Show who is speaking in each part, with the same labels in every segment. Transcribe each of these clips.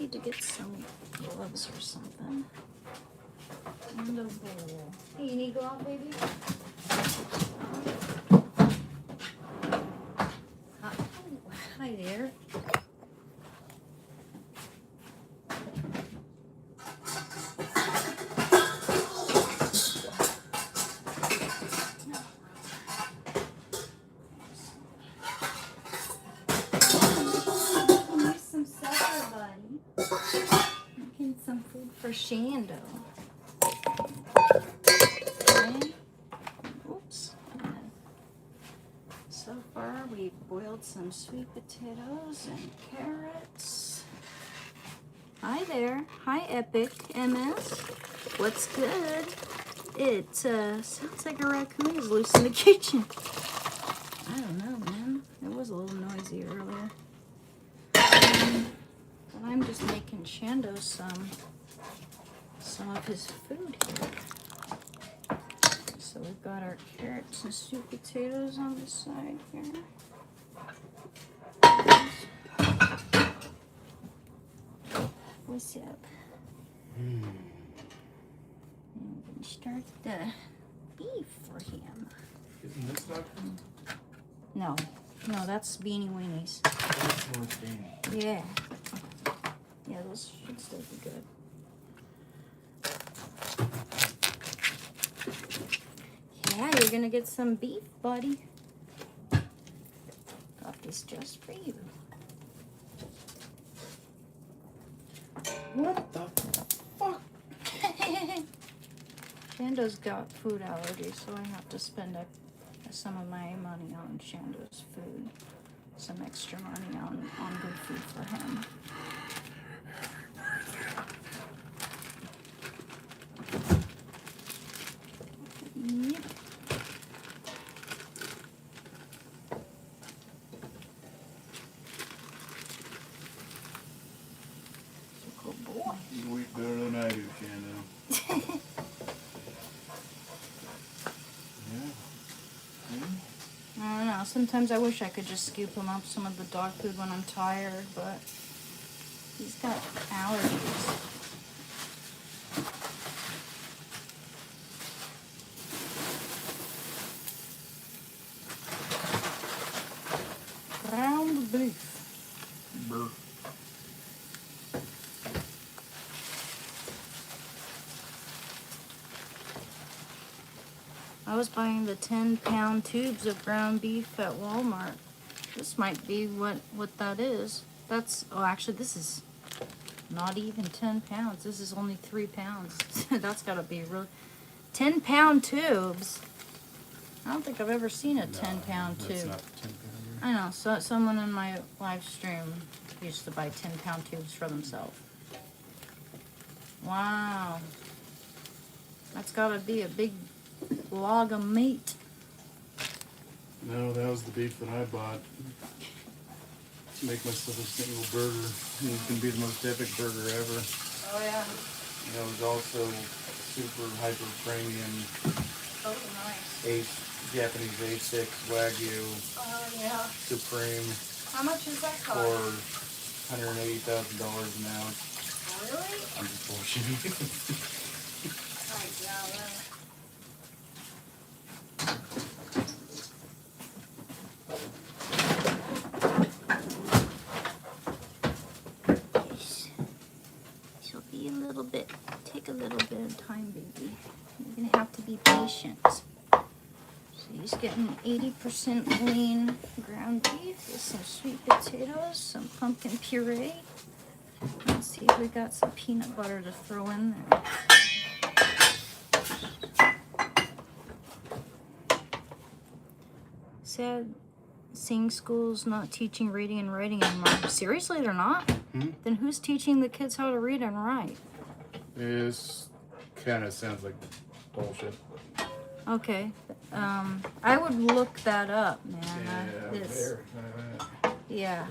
Speaker 1: need to get some gloves or something. And a bowl. Hey, you need to go out, baby? Hi there. Here's some supper, buddy. Making some food for Shando. Okay. Oops. So far, we boiled some sweet potatoes and carrots. Hi there. Hi, Epic MS. What's good? It sounds like a raccoon is loose in the kitchen. I don't know, man. It was a little noisy earlier. But I'm just making Shando some of his food here. So we've got our carrots and sweet potatoes on the side here. What's up? And we can start the beef for him.
Speaker 2: Isn't this not?
Speaker 1: No, that's Beanie Weenies.
Speaker 2: That's North Dane.
Speaker 1: Yeah. Yeah, those should still be good. Yeah, you're gonna get some beef, buddy. Got this just for you.
Speaker 2: What the fuck?
Speaker 1: Shando's got food allergies, so I have to spend some of my money on Shando's food. Some extra money on good food for him. Yep. Good boy.
Speaker 2: You eat better than I do, Shando.
Speaker 1: I don't know. Sometimes I wish I could just scoop him up some of the dog food when I'm tired, but he's got allergies. Ground beef.
Speaker 2: Burr.
Speaker 1: I was buying the 10-pound tubes of ground beef at Walmart. This might be what that is. Oh, actually, this is not even 10 pounds. This is only 3 pounds. That's got to be really... 10-pound tubes. I don't think I've ever seen a 10-pound tube.
Speaker 2: That's not 10 pounder.
Speaker 1: I know. So someone in my live stream used to buy 10-pound tubes for themselves. Wow. That's got to be a big log of meat.
Speaker 2: No, that was the beef that I bought to make myself a single burger. It can be the most epic burger ever.
Speaker 1: Oh, yeah.
Speaker 2: And it was also super hyper premium
Speaker 1: Oh, nice.
Speaker 2: Japanese A6 Wagyu
Speaker 1: Oh, yeah.
Speaker 2: Supreme
Speaker 1: How much is that
Speaker 2: for
Speaker 1: cost?
Speaker 2: $180,000 an ounce.
Speaker 1: Really?
Speaker 2: I'm just bullshitting.
Speaker 1: Oh, yeah. This will be take a little bit of time, baby. You're going to have to be patient. So he's getting 80% lean ground beef with some sweet potatoes, some pumpkin puree. Let's see if we got some peanut butter to throw in there. Sad seeing schools not teaching reading and writing anymore. Seriously, they're not? Then who's teaching the kids how to read and write?
Speaker 2: This kind of sounds like bullshit.
Speaker 1: Okay. I would look that up, man. Yeah.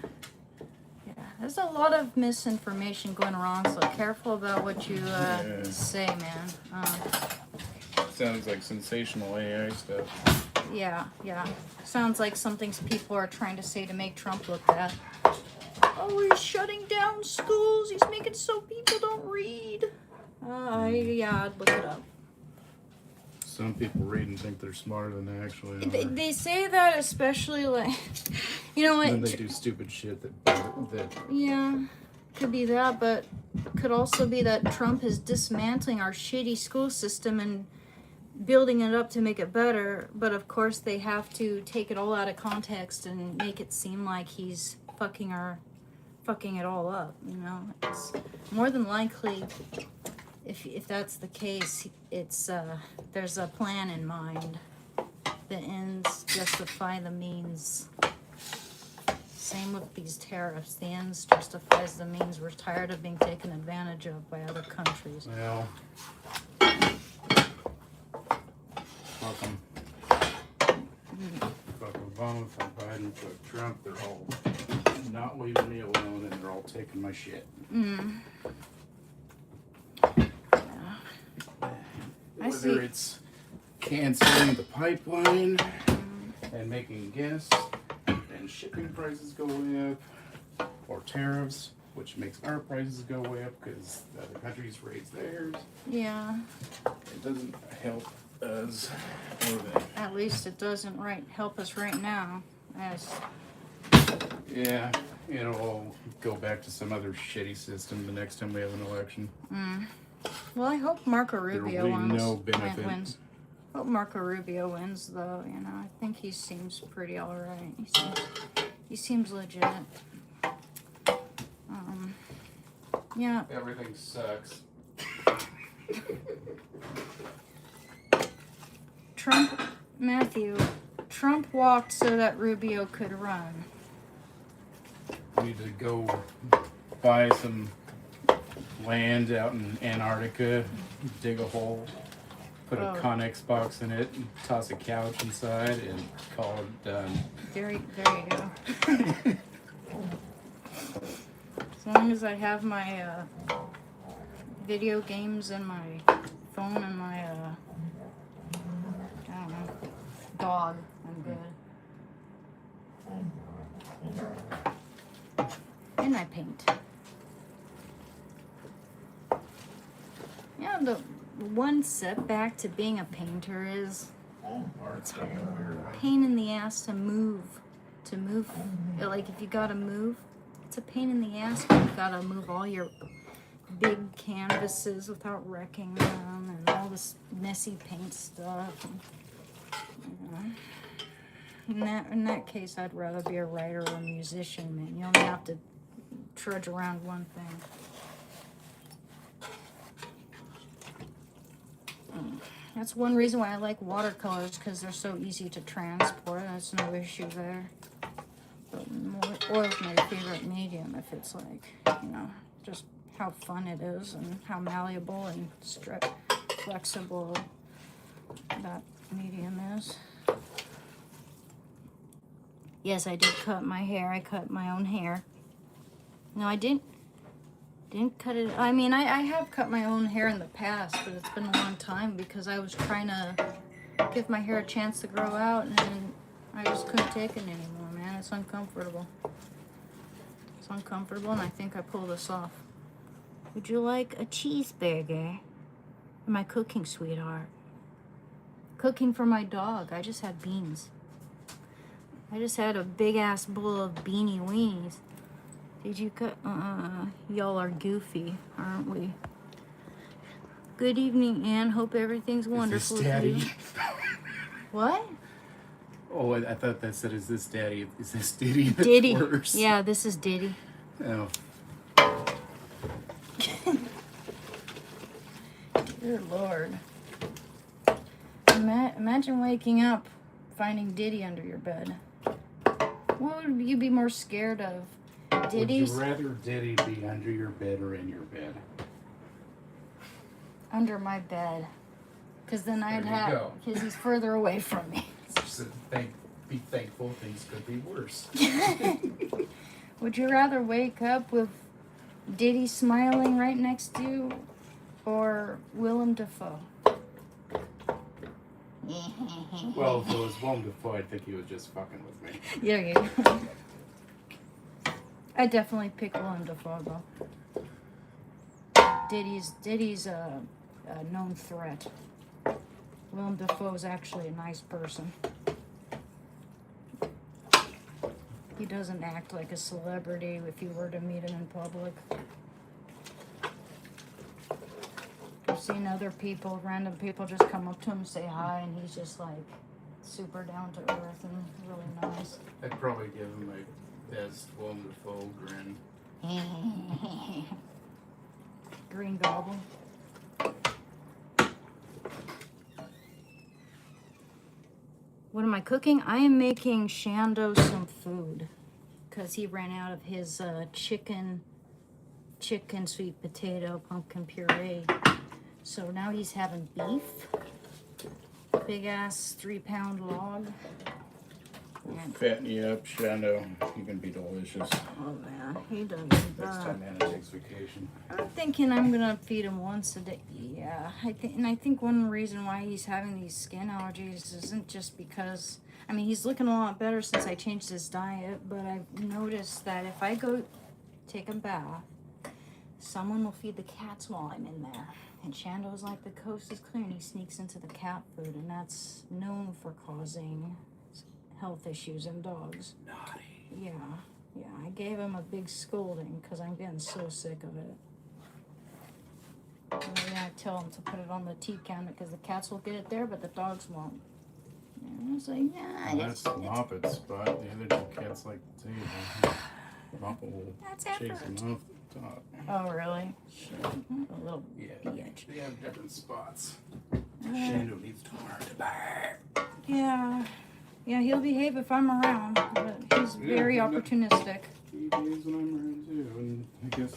Speaker 1: There's a lot of misinformation going around, so careful about what you say, man.
Speaker 2: Sounds like sensational AI stuff.
Speaker 1: Yeah. Sounds like some things people are trying to say to make Trump look bad. oh, he's shutting down schools. He's making so people don't read. Yeah, I'd look it up.
Speaker 2: Some people read and think they're smarter than they actually are.
Speaker 1: They say that especially like, you know what?
Speaker 2: And then they do stupid shit that
Speaker 1: Yeah, could be that, but could also be that Trump is dismantling our shitty school system and building it up to make it better. But of course, they have to take it all out of context and make it seem like he's fucking it all up. You know, it's more than likely. If that's the case, it's there's a plan in mind. The ends justify the means. Same with these tariffs. The ends justifies the means. We're tired of being taken advantage of by other countries.
Speaker 2: well, fuck 'em. Fuck Obama, fuck Biden, fuck Trump. They're all not leaving me alone, and they're all taking my shit.
Speaker 1: I
Speaker 2: Whether
Speaker 1: see.
Speaker 2: it's canceling the pipeline and making gas and shipping prices go way up, or tariffs, which makes our prices go way up because the other countries raise theirs.
Speaker 1: Yeah,
Speaker 2: It doesn't help us or them.
Speaker 1: at least it doesn't help us right now. As
Speaker 2: Yeah, it'll all go back to some other shitty system the next time we have an election.
Speaker 1: well, I hope Marco
Speaker 2: There will
Speaker 1: Rubio
Speaker 2: be
Speaker 1: wins.
Speaker 2: no benefit.
Speaker 1: Wins. Hope Marco Rubio wins, though. You know, I think he seems pretty all right. He seems legit. Yeah.
Speaker 2: Everything sucks.
Speaker 1: Trump walked so that Rubio could run.
Speaker 2: We need to go buy some land out in Antarctica, dig a hole, put a
Speaker 1: Oh.
Speaker 2: Connex box in it, and toss a couch inside, and call it done.
Speaker 1: There you go. As long as I have my video games and my phone and my I don't know, dog, I'm good. And I paint. Yeah, the one setback to being a painter is
Speaker 2: Art's fucking weird.
Speaker 1: pain in the ass to move. Like if you gotta move, it's a pain in the ass when you gotta move all your big canvases without wrecking them and all this messy paint stuff. And, you know. In that case, I'd rather be a writer or a musician, man. You only have to trudge around one thing. That's one reason why I like watercolors, because they're so easy to transport. That's no issue there. But oil's my favorite medium if it's like, you know, just how fun it is and how malleable and flexible that medium is. Yes, I did cut my hair. I cut my own hair. No, I didn't cut it. I mean, I have cut my own hair in the past, but it's been a long time because I was trying to give my hair a chance to grow out, and I just couldn't take it anymore, man. It's uncomfortable. It's uncomfortable, and I think I pulled this off. Would you like a cheeseburger? Am I cooking, sweetheart? Cooking for my dog. I just had beans. I just had a big-ass bowl of beanie weenies. Did you cut? Y'all are goofy, aren't we? Good evening, Ann. Hope everything's wonderful.
Speaker 2: Is this Daddy?
Speaker 1: with you. What?
Speaker 2: Oh, I thought that said, "Is this Daddy?" Is this Diddy? That's
Speaker 1: Diddy.
Speaker 2: worse.
Speaker 1: Yeah, this is Diddy.
Speaker 2: Oh,
Speaker 1: Dear Lord. Imagine waking up finding Diddy under your bed. What would you be more scared of? Diddy's
Speaker 2: would you rather Diddy be under your bed or in your bed?
Speaker 1: under my bed. Because then I'd
Speaker 2: There you
Speaker 1: have,
Speaker 2: go.
Speaker 1: because he's further away from me.
Speaker 2: Just be thankful things could be worse.
Speaker 1: Would you rather wake up with Diddy smiling right next to you or Willem Dafoe?
Speaker 2: Well, if it was Willem Dafoe, I'd think he was just fucking with me.
Speaker 1: There you go. I definitely pick Willem Dafoe though. Diddy's a known threat. Willem Dafoe's actually a nice person. He doesn't act like a celebrity if you were to meet him in public. I've seen other people, random people, just come up to him and say hi, and he's just like super down to earth and really nice.
Speaker 2: I'd probably give him my best Willem Dafoe grin.
Speaker 1: Green Goblin. What am I cooking? I am making Shando some food because he ran out of his chicken sweet potato pumpkin puree. So now he's having beef. Big ass 3-pound log. And,
Speaker 2: Fatten you up, Shando. You can be delicious.
Speaker 1: oh man, he does
Speaker 2: Next
Speaker 1: that.
Speaker 2: time Anna takes vacation.
Speaker 1: I'm thinking I'm gonna feed him once a day. Yeah, I think one reason why he's having these skin allergies isn't just because. I mean, he's looking a lot better since I changed his diet, but I've noticed that if I go take a bath, someone will feed the cats while I'm in there. And Shando's like, the coast is clear, and he sneaks into the cat food, and that's known for causing health issues in dogs.
Speaker 2: Naughty.
Speaker 1: Yeah, I gave him a big scolding because I'm getting so sick of it. And I tell him to put it on the tea cabinet because the cats will get it there, but the dogs won't. And I was like, yeah,
Speaker 2: Well, that's Moppet's spot. The other two cats like the table. Moppet will
Speaker 1: That's
Speaker 2: chase
Speaker 1: effort.
Speaker 2: him off the top.
Speaker 1: Oh, really? Shit. A little
Speaker 2: Yeah,
Speaker 1: bitch.
Speaker 2: they have different spots. Shando needs to learn to bark.
Speaker 1: Yeah, he'll behave if I'm around, but he's very opportunistic.
Speaker 2: He behaves when I'm around too, and I guess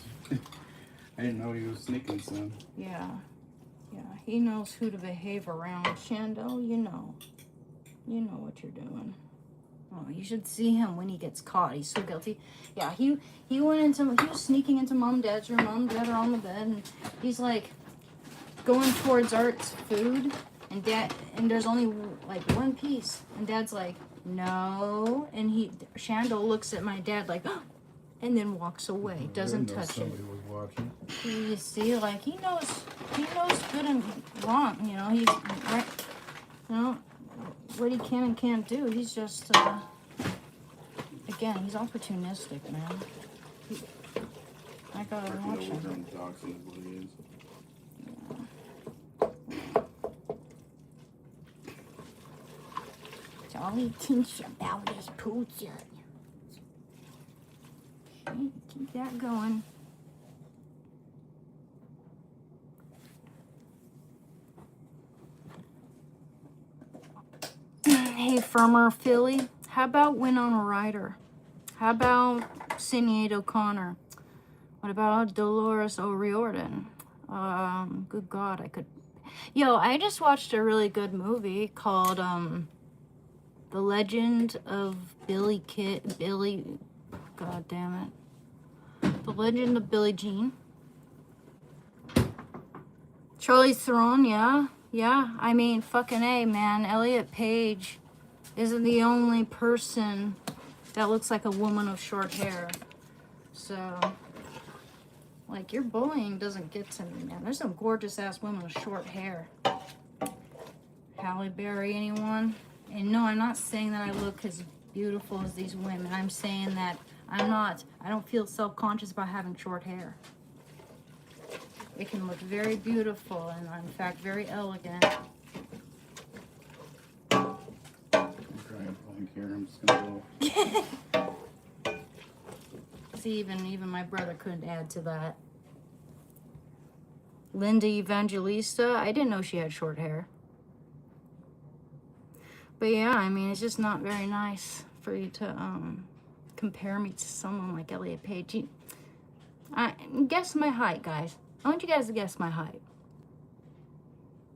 Speaker 2: I didn't know he was sneaking some.
Speaker 1: Yeah, he knows who to behave around. Shando, you know what you're doing. Oh, you should see him when he gets caught. He's so guilty. Yeah, he was sneaking into Mom and Dad's room. Mom and Dad are on the bed, and he's like going towards Art's food, and there's only like one piece, and Dad's like, no, and Shando looks at my dad like, and then walks away, doesn't touch it.
Speaker 2: Somebody was watching.
Speaker 1: You see, like he knows good and wrong. You know, he's right. You know what he can and can't do. He's just again, he's opportunistic, man. I gotta watch him. All he thinks about is pooja. Okay, keep that going. Hey, Firmer Philly, how about Winona Ryder? How about Sinead O'Connor? What about Dolores O'Riordan? Good God, I could. Yo, I just watched a really good movie called The Legend of Billy. God damn it. The Legend of Billie Jean. Charlize Theron, yeah. I mean, fucking A, man. Elliot Page isn't the only person that looks like a woman with short hair. So, like, your bullying doesn't get to me, man. There's some gorgeous ass women with short hair. Halle Berry, anyone? And no, I'm not saying that I look as beautiful as these women. I'm saying that I don't feel self-conscious about having short hair. It can look very beautiful and, in fact, very elegant.
Speaker 2: I'm trying to blank here. I'm just gonna go.
Speaker 1: See, even my brother couldn't add to that. Linda Evangelista, I didn't know she had short hair. But yeah, I mean, it's just not very nice for you to compare me to someone like Elliot Page. Guess my height, guys. I want you guys to guess my height.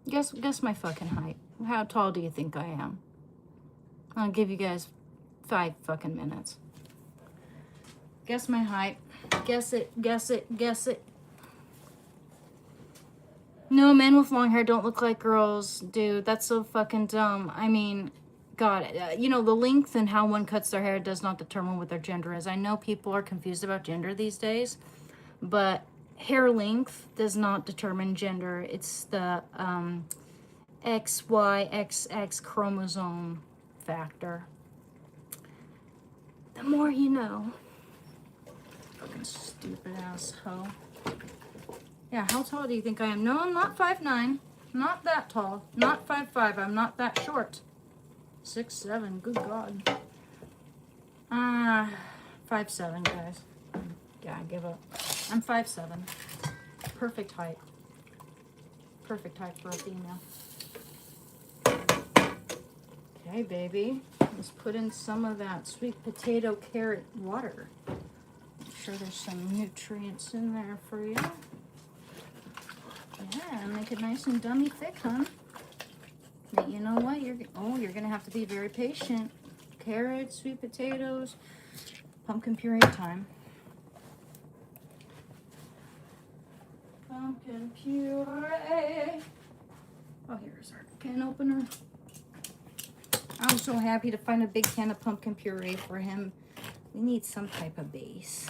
Speaker 1: Guess my fucking height. How tall do you think I am? I'll give you guys 5 fucking minutes. Guess my height. Guess it. No, men with long hair don't look like girls, dude. That's so fucking dumb. I mean, God, you know, the length and how one cuts their hair does not determine what their gender is. I know people are confused about gender these days, but hair length does not determine gender. It's the XYXX chromosome factor. The more you know. Fucking stupid asshole. Yeah, how tall do you think I am? No, I'm not 5'9". Not that tall. Not 5'5". I'm not that short. 6'7". Good God. 5'7", guys. Yeah, I give up. I'm 5'7". Perfect height. Perfect height for a female. Okay, baby. Let's put in some of that sweet potato carrot water. Make sure there's some nutrients in there for you. Yeah, make it nice and dummy thick, huh? But you know what? You're gonna have to be very patient. Carrots, sweet potatoes, pumpkin puree time. Pumpkin puree. Oh, here's our can opener. I'm so happy to find a big can of pumpkin puree for him. We need some type of base.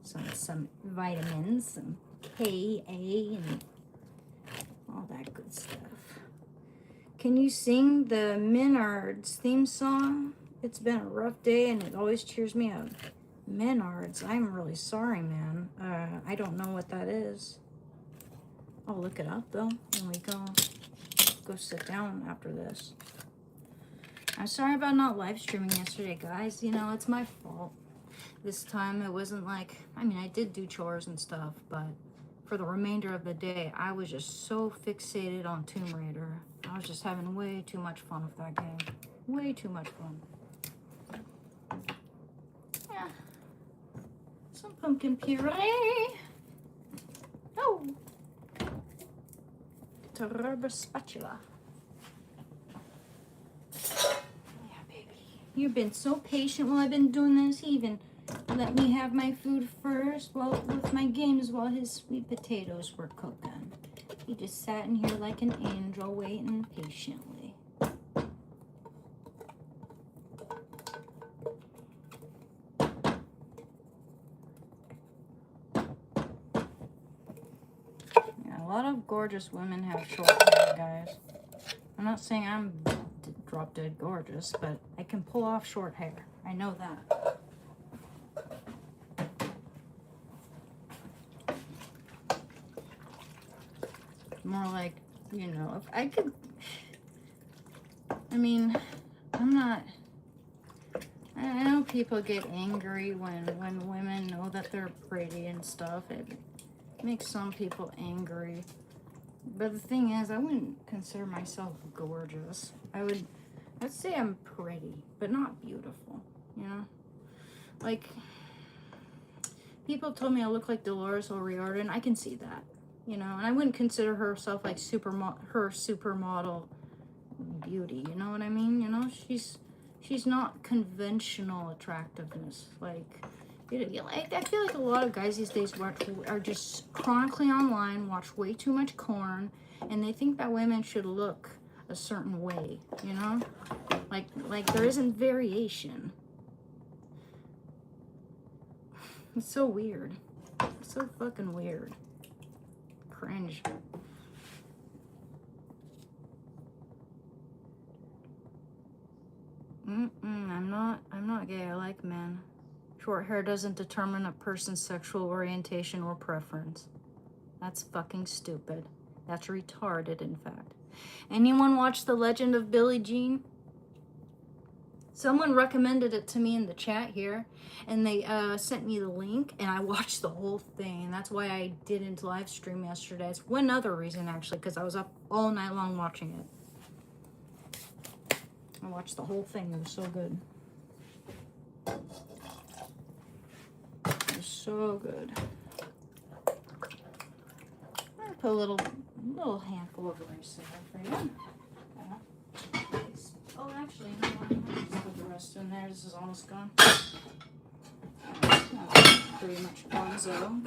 Speaker 1: Some vitamins, some K, A, and all that good stuff. Can you sing the Menards theme song? It's been a rough day and it always cheers me up. Menards, I'm really sorry, man. I don't know what that is. I'll look it up though when we go sit down after this. I'm sorry about not live streaming yesterday, guys. You know, it's my fault. This time it wasn't like, I mean, I did do chores and stuff, but for the remainder of the day, I was just so fixated on Tomb Raider. I was just having way too much fun with that game. Way too much fun. Yeah. Some pumpkin puree. Oh. To rubber spatula. Yeah, baby. You've been so patient while I've been doing this. He even let me have my food first with my games while his sweet potatoes were cooking. He just sat in here like an angel waiting patiently. Yeah, a lot of gorgeous women have short hair, guys. I'm not saying I'm drop dead gorgeous, but I can pull off short hair. I know that. More like, you know, if I could, I mean, I'm not, I know people get angry when women know that they're pretty and stuff. It makes some people angry. But the thing is, I wouldn't consider myself gorgeous. I'd say I'm pretty, but not beautiful, you know? Like, people told me I look like Dolores O'Riordan. I can see that. You know, and I wouldn't consider herself like supermodel beauty. You know what I mean? You know, she's not conventional attractiveness. Like, I feel like a lot of guys these days are just chronically online, watch way too much porn, and they think that women should look a certain way. You know, like there isn't variation. It's so weird. It's so fucking weird. Cringe. I'm not gay. I like men. Short hair doesn't determine a person's sexual orientation or preference. That's fucking stupid. That's retarded, in fact. Anyone watch The Legend of Billie Jean? Someone recommended it to me in the chat here, and they sent me the link, and I watched the whole thing, and that's why I didn't live stream yesterday. It's one other reason, actually, because I was up all night long watching it. I watched the whole thing. It was so good. It was so good. I'm gonna put a little handful of rice in there for you. Oh, actually, no, I'll just put the rest in there. This is almost gone. Pretty much gonzo.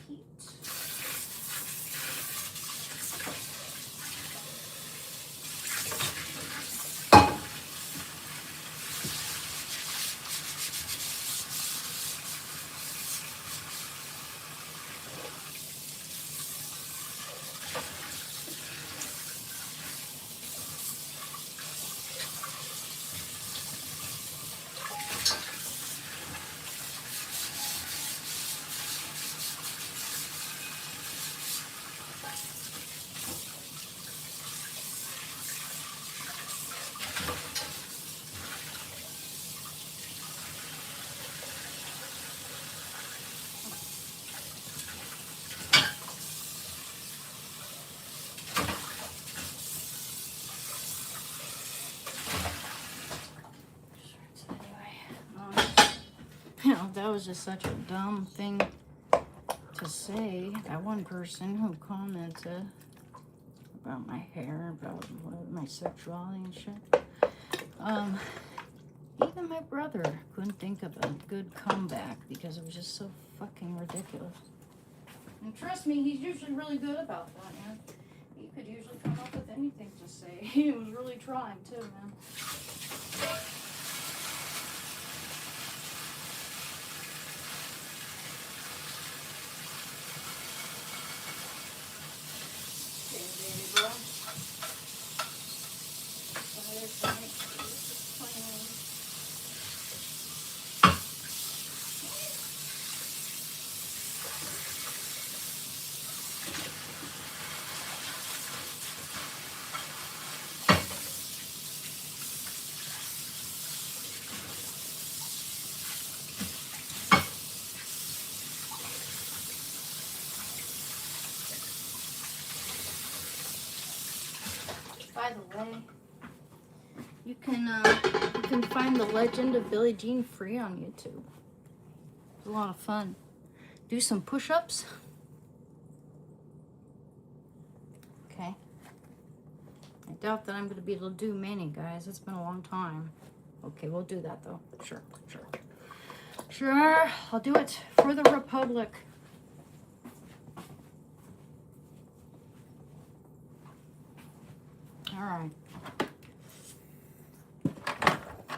Speaker 1: heat. You know, that was just such a dumb thing to say. That one person who commented about my hair, about my sexuality and shit. Even my brother couldn't think of a good comeback because it was just so fucking ridiculous. And trust me, he's usually really good about that, man. He could usually come up with anything to say. He was really trying too, man. By the way, you can find The Legend of Billie Jean free on YouTube. It's a lot of fun. Do some push-ups. Okay. I doubt that I'm going to be able to do many, guys. It's been a long time. Okay, we'll do that, though. Sure. Sure, I'll do it for the Republic. All right.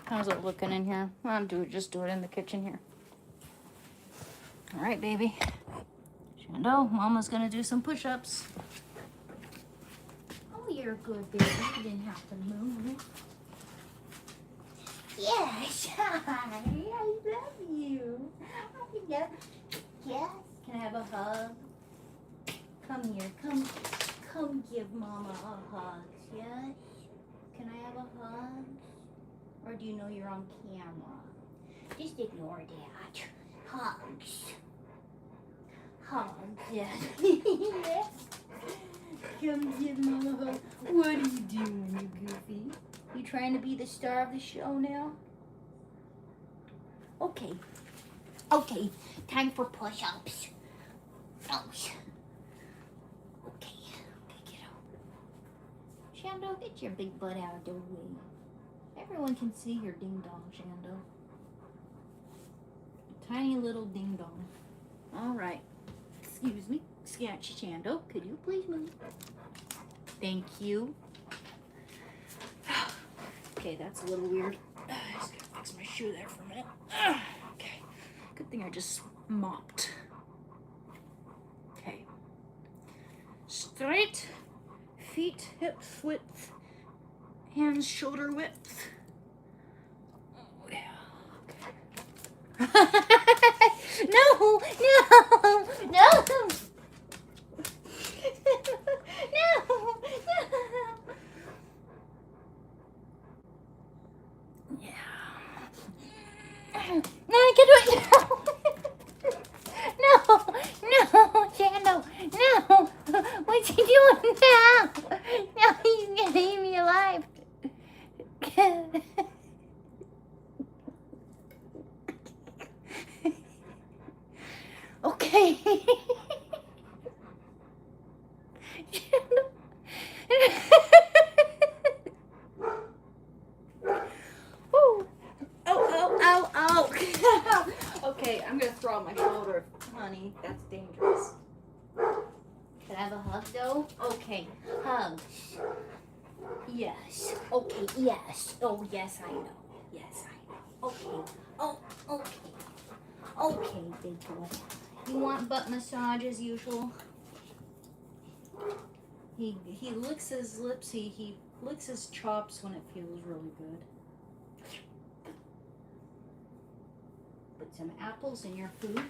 Speaker 1: How's it looking in here? Just do it in the kitchen here. All right, baby. Shando, Mama's gonna do some push-ups. Oh, you're good, baby. You didn't have to move. Yes, I love you. Yes. Can I have a hug? Come here. Come give Mama a hug. Yes? Can I have a hug? Or do you know you're on camera? Just ignore that. Hugs. Yes. Come give Mama a hug. What are you doing, you goofy? You trying to be the star of the show now? Okay. Time for push-ups. Okay, kiddo. Shando, get your big butt out of the way. Everyone can see your ding-dong, Shando. Tiny little ding-dong. All right. Excuse me. Shando, could you please move? Thank you. Okay, that's a little weird. I just gotta fix my shoe there for a minute. Okay. Good thing I just mopped. Okay. Straight. Feet, hips width, hands shoulder width. Oh yeah. Okay. No. Yeah. No, I can do it now. No, Shando, no. What's he doing now? Now he's gonna eat me alive. Okay. Ow. Okay. Okay, I'm gonna throw out my shoulder, honey. That's dangerous. Can I have a hug though? Okay, hugs. Yes. Okay, yes. Oh, yes, I know. Yes, I know. Okay. Oh, okay. Okay, big boy. You want butt massage as usual? He licks his lips. He licks his chops when it feels really good. Put some apples in your food.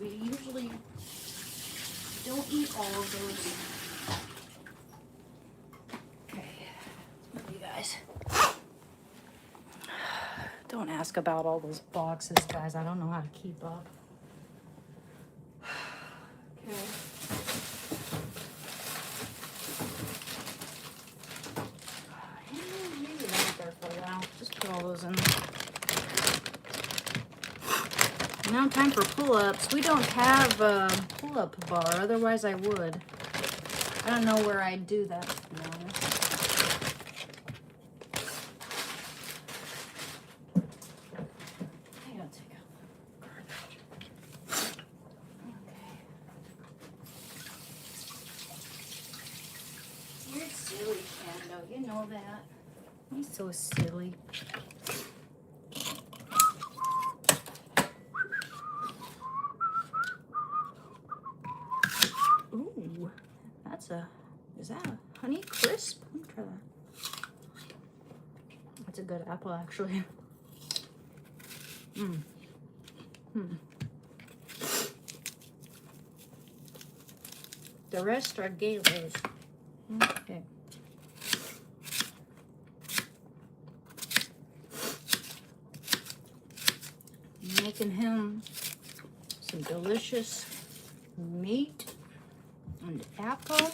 Speaker 1: We usually don't eat all of those. Okay, you guys. Don't ask about all those boxes, guys. I don't know how to keep up. Okay. Maybe leave it there for a while. Just put all those in there. Now time for pull-ups. We don't have a pull-up bar, otherwise I would. I don't know where I'd do that, to be honest. I gotta take out the garbage. Okay. You're silly, Kando. You know that. He's so silly. Ooh, is that a Honey Crisp? Let me try that. That's a good apple, actually. The rest are Gaylor's. Okay. Making him some delicious meat and apple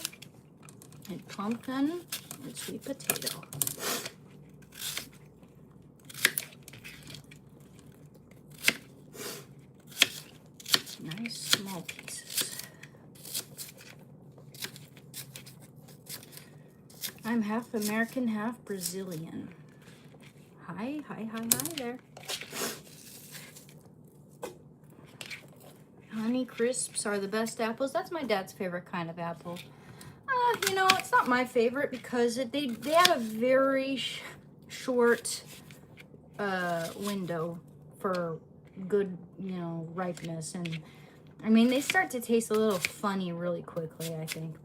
Speaker 1: and pumpkin and sweet potato. Nice small pieces. I'm half American, half Brazilian. Hi there. Honey Crisps are the best apples. That's my dad's favorite kind of apple. You know, it's not my favorite because they have a very short window for good, you know, ripeness. And I mean, they start to taste a little funny really quickly, I think.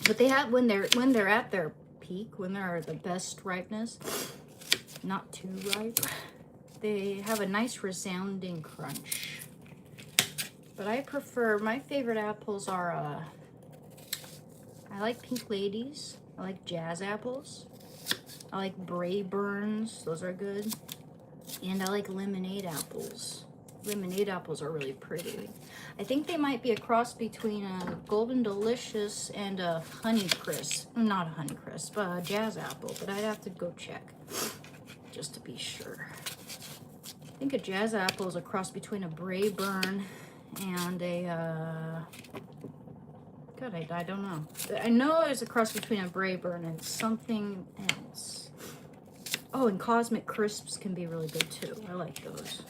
Speaker 1: But they have, when they're at their peak, when they're the best ripeness, not too ripe, they have a nice resounding crunch. But I prefer, my favorite apples are, I like Pink Ladies. I like Jazz Apples. I like Brayburns. Those are good. And I like Lemonade Apples. Lemonade Apples are really pretty. I think they might be a cross between a Golden Delicious and a Honey Crisp. Not a Honey Crisp, but a Jazz Apple. But I'd have to go check just to be sure. I think a Jazz Apple is a cross between a Brayburn and a... God, I don't know. I know it's a cross between a Brayburn and something else. Oh, and Cosmic Crisps can be really good too. I like those.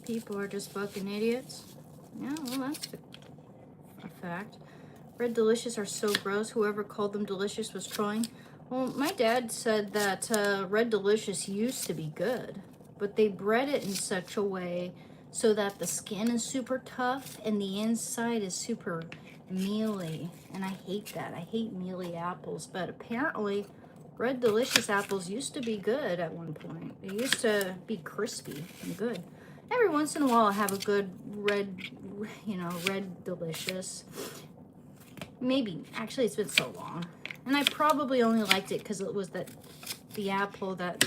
Speaker 1: People are just fucking idiots. Yeah, well, that's a fact. Red Delicious are so gross. Whoever called them delicious was trolling. Well, my dad said that Red Delicious used to be good, but they bred it in such a way so that the skin is super tough and the inside is super mealy, and I hate that. I hate mealy apples, but apparently Red Delicious apples used to be good at one point. They used to be crispy and good. Every once in a while I have a good red, you know, Red Delicious. Maybe, actually it's been so long. And I probably only liked it because it was the apple that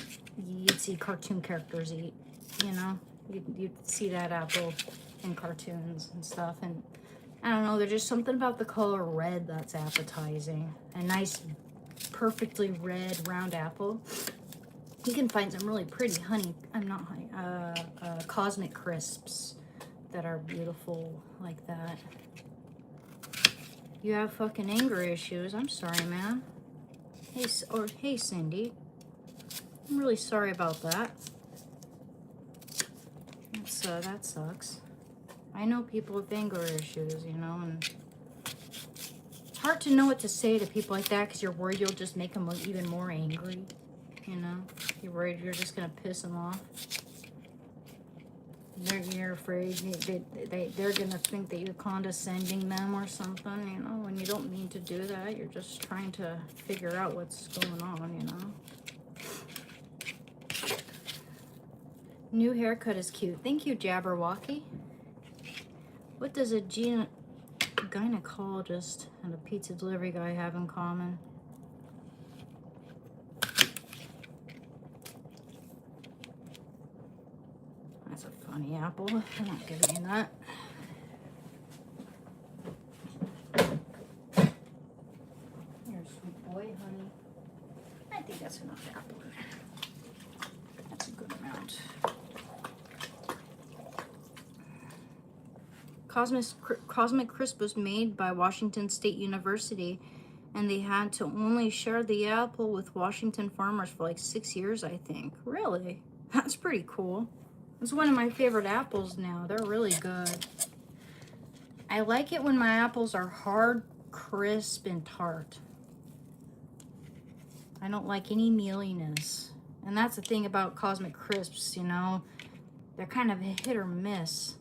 Speaker 1: you'd see cartoon characters eat, you know? You'd see that apple in cartoons and stuff, and I don't know, there's just something about the color red that's appetizing. A nice, perfectly red, round apple. You can find some really pretty Cosmic Crisps that are beautiful like that. You have fucking anger issues. I'm sorry, man. Hey, Cindy. I'm really sorry about that. That sucks. I know people with anger issues, you know, and it's hard to know what to say to people like that because you're worried you'll just make them even more angry, you know. You're worried you're just gonna piss them off. You're afraid they're gonna think that you're condescending them or something, you know, when you don't mean to do that. You're just trying to figure out what's going on, you know. New haircut is cute. Thank you, Jabberwocky. What does a gynecologist and a pizza delivery guy have in common? That's a funny apple. I'm not giving you that. Here's sweet boy, honey. I think that's enough apple. That's a good amount. Cosmic Crisp was made by Washington State University, and they had to only share the apple with Washington farmers for like 6 years, I think. Really? That's pretty cool. It's one of my favorite apples now. They're really good. I like it when my apples are hard, crisp, and tart. I don't like any mealiness. And that's the thing about Cosmic Crisps, you know. They're kind of a hit or miss.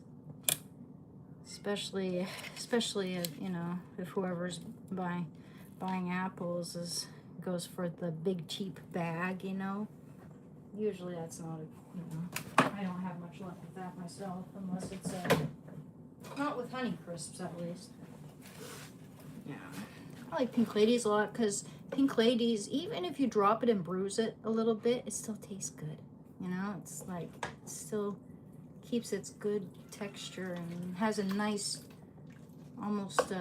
Speaker 1: Especially, you know, if whoever's buying apples goes for the big cheap bag, you know. Usually that's not you know, I don't have much luck with that myself, unless it's not with Honey Crisps at least. Yeah, I like Pink Ladies a lot because Pink Ladies, even if you drop it and bruise it a little bit, it still tastes good. You know, it's like it still keeps its good texture and has a nice, almost,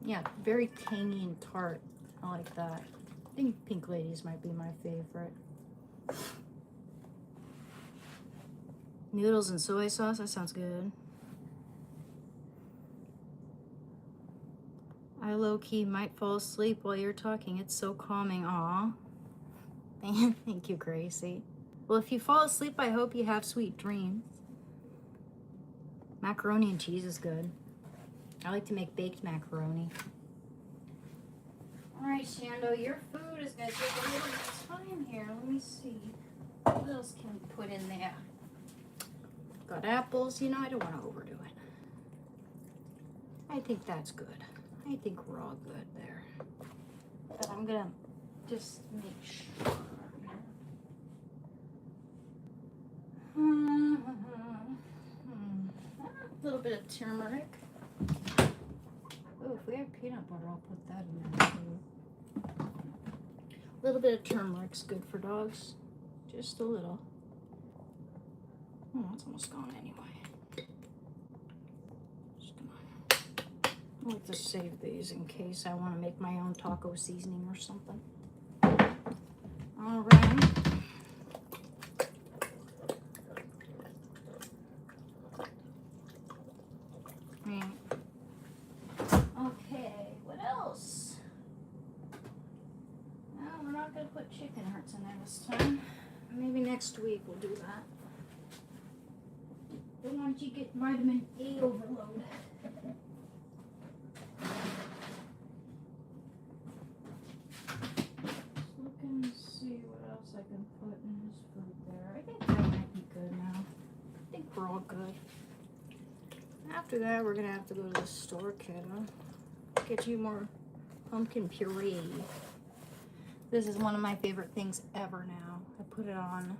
Speaker 1: yeah, very tangy and tart. I like that. I think Pink Ladies might be my favorite. Noodles and soy sauce, that sounds good. I low-key might fall asleep while you're talking. It's so calming. Aw. Thank you, Gracie. Well, if you fall asleep, I hope you have sweet dreams. Macaroni and cheese is good. I like to make baked macaroni. Alright, Shando, your food is going to take a little bit of time here. Let me see. What else can we put in there? Got apples. You know, I don't want to overdo it. I think that's good. I think we're all good there. But I'm going to just make sure. A little bit of turmeric. Oh, if we have peanut butter, I'll put that in there too. A little bit of turmeric's good for dogs. Just a little. Oh, it's almost gone anyway. Just gonna, I like to save these in case I want to make my own taco seasoning or something. All right. Okay, what else? No, we're not going to put chicken hearts in there this time. Maybe next week we'll do that. Don't want you to get vitamin A overload. Just looking to see what else I can put in his food there. I think that might be good now. I think we're all good. After that, we're going to have to go to the store, kiddo. Get you more pumpkin puree. This is one of my favorite things ever now. I put it on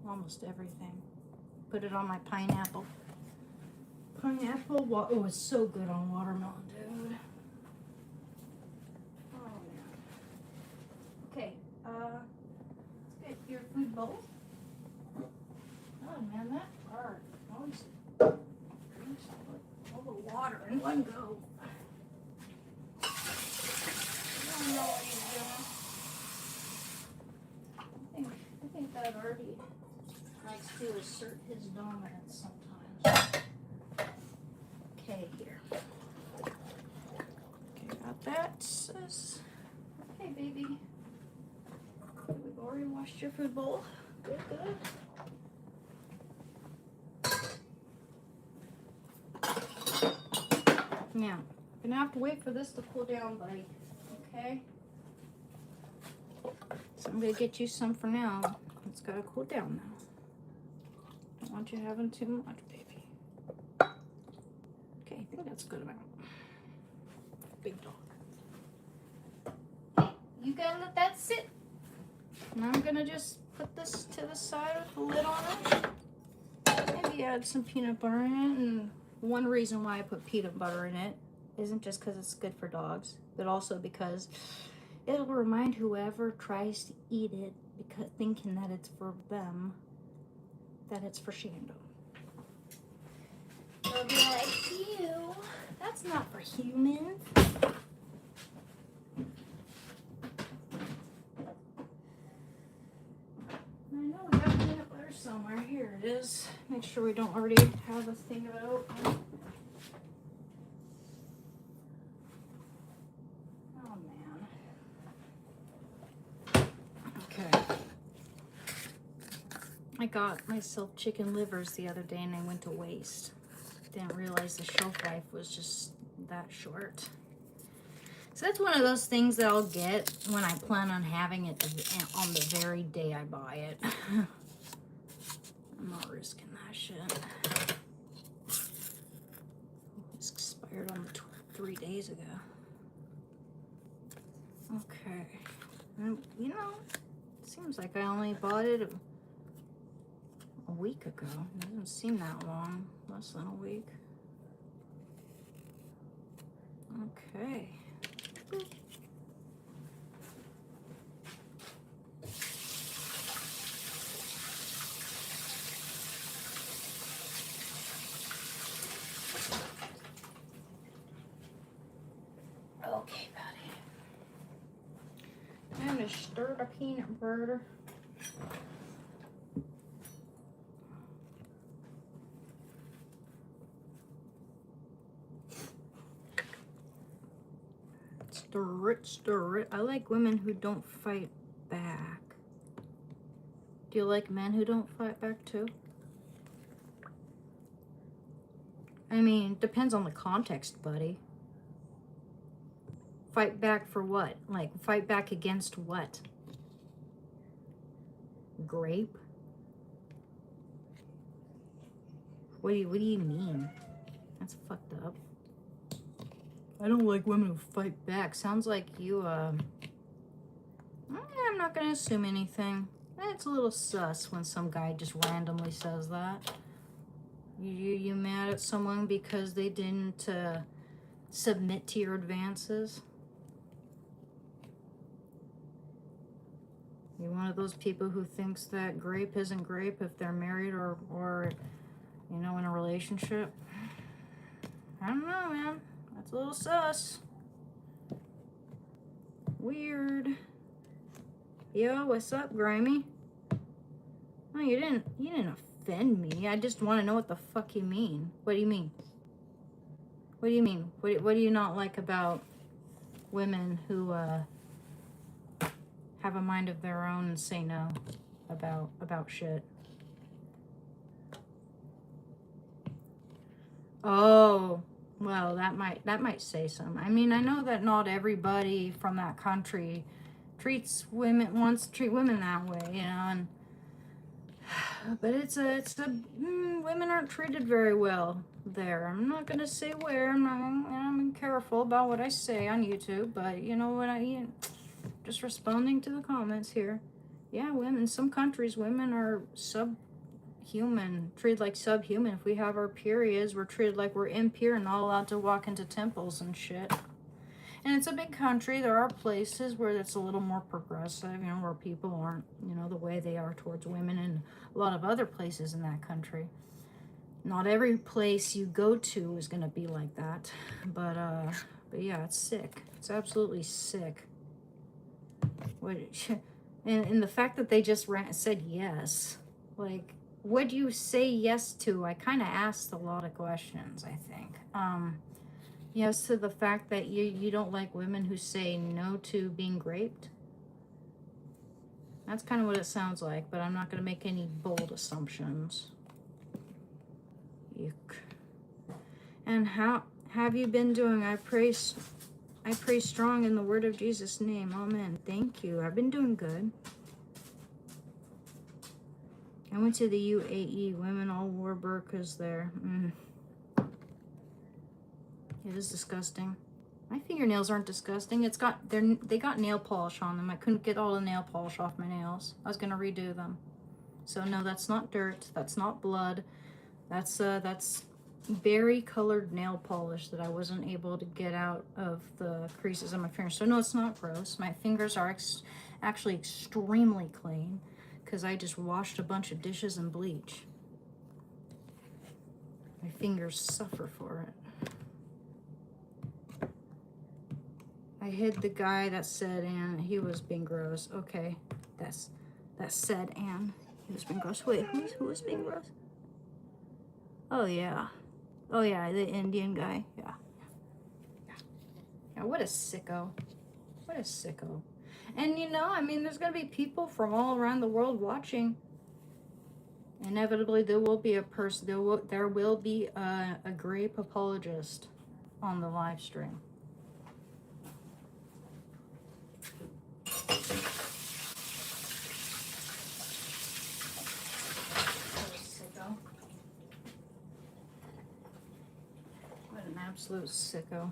Speaker 1: almost everything. Put it on my pineapple. Oh, it's so good on watermelon, dude. Oh, man. Okay, let's get your food bowl. Oh, man, that's hard. Always drinks all the water in one go. I don't know what he's doing. I think that already likes to assert his dominance sometimes. Okay, here. Okay, got that. Okay, baby. already washed your food bowl. Good, good. Now, gonna have to wait for this to cool down, buddy. Okay? So I'm gonna get you some for now. It's gotta cool down now. Don't want you having too much, baby. Okay, I think that's a good amount. Big dog. Okay, you gotta let that sit. And I'm gonna just put this to the side with the lid on it. Maybe add some peanut butter in it. And one reason why I put peanut butter in it isn't just because it's good for dogs, but also because it'll remind whoever tries to eat it, because thinking that it's for them, that it's for Shando. They'll be like, ew, that's not for humans. I know we got peanut butter somewhere. Here it is. Make sure we don't already have a thing of it open. Oh man. Okay. I got myself chicken livers the other day and they went to waste. Didn't realize the shelf life was just that short. So that's one of those things that I'll get when I plan on having it on the very day I buy it. I'm not risking that shit. It's expired on the 3 days ago. Okay. And, you know, it seems like I only bought it a week ago. It doesn't seem that long. Less than a week. Okay. Boop. Okay, buddy. I'm gonna stir the peanut butter. Stir it. I like women who don't fight back. Do you like men who don't fight back too? I mean, depends on the context, buddy. Fight back for what? Like, fight back against what? Grape? What do you mean? That's fucked up. I don't like women who fight back. Sounds like you, I'm not gonna assume anything. It's a little sus when some guy just randomly says that. You mad at someone because they didn't submit to your advances? You're one of those people who thinks that grape isn't grape if they're married or you know, in a relationship? I don't know, man. That's a little sus. Weird. Yo, what's up, Grimy? No, you didn't offend me. I just want to know what the fuck you mean. What do you mean? What do you mean? What do you not like about women who have a mind of their own and say no about shit? Oh, well, that might say something. I mean, I know that not everybody from that country wants to treat women that way, you know, and but women aren't treated very well there. I'm not gonna say where. I'm careful about what I say on YouTube, but you know what just responding to the comments here. Yeah, women. Some countries, women are subhuman, treated like subhuman. If we have our periods, we're treated like we're impure and not allowed to walk into temples and shit. And it's a big country. There are places where it's a little more progressive, you know, where people aren't, you know, the way they are towards women, and a lot of other places in that country. Not every place you go to is going to be like that. But yeah, it's sick. It's absolutely sick. And the fact that they just said yes, like, what do you say yes to? I kind of asked a lot of questions, I think. Yes to the fact that you don't like women who say no to being raped. That's kind of what it sounds like, but I'm not going to make any bold assumptions. Yuck. And how have you been doing? I pray strong in the word of Jesus' name. Amen. Thank you. I've been doing good. I went to the UAE. Women all wore burqas there. It is disgusting. My fingernails aren't disgusting. They got nail polish on them. I couldn't get all the nail polish off my nails. I was gonna redo them. So no, that's not dirt. That's not blood. That's berry colored nail polish that I wasn't able to get out of the creases of my fingers. So no, it's not gross. My fingers are actually extremely clean because I just washed a bunch of dishes in bleach. My fingers suffer for it. I hid the guy that said Anne. He was being gross. Okay, that said Anne. He was being gross. Wait, who was being gross? Oh yeah, the Indian guy. Yeah. What a sicko. What a sicko. And you know, I mean, there's gonna be people from all around the world watching. Inevitably, there will be a person. There will be a grape apologist on the live stream. What an absolute sicko.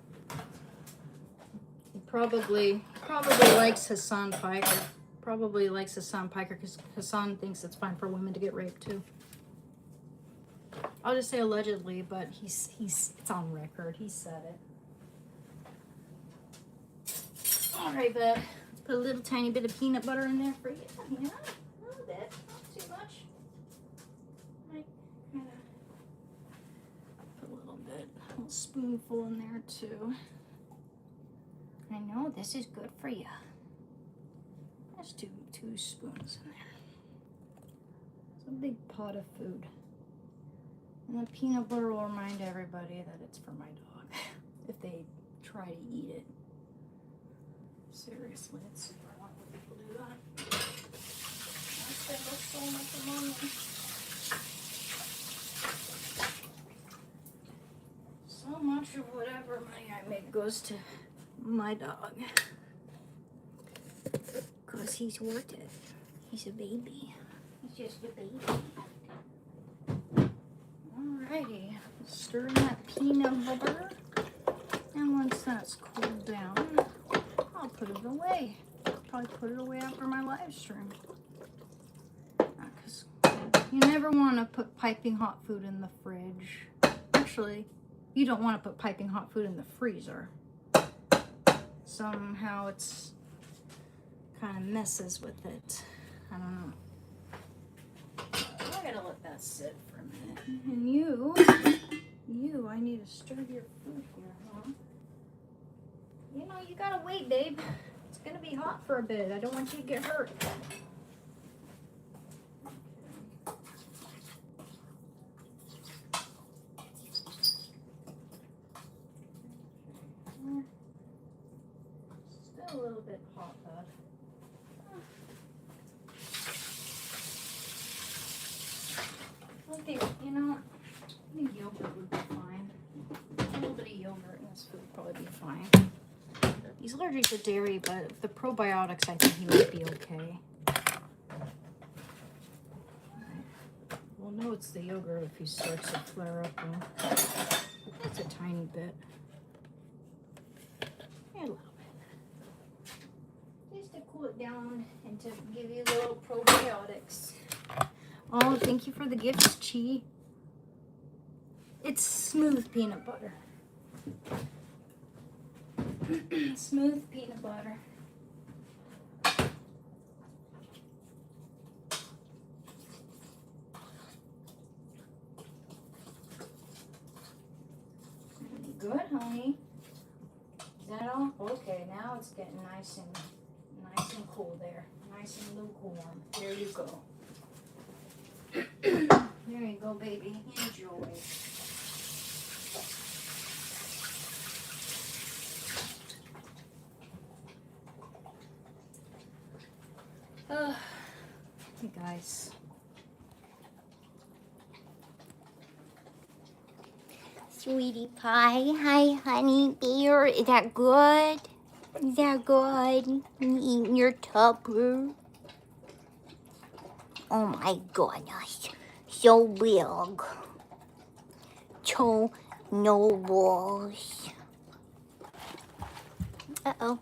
Speaker 1: He probably likes Hassan Piker. Probably likes Hassan Piker because Hassan thinks it's fine for women to get raped too. I'll just say allegedly, but it's on record. He said it. All right, but put a little tiny bit of peanut butter in there for you. Yeah, a little bit, not too much. Might kind of put a little bit, a little spoonful in there too. I know this is good for you. There's two spoons in there. It's a big pot of food. And the peanut butter will remind everybody that it's for my dog if they try to eat it. Seriously, it's super hard when people do that. I spend so much money. So much of whatever money I make goes to my dog. Because he's worth it. He's a baby. He's just a baby. Alrighty. Stir in that peanut butter. And once that's cooled down, I'll put it away. Probably put it away after my live stream. Because you never want to put piping hot food in the fridge. Actually, you don't want to put piping hot food in the freezer. Somehow it's kind of messes with it. I don't know. I gotta let that sit for a minute. And you, I need to stir your food here, huh? You know, you gotta wait, babe. It's gonna be hot for a bit. I don't want you to get hurt. Still a little bit hot, bud. Okay, you know, I think yogurt would be fine. A little bit of yogurt in this food would probably be fine. He's allergic to dairy, but the probiotics, I think he might be okay. We'll know it's the yogurt if he starts to flare up, though. That's a tiny bit. Yeah, a little bit. Just to cool it down and to give you little probiotics. Oh, thank you for the gifts, Chi. It's smooth peanut butter. Smooth peanut butter. Good, honey. Is that all? Okay, now it's getting nice and cool there. Nice and lukewarm. There you go. There you go, baby. Enjoy. Hey guys.
Speaker 3: Sweetie pie, hi honey bear. Is that good? Is that good? You eating your tupper? Oh my goodness, so big, so nobles. Uh-oh.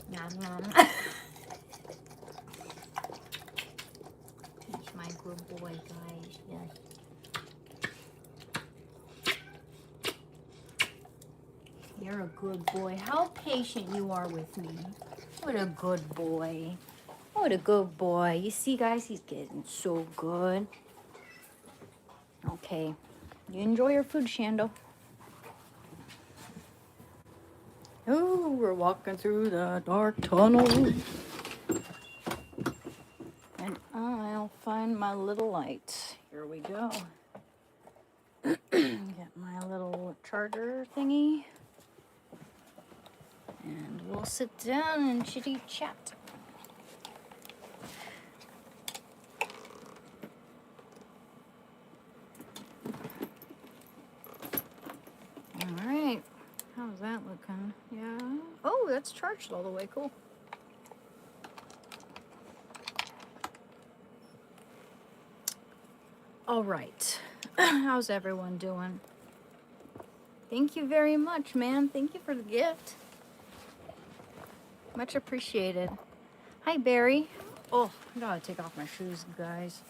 Speaker 1: Nom nom. He's my good boy, guys. Yes. You're a good boy. How patient you are with me. What a good boy. What a good boy. You see, guys, he's getting so good. Okay. You enjoy your food, Shando. Oh, we're walking through the dark tunnel. And I'll find my little light. Here we go. Get my little charger thingy. And we'll sit down and chitty chat. All right. How's that looking? Yeah. Oh, that's charged all the way. Cool. All right. How's everyone doing? Thank you very much, man. Thank you for the gift. Much appreciated. Hi, Barry. Oh, I gotta take off my shoes, guys.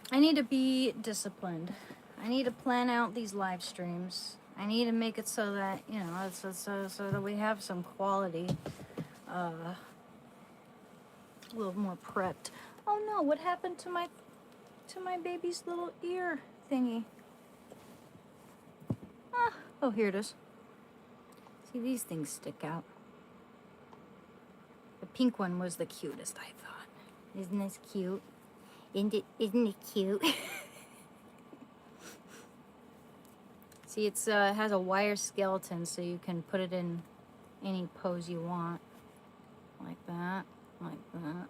Speaker 1: I need to be disciplined. I need to plan out these live streams. I need to make it so that, you know, so that we have some quality. A little more prepped. Oh no, what happened to my baby's little ear thingy? Ah, oh, here it is. See, these things stick out. The pink one was the cutest, I thought. Isn't this cute? Isn't it cute? See, it's has a wire skeleton, so you can put it in any pose you want. Like that, like that.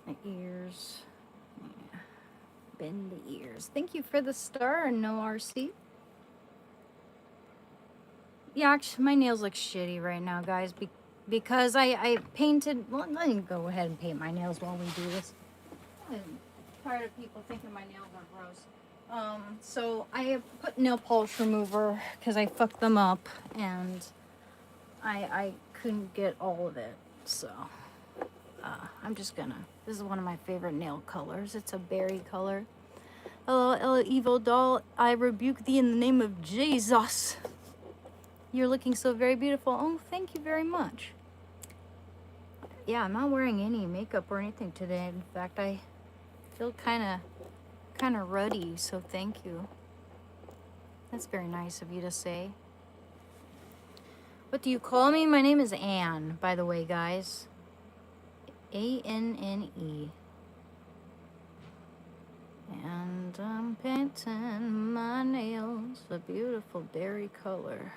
Speaker 1: The ears. Yeah. Bend the ears. Thank you for the star and no RC. Yeah, actually, my nails look shitty right now, guys, because I painted. Well, let me go ahead and paint my nails while we do this. I'm tired of people thinking my nails are gross. So I put nail polish remover because I fucked them up, and I couldn't get all of it. So I'm just gonna. This is one of my favorite nail colors. It's a berry color. Hello, Ella Evil Doll. I rebuke thee in the name of Jesus. You're looking so very beautiful. Oh, thank you very much. Yeah, I'm not wearing any makeup or anything today. In fact, I feel kind of ruddy, so thank you. That's very nice of you to say. What do you call me? My name is Anne, by the way, guys. A-N-N-E. And I'm painting my nails a beautiful berry color.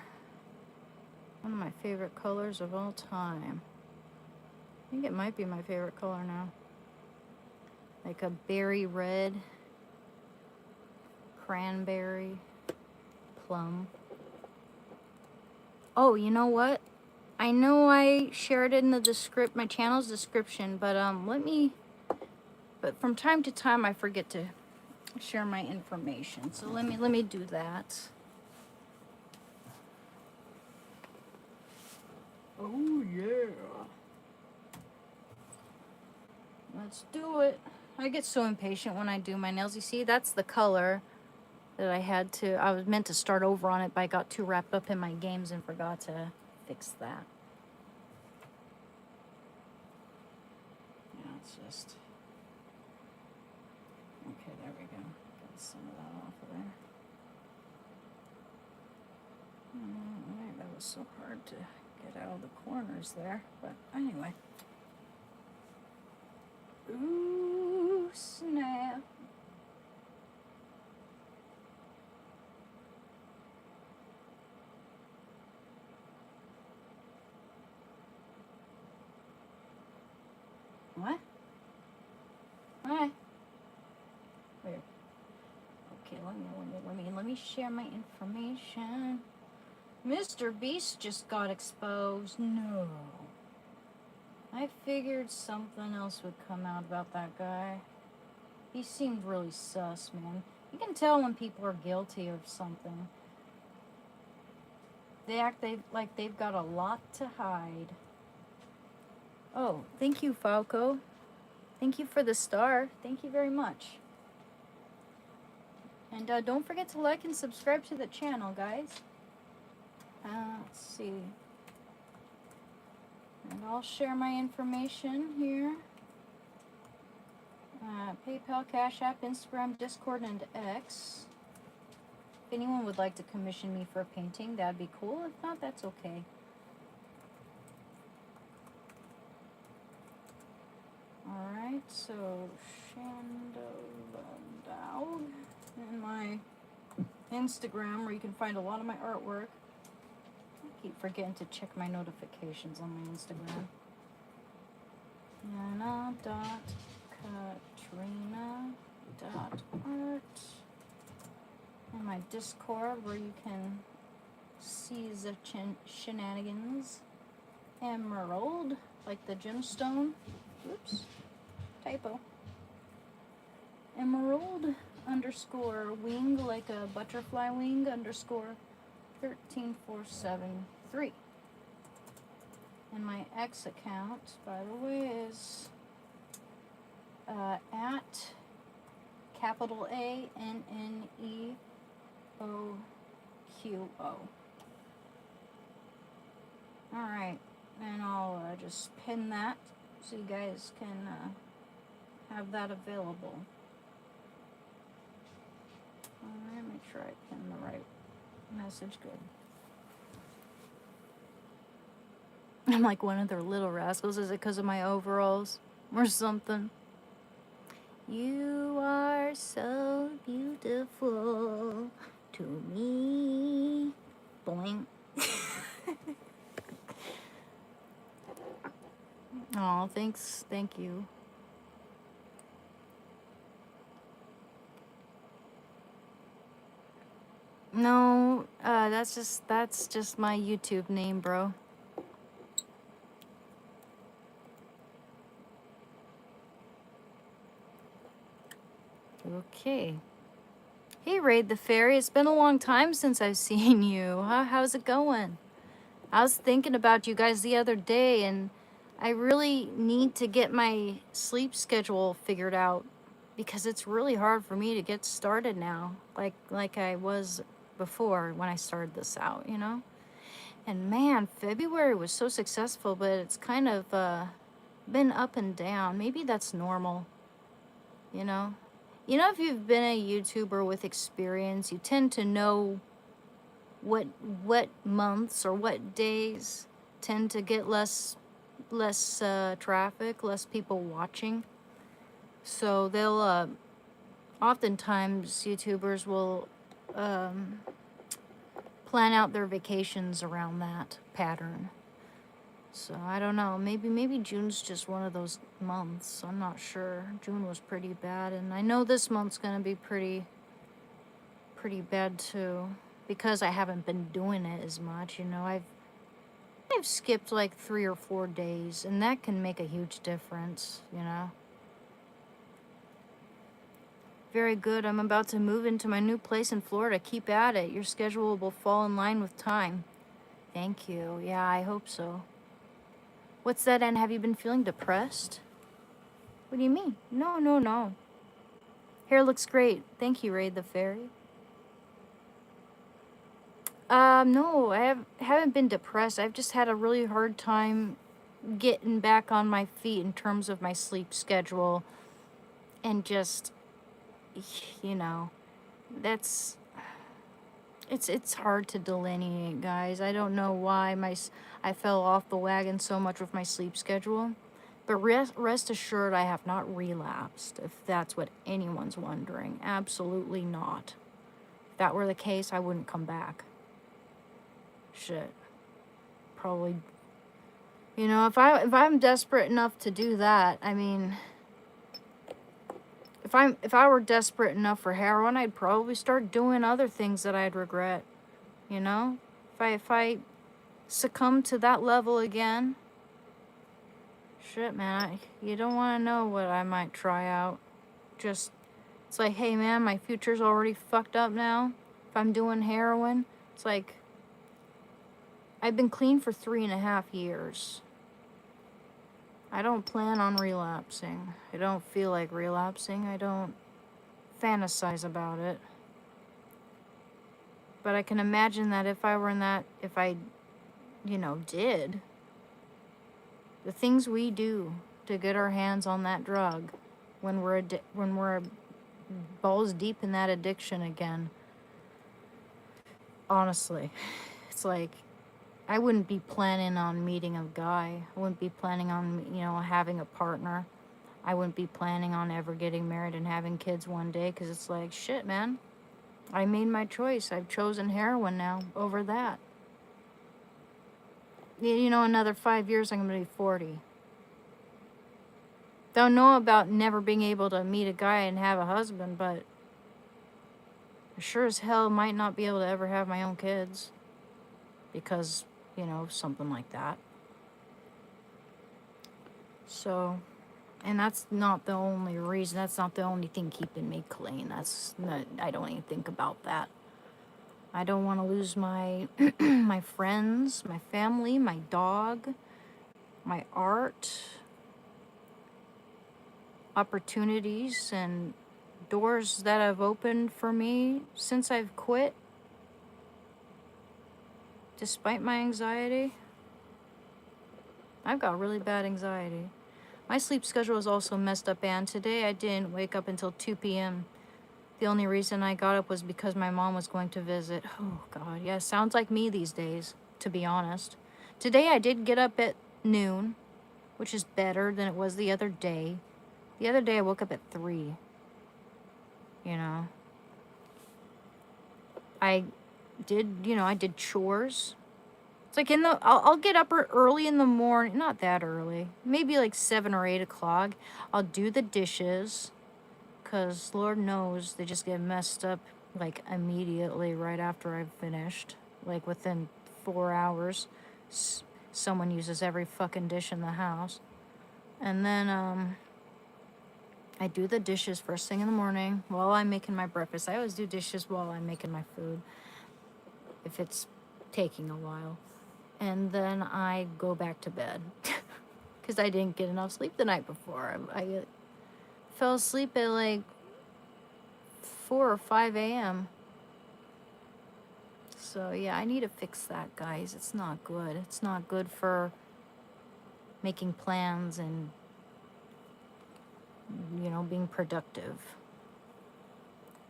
Speaker 1: One of my favorite colors of all time. I think it might be my favorite color now. Like a berry red, cranberry, plum. Oh, you know what? I know I shared it in the my channel's description, but but from time to time I forget to share my information. So let me do that. Oh yeah. Let's do it. I get so impatient when I do my nails. You see, that's the color that I was meant to start over on it, but I got too wrapped up in my games and forgot to fix that. Yeah, it's just... Okay, there we go. Get some of that off of there. Alright, that was so hard to get out of the corners there, but anyway. Ooh, snap. share my information. Mr. Beast just got exposed. No. I figured something else would come out about that guy. He seemed really sus, man. You can tell when people are guilty of something. They act like they've got a lot to hide. Oh, thank you, Falco. Thank you for the star. Thank you very much. And don't forget to like and subscribe to the channel, guys. Let's see. And I'll share my information here. PayPal, Cash App, Instagram, Discord, and X. If anyone would like to commission me for a painting, that'd be cool. If not, that's okay. Alright, so Shandowdog and my Instagram, where you can find a lot of my artwork. I keep forgetting to check my notifications on my Instagram. Yana.Katrina.art. And my Discord, where you can see the shenanigans. Emerald, like the gemstone. Oops, typo. Emerald underscore wing, like a butterfly wing, underscore 13473. And my X account, by the way, is at capital ANNEOQO. Alright, and I'll just pin that so you guys can have that available. Alright, make sure I pin the right message. Good. I'm like one of their little rascals. Is it because of my overalls or something? You are so beautiful to me. Boing. Oh, thanks. Thank you. No, that's just my YouTube name, bro. Okay. Hey, Raid the Fairy. It's been a long time since I've seen you. How's it going? I was thinking about you guys the other day, and I really need to get my sleep schedule figured out because it's really hard for me to get started now, like I was before when I started this out, you know? And man, February was so successful, but it's kind of been up and down. Maybe that's normal, you know? You know, if you've been a YouTuber with experience, you tend to know what months or what days tend to get less traffic, less people watching. So they'll oftentimes YouTubers will plan out their vacations around that pattern. So I don't know, maybe June's just one of those months. I'm not sure. June was pretty bad, and I know this month's gonna be pretty bad too, because I haven't been doing it as much. You know, I've skipped like 3 or 4 days, and that can make a huge difference, you know. Very good. I'm about to move into my new place in Florida. Keep at it. Your schedule will fall in line with time. Thank you. Yeah, I hope so. What's that, and have you been feeling depressed? What do you mean? No. Hair looks great. Thank you, Raid the Fairy. No, I haven't been depressed. I've just had a really hard time getting back on my feet in terms of my sleep schedule. And just, you know, it's hard to delineate, guys. I don't know why I fell off the wagon so much with my sleep schedule. But rest assured, I have not relapsed, if that's what anyone's wondering. Absolutely not. If that were the case, I wouldn't come back. Shit. Probably. You know, if I'm desperate enough to do that, I mean, if I were desperate enough for heroin, I'd probably start doing other things that I'd regret. You know, if I succumb to that level again, shit, man, you don't want to know what I might try out. Just, it's like, hey, man, my future's already fucked up now. If I'm doing heroin, it's like, I've been clean for 3.5 years. I don't plan on relapsing. I don't feel like relapsing. I don't fantasize about it. But I can imagine that if I were in that, if I, did, the things we do to get our hands on that drug when we're balls deep in that addiction again. Honestly, it's like, I wouldn't be planning on meeting a guy. I wouldn't be planning on, having a partner. I wouldn't be planning on ever getting married and having kids one day, because it's like, shit, man. I made my choice. I've chosen heroin now over that. Another 5 years, I'm going to be 40. Don't know about never being able to meet a guy and have a husband, but I sure as hell might not be able to ever have my own kids. Because, something like that. So, and that's not the only reason. That's not the only thing keeping me clean. I don't even think about that. I don't want to lose my my friends, my family, my dog, my art, opportunities and doors that have opened for me since I've quit. Despite my anxiety, I've got really bad anxiety. My sleep schedule is also messed up, and today I didn't wake up until 2 p.m. The only reason I got up was because my mom was going to visit. Oh, God. Yeah, sounds like me these days, to be honest. Today I did get up at noon, which is better than it was the other day. The other day I woke up at 3. I did chores. It's like I'll get up early in the morning, not that early, maybe like 7 or 8 o'clock. I'll do the dishes, because Lord knows they just get messed up like immediately right after I've finished. Like within 4 hours, someone uses every fucking dish in the house. And then I do the dishes first thing in the morning while I'm making my breakfast. I always do dishes while I'm making my food, if it's taking a while. And then I go back to bed because I didn't get enough sleep the night before. I fell asleep at like 4 or 5 a.m. So yeah, I need to fix that, guys. It's not good. It's not good for making plans and, being productive.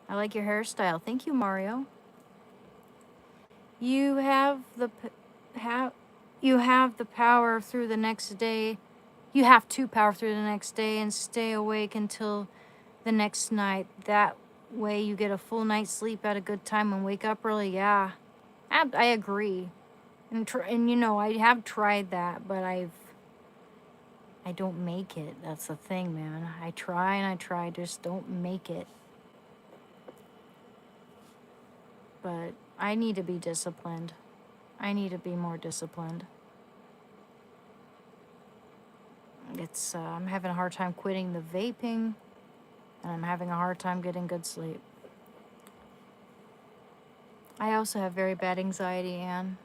Speaker 1: I like your hairstyle. Thank you, Mario. You have the power through the next day. You have to power through the next day and stay awake until the next night. That way you get a full night's sleep at a good time and wake up early. Yeah, I agree. And I have tried that, but I don't make it. That's the thing, man. I try and I try, just don't make it. But I need to be disciplined. I need to be more disciplined. I'm having a hard time quitting the vaping, and I'm having a hard time getting good sleep. I also have very bad anxiety, Anne.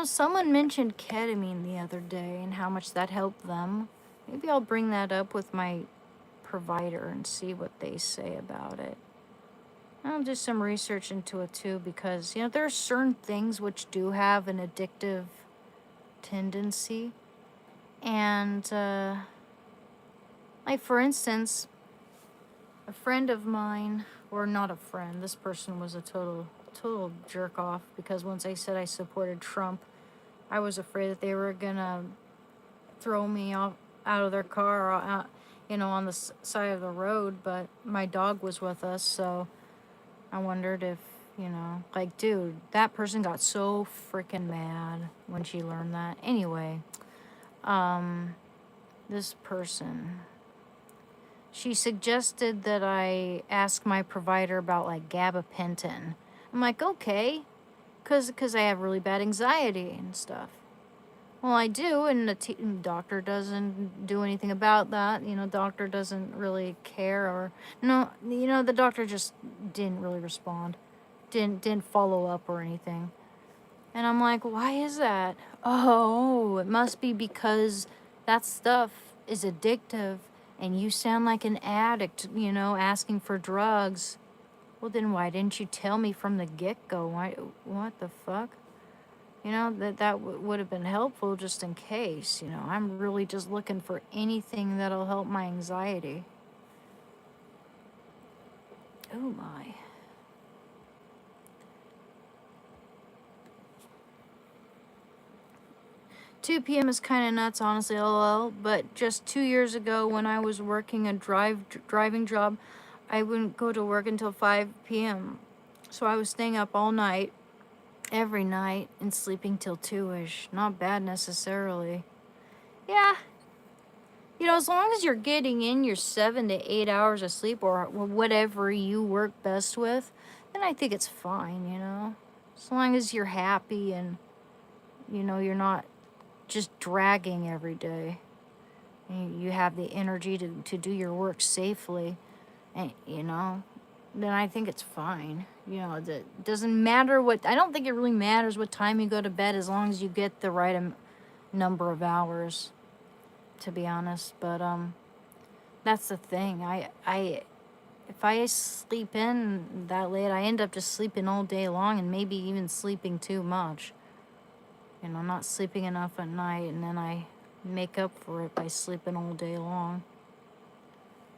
Speaker 1: Someone mentioned ketamine the other day and how much that helped them. Maybe I'll bring that up with my provider and see what they say about it. I'll do some research into it too, because, there are certain things which do have an addictive tendency. And, like, for instance, a friend of mine, or not a friend, this person was a total jerk off, because once I said I supported Trump, I was afraid that they were gonna throw me off out of their car, or on the side of the road. But my dog was with us, so I wondered if, like, dude, that person got so freaking mad when she learned that. Anyway, this person, she suggested that I ask my provider about like gabapentin. I'm like, okay, cause I have really bad anxiety and stuff. Well, I do, and the doctor doesn't do anything about that. You know, doctor doesn't really care, or no, you know, the doctor just didn't really respond, didn't follow up or anything. And I'm like, why is that? Oh, it must be because that stuff is addictive, and you sound like an addict. You know, asking for drugs. Well, then why didn't you tell me from the get-go? Why? What the fuck? You know, that would have been helpful just in case. You know, I'm really just looking for anything that'll help my anxiety. Oh my. Two p.m. is kind of nuts, honestly, lol. But just 2 years ago, when I was working a driving job, I wouldn't go to work until 5 p.m. So I was staying up all night, every night, and sleeping till 2ish. Not bad necessarily. Yeah. You know, as long as you're getting in your 7 to 8 hours of sleep, or whatever you work best with, then I think it's fine, you know? As long as you're happy and, you know, you're not just dragging every day. And you have the energy to do your work safely, and, you know, then I think it's fine. You know, it doesn't matter what, I don't think it really matters what time you go to bed, as long as you get the right number of hours, to be honest. But that's the thing. If I sleep in that late, I end up just sleeping all day long, and maybe even sleeping too much. You know, not sleeping enough at night, and then I make up for it by sleeping all day long.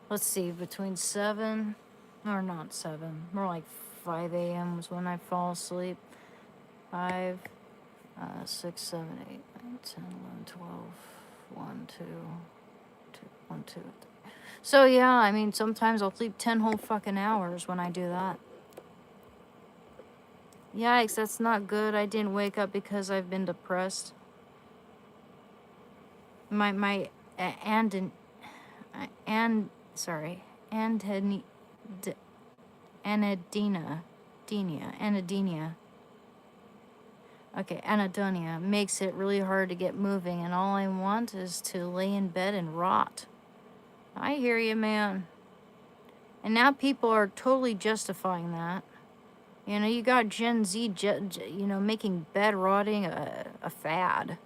Speaker 1: Let's see, between 7, or not 7, more like 5 a.m. was when I fall asleep. 5, 6, 7, 8, 9, 10, 11, 12, 1, 2, 1, 2, 3. So yeah, I mean, sometimes I'll sleep 10 whole fucking hours when I do that. Yikes, that's not good. I didn't wake up because I've been depressed. My anhedonia. Okay, anhedonia makes it really hard to get moving, and all I want is to lay in bed and rot. I hear you, man. And now people are totally justifying that. You know, you got Gen Z, you know, making bed rotting a fad,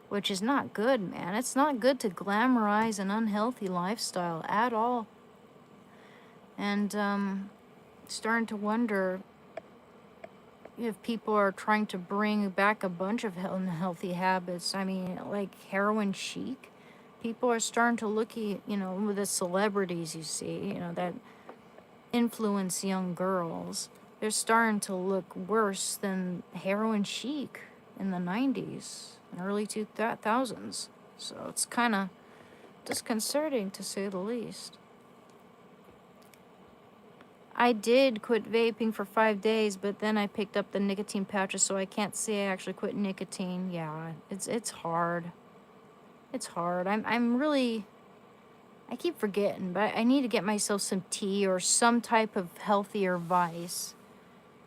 Speaker 1: which is not good, man. It's not good to glamorize an unhealthy lifestyle at all. And starting to wonder if people are trying to bring back a bunch of unhealthy habits. I mean, like heroin chic. People are starting to look at, you know, with the celebrities you see, you know, that influence young girls. They're starting to look worse than heroin chic in the 90s and early 2000s. So it's kind of disconcerting, to say the least. I did quit vaping for 5 days, but then I picked up the nicotine pouches, so I can't say I actually quit nicotine. Yeah, it's hard. It's hard. I'm really, I keep forgetting, but I need to get myself some tea or some type of healthier vice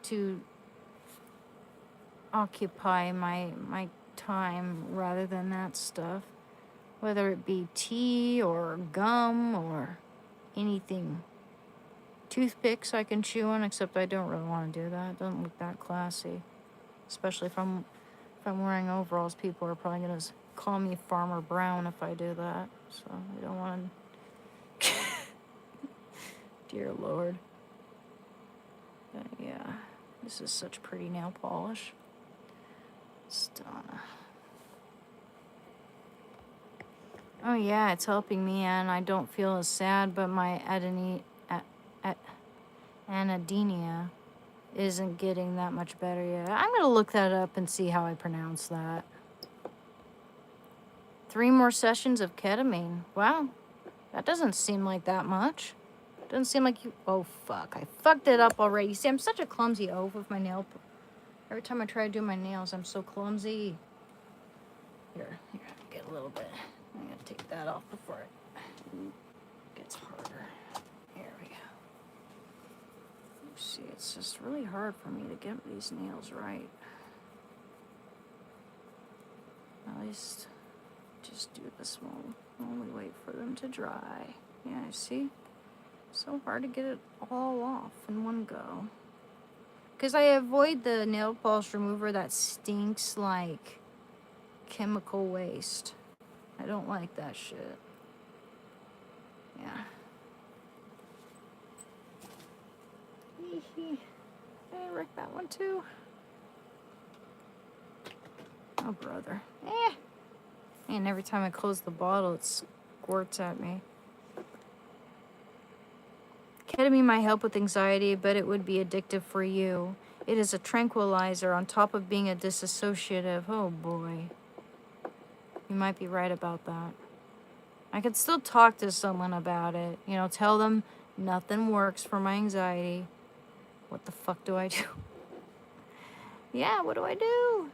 Speaker 1: to occupy my time rather than that stuff. Whether it be tea or gum or anything. Toothpicks I can chew on, except I don't really want to do that. It doesn't look that classy. Especially if I'm wearing overalls, people are probably going to call me Farmer Brown if I do that. So I don't want to. Dear Lord. But yeah, this is such pretty nail polish. Stunner. Oh yeah, it's helping me, and I don't feel as sad, but my anhedonia isn't getting that much better yet. I'm going to look that up and see how I pronounce that. 3 more sessions of ketamine. Wow, that doesn't seem like that much. Doesn't seem like you... Oh, fuck. I fucked it up already. You see, I'm such a clumsy oaf with my nail... Every time I try to do my nails, I'm so clumsy. Here, get a little bit. I'm going to take that off before it gets hard. see, it's just really hard for me to get these nails right. At least just do this one while we wait for them to dry. Yeah, see? So hard to get it all off in one go. Because I avoid the nail polish remover that stinks like chemical waste. I don't like that shit. Yeah. Did I wreck that one too? Oh, brother. And every time I close the bottle, it squirts at me. Ketamine might help with anxiety, but it would be addictive for you. It is a tranquilizer on top of being a disassociative. Oh boy. You might be right about that. I could still talk to someone about it. You know, tell them nothing works for my anxiety. What the fuck do I do? Yeah, what do I do?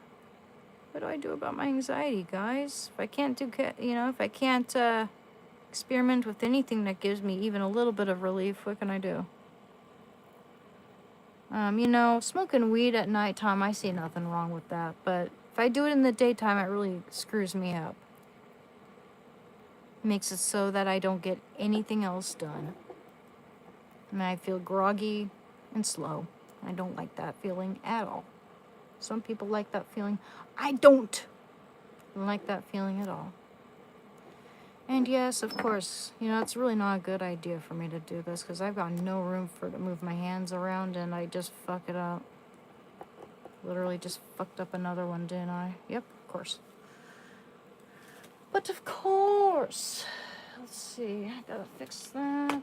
Speaker 1: What do I do about my anxiety, guys? If I can't do, if I can't experiment with anything that gives me even a little bit of relief, what can I do? Smoking weed at nighttime, I see nothing wrong with that. But if I do it in the daytime, it really screws me up. Makes it so that I don't get anything else done. And I feel groggy and slow. I don't like that feeling at all. Some people like that feeling. I don't like that feeling at all. And yes, of course, it's really not a good idea for me to do this because I've got no room to move my hands around and I just fuck it up. Literally just fucked up another one, didn't I? Yep, of course. But of course. Let's see, I gotta fix that.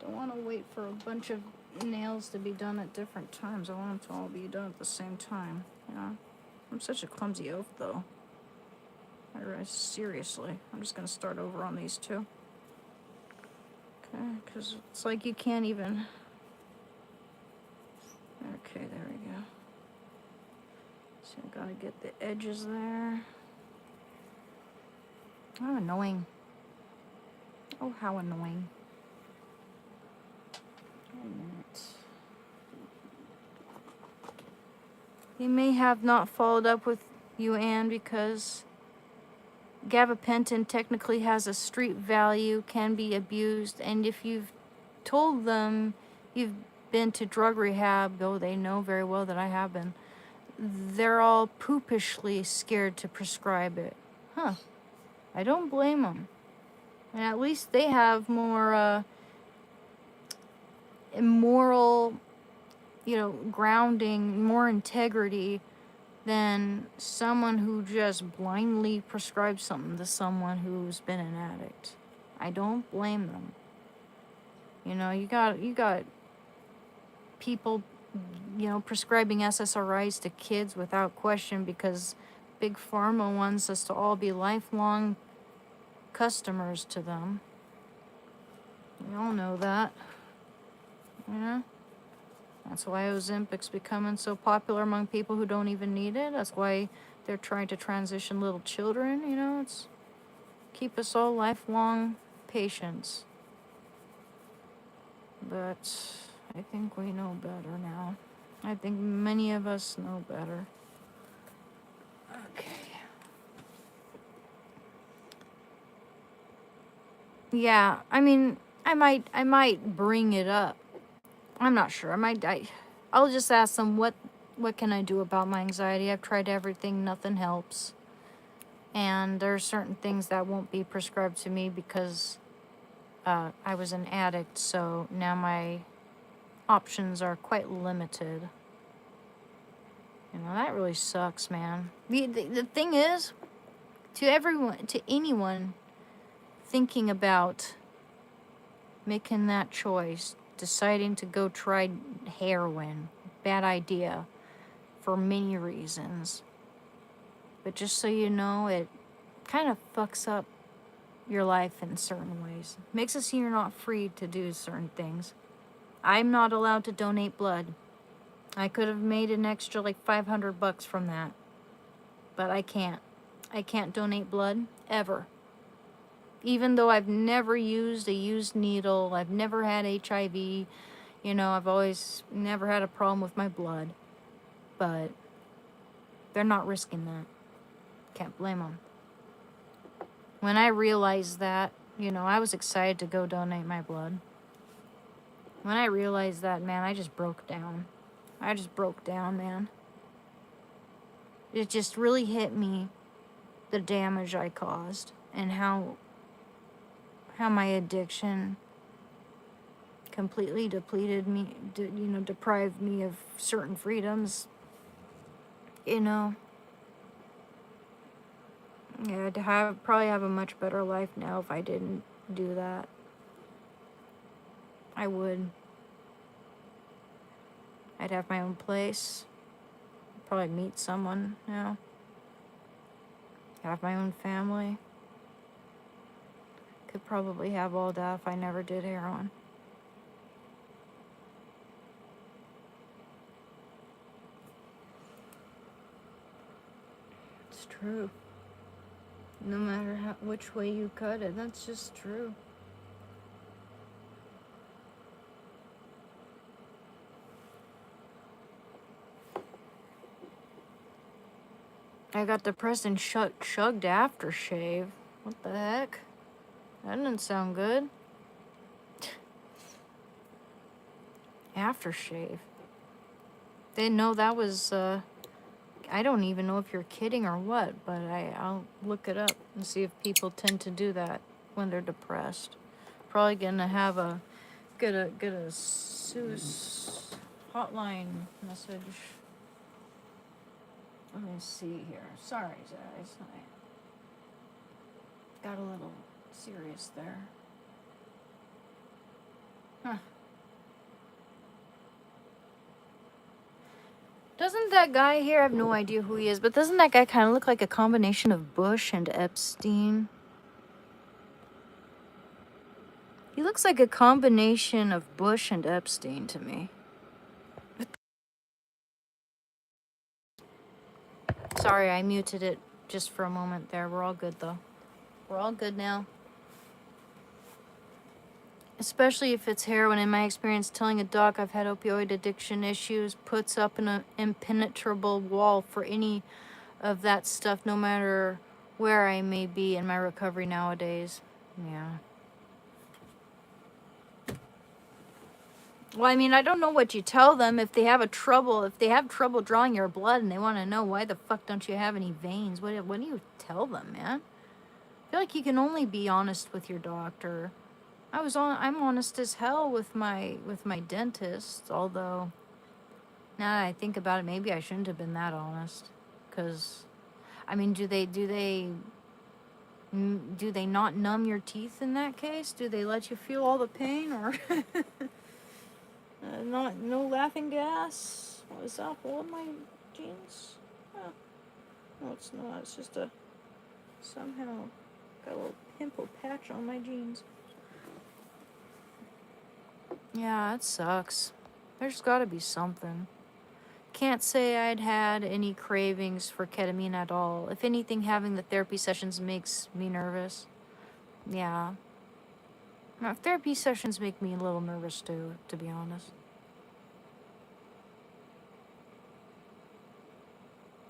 Speaker 1: Don't want to wait for a bunch of nails to be done at different times. I want them to all be done at the same time. I'm such a clumsy oaf, though. Seriously, I'm just gonna start over on these two. Okay, because it's like you can't even. Okay, there we go. So I gotta get the edges there. Oh, annoying. Oh, how annoying. A minute. They may have not followed up with you, Anne, because gabapentin technically has a street value, can be abused, and if you've told them you've been to drug rehab, though they know very well that I have been, they're all poopishly scared to prescribe it. Huh. I don't blame them. And at least they have more immoral, grounding, more integrity than someone who just blindly prescribes something to someone who's been an addict. I don't blame them. You got people, prescribing SSRIs to kids without question because Big Pharma wants us to all be lifelong customers to them. We all know that. That's why Ozempic's becoming so popular among people who don't even need it. That's why they're trying to transition little children, it's keep us all lifelong patients. But I think we know better now. I think many of us know better. Okay. Yeah, I mean, I might bring it up. I'm not sure. I'll just ask them what can I do about my anxiety. I've tried everything, nothing helps. And there are certain things that won't be prescribed to me because I was an addict, so now my options are quite limited. That really sucks, man. The thing is, to anyone thinking about making that choice, deciding to go try heroin, bad idea for many reasons. But just so you know, it kind of fucks up your life in certain ways. Makes it so you're not free to do certain things. I'm not allowed to donate blood. I could have made an extra like $500 from that. But I can't. I can't donate blood ever. Even though I've never used a used needle, I've never had HIV, you know, I've always never had a problem with my blood. But they're not risking that. Can't blame them. When I realized that, you know, I was excited to go donate my blood. When I realized that, man, I just broke down. I just broke down, man. It just really hit me, the damage I caused, and how my addiction completely depleted me, you know, deprived me of certain freedoms. You know, yeah, I'd probably have a much better life now if I didn't do that. I would. I'd have my own place. Probably meet someone now. Have my own family. Could probably have all that if I never did heroin. It's true. No matter which way you cut it, that's just true. I got depressed and chugged aftershave. What the heck? That didn't sound good. Aftershave. Didn't know that was, I don't even know if you're kidding or what, but I'll look it up and see if people tend to do that when they're depressed. Probably gonna have get a SUS hotline message. Let me see here. Sorry, guys. I got a little serious there. Huh. Doesn't that guy here, I have no idea who he is, but doesn't that guy kind of look like a combination of Bush and Epstein? He looks like a combination of Bush and Epstein to me. Sorry, I muted it just for a moment there. We're all good, though. We're all good now. Especially if it's heroin. In my experience, telling a doc I've had opioid addiction issues puts up an impenetrable wall for any of that stuff, no matter where I may be in my recovery nowadays. Yeah. Well, I mean, I don't know what you tell them if they have trouble drawing your blood and they want to know why the fuck don't you have any veins. What do you tell them, man? I feel like you can only be honest with your doctor. I'm honest as hell with my dentist, although now that I think about it, maybe I shouldn't have been that honest. 'Cause I mean, do they not numb your teeth in that case? Do they let you feel all the pain, or no laughing gas? What is that hole in my jeans? Oh. No, it's not. It's just somehow got a little pimple patch on my jeans. Yeah, it sucks. There's got to be something. Can't say I'd had any cravings for ketamine at all. If anything, having the therapy sessions makes me nervous. Yeah. Now, therapy sessions make me a little nervous too, to be honest.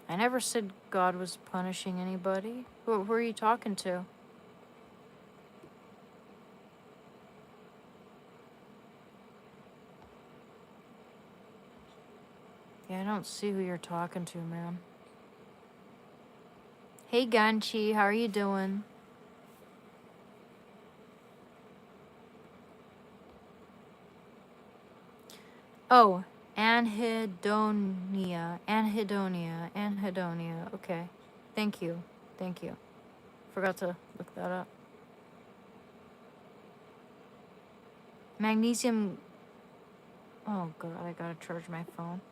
Speaker 1: I never said God was punishing anybody. Who are you talking to? Yeah, I don't see who you're talking to, man. Hey, Ganchi, how are you doing? Oh, anhedonia. Okay. Thank you. Forgot to look that up. Magnesium. Oh, God, I gotta charge my phone.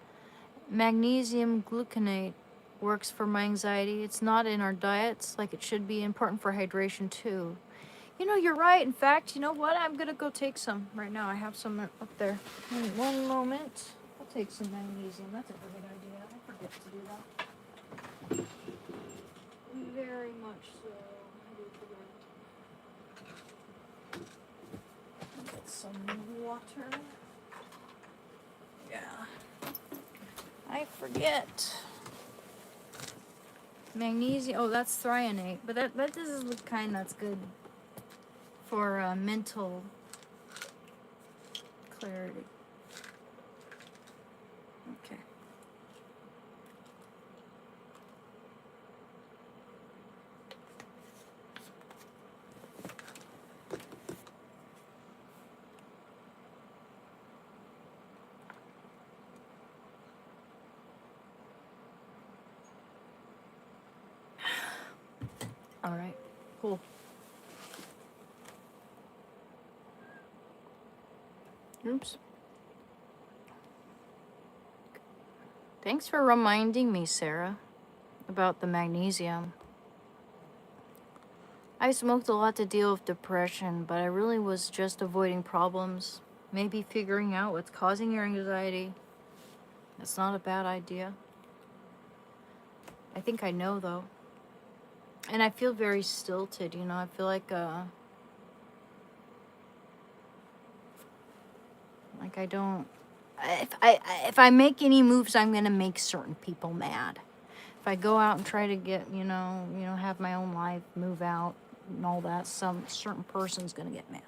Speaker 1: Magnesium gluconate works for my anxiety. It's not in our diets like it should be. Important for hydration, too. You know, you're right. In fact, you know what? I'm gonna go take some right now. I have some up there. One moment. I'll take some magnesium. That's a good idea. I forget to do that. Very much so. I do forget. some water. Yeah. I forget. Magnesium. Oh, that's threonate. But that this is the kind that's good for mental clarity. Okay. All right. Cool. Oops. Thanks for reminding me, Sarah, about the magnesium. I smoked a lot to deal with depression, but I really was just avoiding problems. Maybe figuring out what's causing your anxiety. That's not a bad idea. I think I know, though. And I feel very stilted, you know. I feel like I don't. If I make any moves, I'm gonna make certain people mad. If I go out and try to get, have my own life, move out, and all that, some certain person's gonna get mad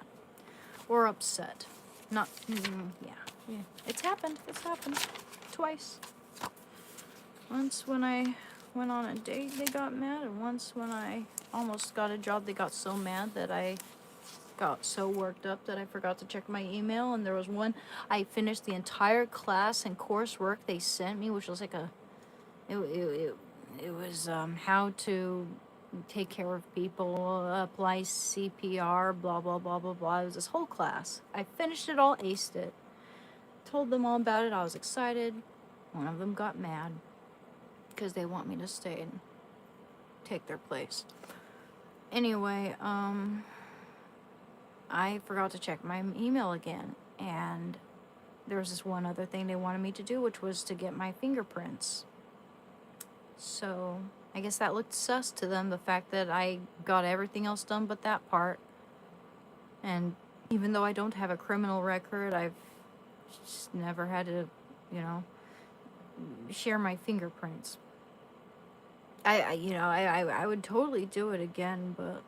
Speaker 1: or upset. Not, yeah. It's happened. It's happened twice. Once when I went on a date, they got mad, and once when I almost got a job, they got so mad that I got so worked up that I forgot to check my email. And there was one, I finished the entire class and coursework they sent me, which was like it was how to take care of people, apply CPR, blah blah blah blah blah. It was this whole class. I finished it all, aced it, told them all about it. I was excited. One of them got mad because they want me to stay and take their place. Anyway, I forgot to check my email again, and there was this one other thing they wanted me to do, which was to get my fingerprints. So I guess that looked sus to them, the fact that I got everything else done but that part. And even though I don't have a criminal record, I've just never had to, share my fingerprints. I would totally do it again, but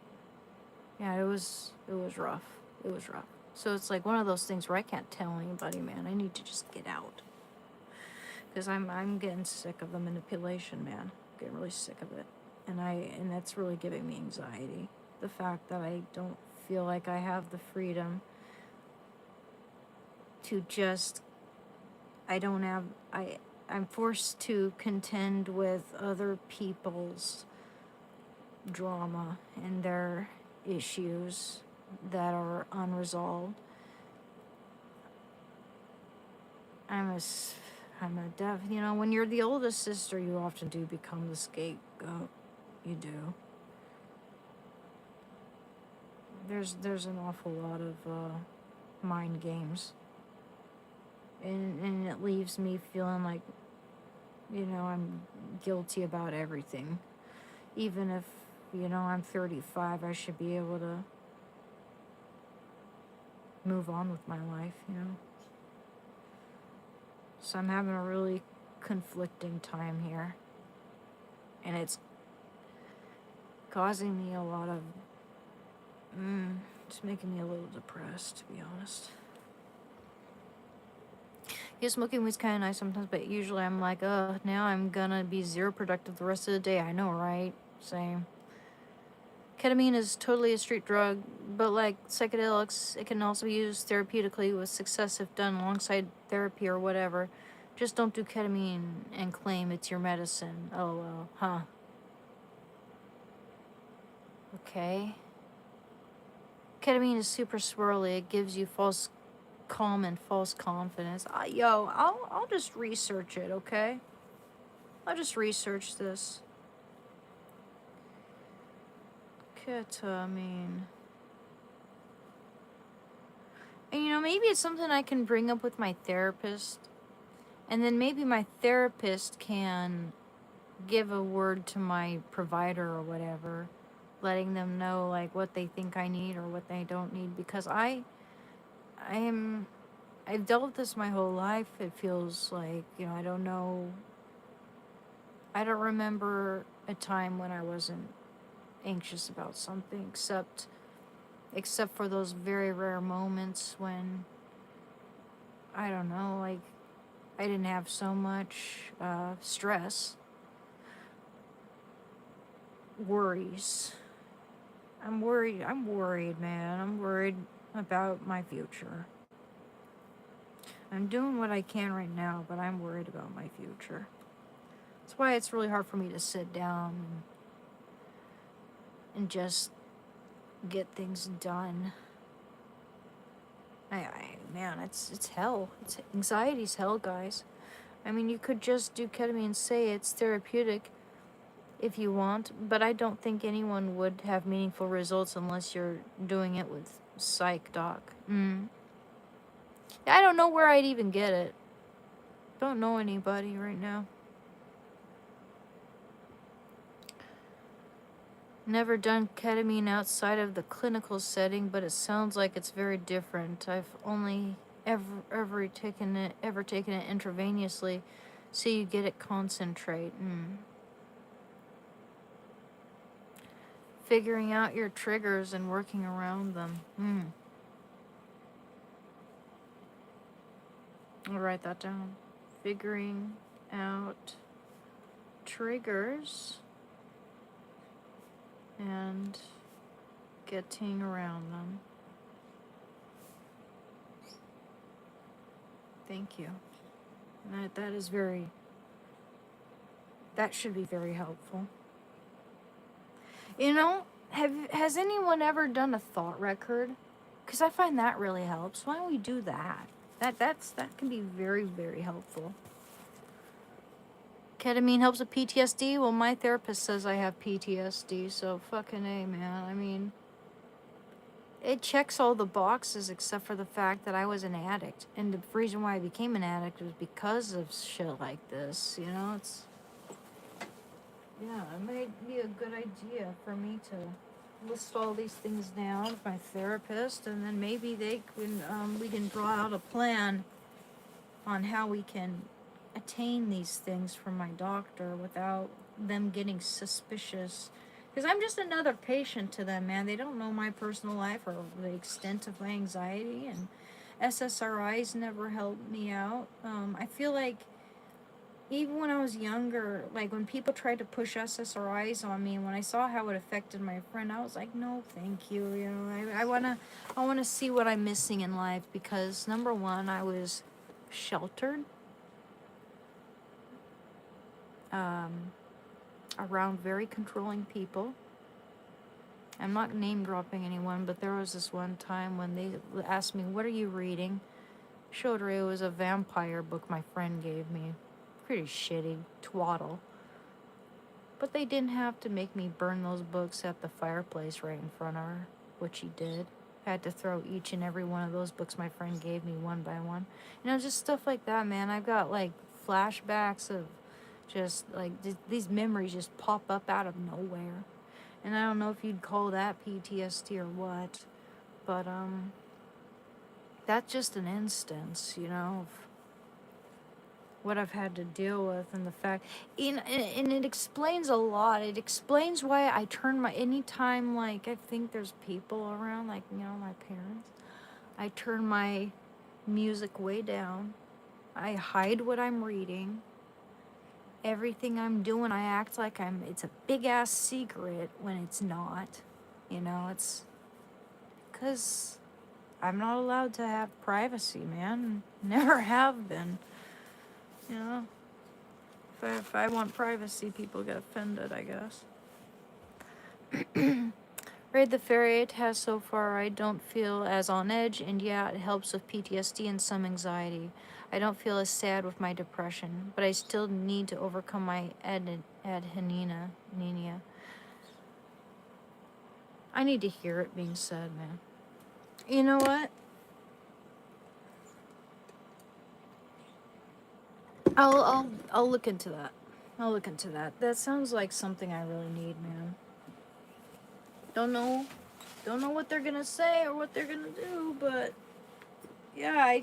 Speaker 1: yeah, it was rough. It was rough. So it's like one of those things where I can't tell anybody, man. I need to just get out. Because I'm getting sick of the manipulation, man. I'm getting really sick of it. And that's really giving me anxiety. The fact that I don't feel like I have the freedom to just, I'm forced to contend with other people's drama and their issues that are unresolved. When you're the oldest sister, you often do become the scapegoat. You do. There's an awful lot of mind games. And it leaves me feeling like, I'm guilty about everything. Even if, I'm 35, I should be able to move on with my life, So I'm having a really conflicting time here. And it's causing me a lot of, it's making me a little depressed, to be honest. Yeah, smoking weed's kind of nice sometimes, but usually I'm like, now I'm gonna be zero productive the rest of the day. I know, right? Same. Ketamine is totally a street drug, but like psychedelics, it can also be used therapeutically with success if done alongside therapy or whatever. Just don't do ketamine and claim it's your medicine. LOL. Huh. Okay. Ketamine is super swirly. It gives you false calm and false confidence. I'll just research it, okay? I'll just research this. Ketamine. And maybe it's something I can bring up with my therapist. And then maybe my therapist can give a word to my provider or whatever, letting them know like what they think I need or what they don't need, because I I've dealt with this my whole life. It feels like, I don't know. I don't remember a time when I wasn't anxious about something except for those very rare moments when, I don't know, like, I didn't have so much stress, worries. I'm worried, man. I'm worried about my future. I'm doing what I can right now, but I'm worried about my future. That's why it's really hard for me to sit down and just get things done. Man, it's hell. It's anxiety's hell, guys. I mean, you could just do ketamine and say it's therapeutic if you want, but I don't think anyone would have meaningful results unless you're doing it with psych doc. I don't know where I'd even get it. Don't know anybody right now. Never done ketamine outside of the clinical setting, but it sounds like it's very different. I've only ever taken it intravenously, so you get it concentrate. Figuring out your triggers and working around them. I'll write that down. Figuring out triggers and getting around them. Thank you. That should be very helpful. Has anyone ever done a thought record? Because I find that really helps. Why don't we do that? That can be very, very helpful. Ketamine helps with PTSD? Well, my therapist says I have PTSD, so fucking A, man. I mean, it checks all the boxes except for the fact that I was an addict. And the reason why I became an addict was because of shit like this, it might be a good idea for me to list all these things down with my therapist, and then maybe we can draw out a plan on how we can attain these things from my doctor without them getting suspicious. Because I'm just another patient to them, man. They don't know my personal life or the extent of my anxiety, and SSRIs never helped me out. I feel like even when I was younger, like when people tried to push SSRIs on me, and when I saw how it affected my friend, I was like, no, thank you. I wanna see what I'm missing in life, because number one, I was sheltered around very controlling people. I'm not name dropping anyone, but there was this one time when they asked me, what are you reading? Showed her it was a vampire book my friend gave me. Pretty shitty, twaddle. But they didn't have to make me burn those books at the fireplace right in front of her, which he did. I had to throw each and every one of those books my friend gave me one by one. Just stuff like that, man. I've got like flashbacks of just like these memories just pop up out of nowhere. And I don't know if you'd call that PTSD or what, but that's just an instance, of what I've had to deal with, and the fact, and it explains a lot. It explains why I turn anytime, like, I think there's people around, like, my parents, I turn my music way down. I hide what I'm reading. Everything I'm doing, I act like it's a big ass secret when it's not. It's because I'm not allowed to have privacy, man. Never have been. If I want privacy, people get offended, I guess. Raid the Fairy it has so far, I don't feel as on edge, and yeah, it helps with PTSD and some anxiety. I don't feel as sad with my depression, but I still need to overcome my anemia. I need to hear it being said, man. You know what? I'll look into that. That sounds like something I really need, man. Don't know what they're gonna say or what they're gonna do, but Yeah, I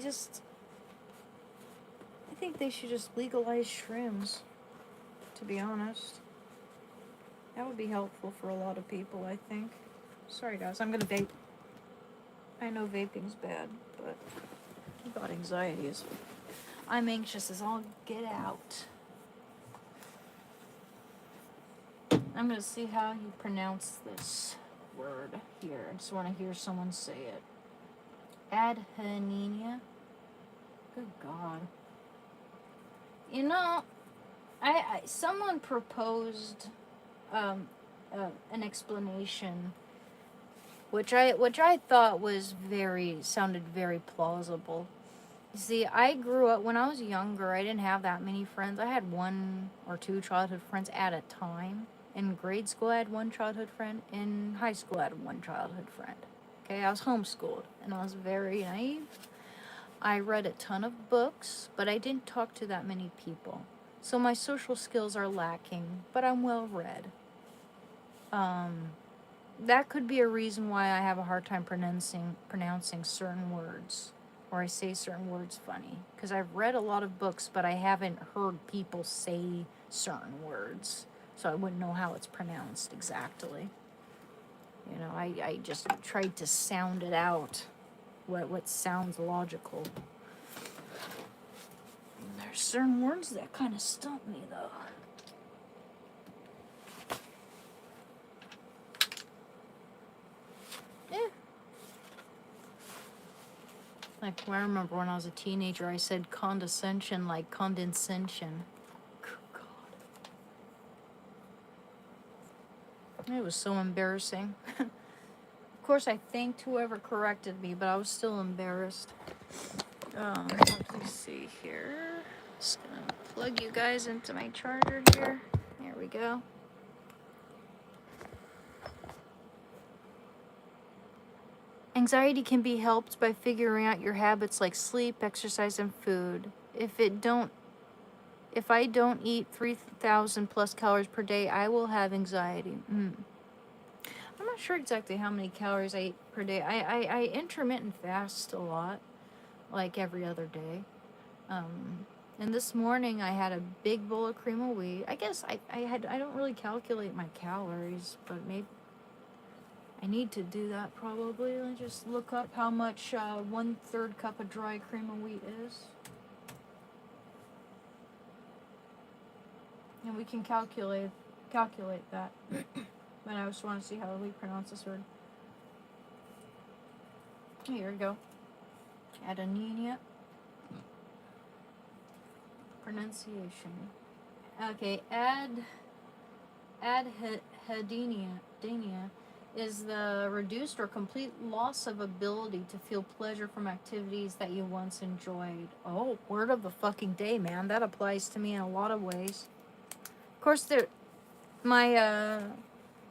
Speaker 1: think they should just legalize shrooms, to be honest. That would be helpful for a lot of people, I think. Sorry, guys, I'm gonna vape. I know vaping's bad, but I've got anxiety. I'm anxious as all get out. I'm gonna see how you pronounce this word here. I just want to hear someone say it. Adheninia. Good God. You know, I someone proposed an explanation, which I thought was sounded very plausible. You see, I grew up when I was younger. I didn't have that many friends. I had one or two childhood friends at a time. In grade school, I had one childhood friend. In high school, I had one childhood friend. Okay, I was homeschooled, and I was very naive. I read a ton of books, but I didn't talk to that many people. So my social skills are lacking, but I'm well read. That could be a reason why I have a hard time pronouncing certain words, or I say certain words funny. Because I've read a lot of books, but I haven't heard people say certain words. So I wouldn't know how it's pronounced exactly. You know, I just tried to sound it out, what sounds logical. And there's certain words that kind of stump me, though. Yeah. Like, I remember when I was a teenager, I said condescension like condescension. Good God. It was so embarrassing. Of course, I thanked whoever corrected me, but I was still embarrassed. Let me see here. Just gonna plug you guys into my charger here. There we go. Anxiety can be helped by figuring out your habits like sleep, exercise, and food. If I don't eat 3,000 plus calories per day, I will have anxiety. I'm not sure exactly how many calories I eat per day. I intermittent fast a lot, like every other day. And this morning I had a big bowl of cream of wheat. I guess I don't really calculate my calories, but maybe I need to do that probably. Let me just look up how much 1/3 cup of dry cream of wheat is. And we can calculate that. But I just want to see how we pronounce this word. Here we go. Adeninia. Pronunciation. Okay, adhedenia is the reduced or complete loss of ability to feel pleasure from activities that you once enjoyed. Oh, word of the fucking day, man. That applies to me in a lot of ways. Of course, my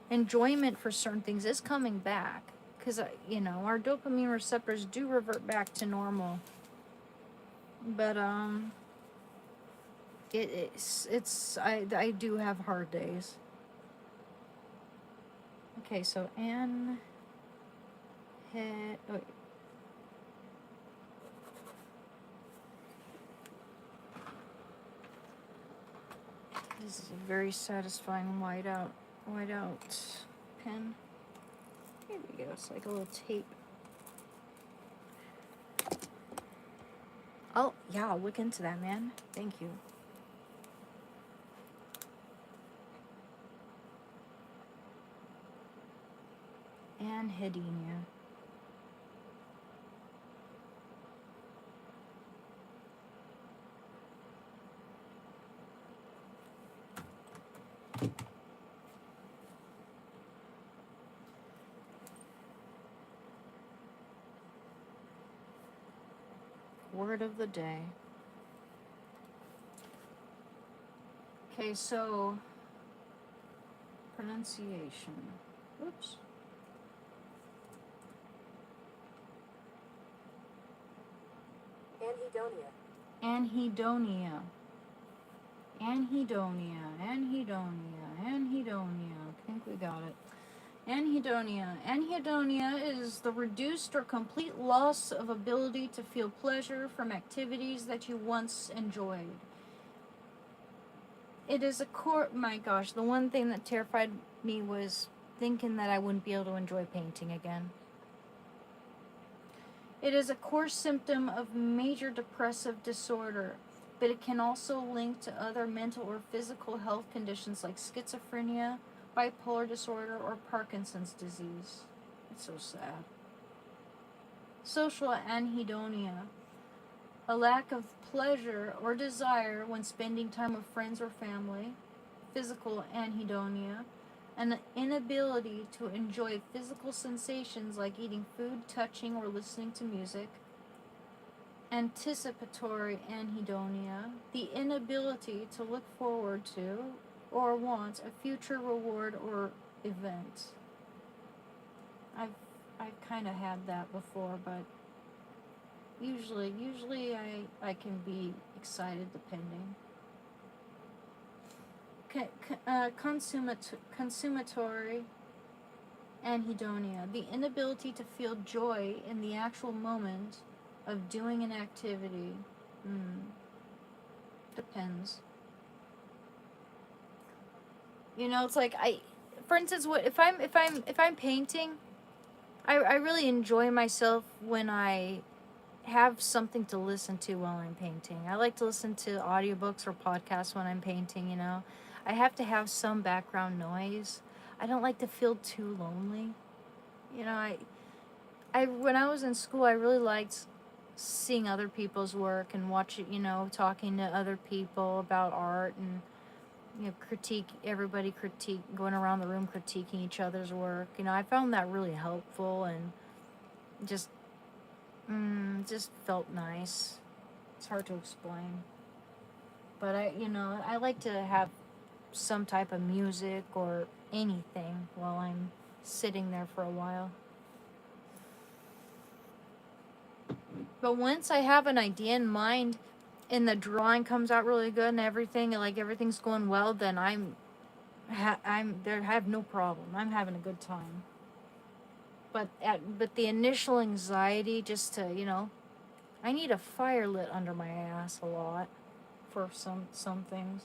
Speaker 1: enjoyment for certain things is coming back. Because, our dopamine receptors do revert back to normal. But, I do have hard days. Okay, so this is a very satisfying whiteout pen. Here we go. It's like a little tape. Oh, yeah, I'll look into that, man. Thank you. Anhedonia. Word of the day. Okay, so pronunciation. Oops. Anhedonia. I think we got it. Anhedonia. Anhedonia is the reduced or complete loss of ability to feel pleasure from activities that you once enjoyed. It is a core. My gosh, the one thing that terrified me was thinking that I wouldn't be able to enjoy painting again. It is a core symptom of major depressive disorder, but it can also link to other mental or physical health conditions like schizophrenia, bipolar disorder, or Parkinson's disease. It's so sad. Social anhedonia. A lack of pleasure or desire when spending time with friends or family. Physical anhedonia. An inability to enjoy physical sensations like eating food, touching, or listening to music. Anticipatory anhedonia. The inability to look forward to or want a future reward or event. I've kind of had that before, but usually I can be excited depending. Consumatory anhedonia. The inability to feel joy in the actual moment of doing an activity. Depends. You know, it's like for instance, what if I'm painting, I really enjoy myself when I have something to listen to while I'm painting. I like to listen to audiobooks or podcasts when I'm painting, you know. I have to have some background noise. I don't like to feel too lonely. You know, I when I was in school, I really liked seeing other people's work and watching, you know, talking to other people about art and, you know, going around the room critiquing each other's work. You know, I found that really helpful and just felt nice. It's hard to explain. But I like to have some type of music or anything while I'm sitting there for a while. But once I have an idea in mind and the drawing comes out really good and everything, and like everything's going well, then I'm there. I have no problem. I'm having a good time. But the initial anxiety, just to, you know, I need a fire lit under my ass a lot for some things.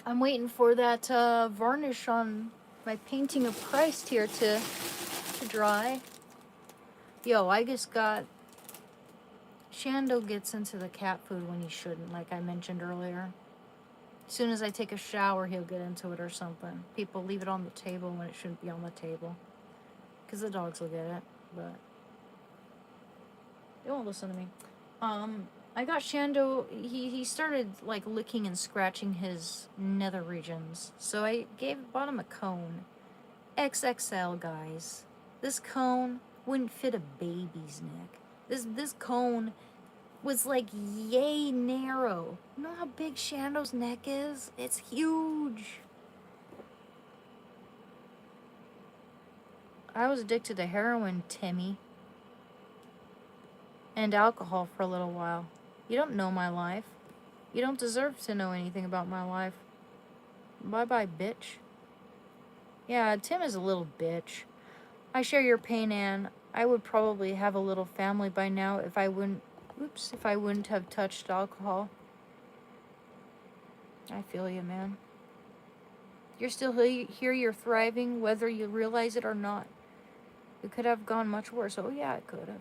Speaker 1: I'm waiting for that varnish on my painting of Christ here to dry. Yo, I just got... Shando gets into the cat food when he shouldn't, like I mentioned earlier. As soon as I take a shower, he'll get into it or something. People leave it on the table when it shouldn't be on the table. Because the dogs will get it, but... they won't listen to me. I got Shando, he started like licking and scratching his nether regions. So I bought him a cone. XXL, guys. This cone wouldn't fit a baby's neck. This cone was like yay narrow. You know how big Shando's neck is? It's huge. I was addicted to heroin, Timmy. And alcohol for a little while. You don't know my life. You don't deserve to know anything about my life. Bye-bye, bitch. Yeah, Tim is a little bitch. I share your pain, Anne. I would probably have a little family by now if I wouldn't have touched alcohol. I feel you, man. You're still here, you're thriving, whether you realize it or not. It could have gone much worse. Oh, yeah, it could have.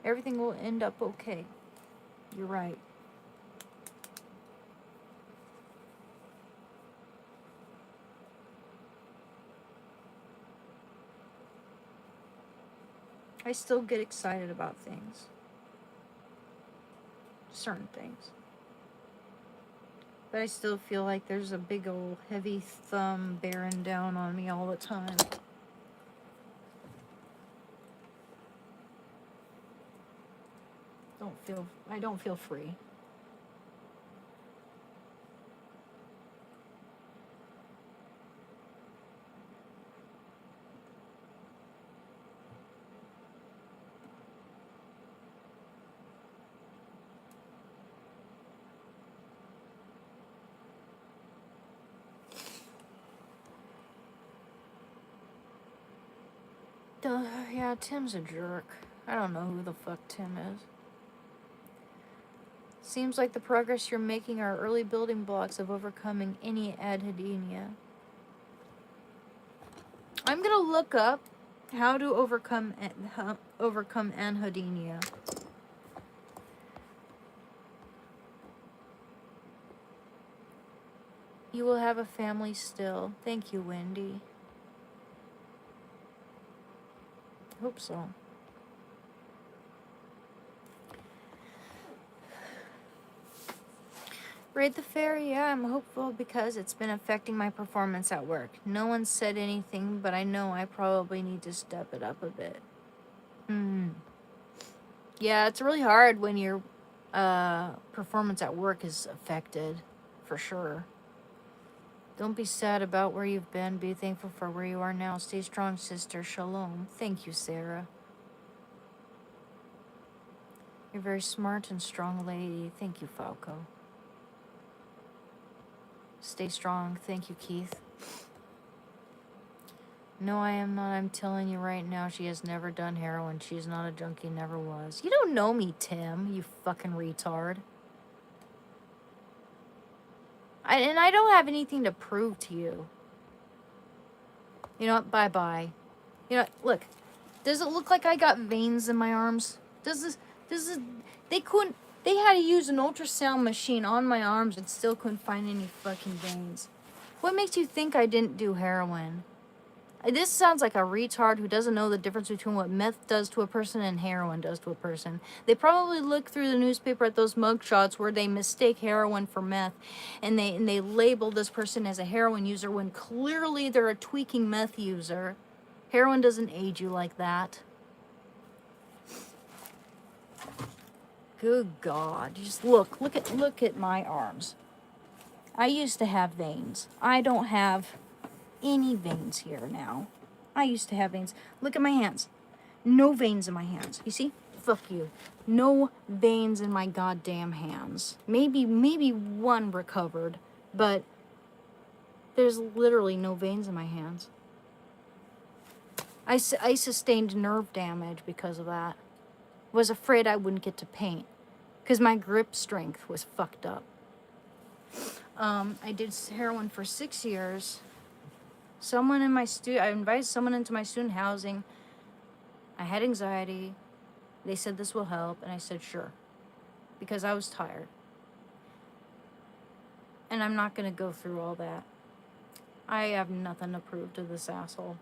Speaker 1: Everything will end up okay. You're right. I still get excited about things. Certain things. But I still feel like there's a big old heavy thumb bearing down on me all the time. I don't feel free. Yeah, Tim's a jerk. I don't know who the fuck Tim is. Seems like the progress you're making are early building blocks of overcoming any adhedenia. I'm gonna look up how to overcome anhedonia. You will have a family still. Thank you, Wendy. Hope so. Raid the fair, yeah, I'm hopeful because it's been affecting my performance at work. No one said anything, but I know I probably need to step it up a bit. Yeah, it's really hard when your performance at work is affected, for sure. Don't be sad about where you've been. Be thankful for where you are now. Stay strong, sister. Shalom. Thank you, Sarah. You're a very smart and strong lady. Thank you, Falco. Stay strong. Thank you, Keith. No, I am not. I'm telling you right now, she has never done heroin. She's not a junkie, never was. You don't know me, Tim, you fucking retard. I don't have anything to prove to you. You know what? Bye-bye. You know what? Look. Does it look like I got veins in my arms? They had to use an ultrasound machine on my arms and still couldn't find any fucking veins. What makes you think I didn't do heroin? This sounds like a retard who doesn't know the difference between what meth does to a person and heroin does to a person. They probably look through the newspaper at those mugshots where they mistake heroin for meth, and they label this person as a heroin user when clearly they're a tweaking meth user. Heroin doesn't aid you like that. Good God. Just look at my arms. I used to have veins. I don't have any veins here now. I used to have veins. Look at my hands. No veins in my hands. You see? Fuck you. No veins in my goddamn hands. Maybe one recovered, but there's literally no veins in my hands. I sustained nerve damage because of that. Was afraid I wouldn't get to paint because my grip strength was fucked up. I did heroin for 6 years. I invited someone into my student housing. I had anxiety. They said this will help, and I said sure, because I was tired. And I'm not gonna go through all that. I have nothing to prove to this asshole.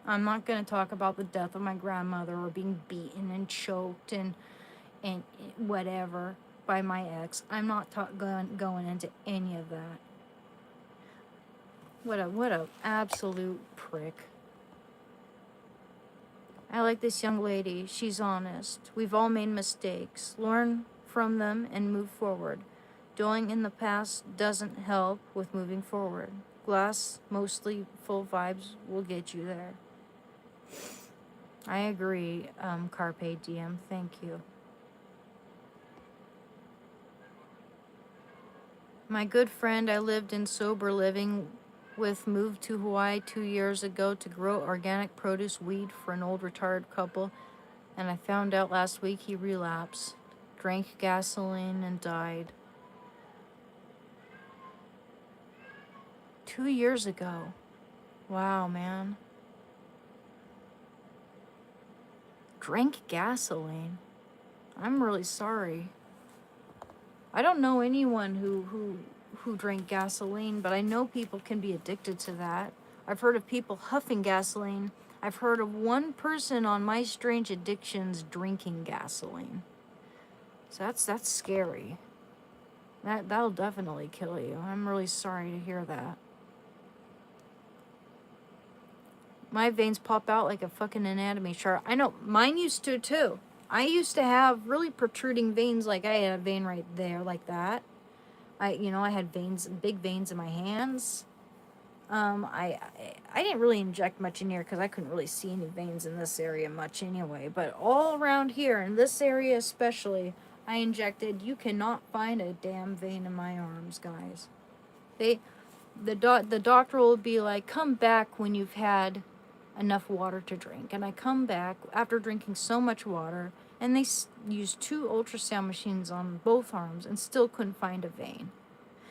Speaker 1: I'm not gonna talk about the death of my grandmother or being beaten and choked and whatever by my ex. I'm not going into any of that. What a absolute prick. I like this young lady. She's honest. We've all made mistakes. Learn from them and move forward. Dwelling in the past doesn't help with moving forward. Glass mostly full vibes will get you there. I agree, Carpe Diem. Thank you. My good friend I lived in sober living with moved to Hawaii 2 years ago to grow organic produce weed for an old retired couple, and I found out last week he relapsed, drank gasoline, and died. 2 years ago. Wow, man. Drank gasoline. I'm really sorry. I don't know anyone who drank gasoline, but I know people can be addicted to that. I've heard of people huffing gasoline. I've heard of one person on My Strange Addictions drinking gasoline. So that's scary. That'll definitely kill you. I'm really sorry to hear that. My veins pop out like a fucking anatomy chart. I know, mine used to too. I used to have really protruding veins, like I had a vein right there, like that. I had veins, big veins in my hands. I didn't really inject much in here because I couldn't really see any veins in this area much anyway. But all around here, in this area especially, I injected. You cannot find a damn vein in my arms, guys. The doctor will be like, come back when you've had enough water to drink. And I come back after drinking so much water, and they used 2 ultrasound machines on both arms and still couldn't find a vein.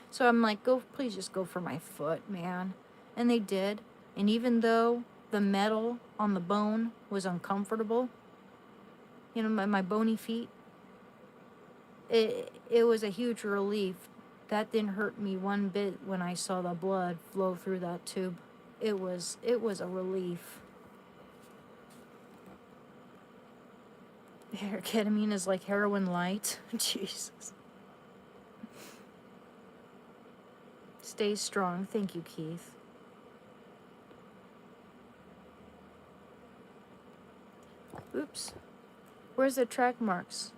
Speaker 1: So I'm like, please just go for my foot, man. And they did. And even though the metal on the bone was uncomfortable, you know, my bony feet, it was a huge relief. That didn't hurt me one bit when I saw the blood flow through that tube. It was a relief. Ketamine is like heroin light. Jesus. Stay strong. Thank you, Keith. Oops. Where's the track marks?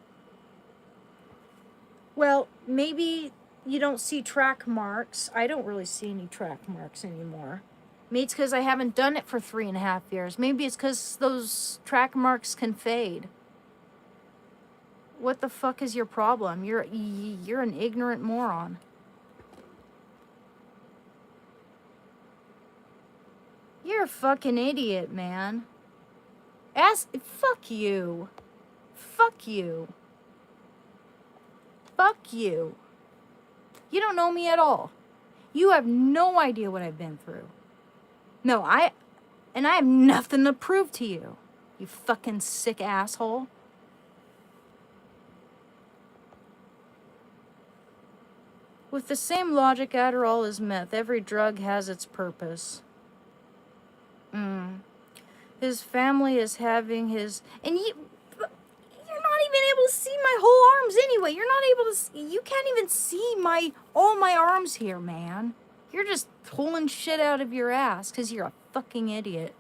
Speaker 1: Well, maybe you don't see track marks. I don't really see any track marks anymore. Maybe it's because I haven't done it for 3.5 years. Maybe it's because those track marks can fade. What the fuck is your problem? You're an ignorant moron. You're a fucking idiot, man. Fuck you. Fuck you. Fuck you. You don't know me at all. You have no idea what I've been through. No, I have nothing to prove to you. You fucking sick asshole. With the same logic Adderall is meth, every drug has its purpose. His family is having his... And you're not even able to see my whole arms anyway. You're not able to see... You can't even see all my arms here, man. You're just pulling shit out of your ass because you're a fucking idiot.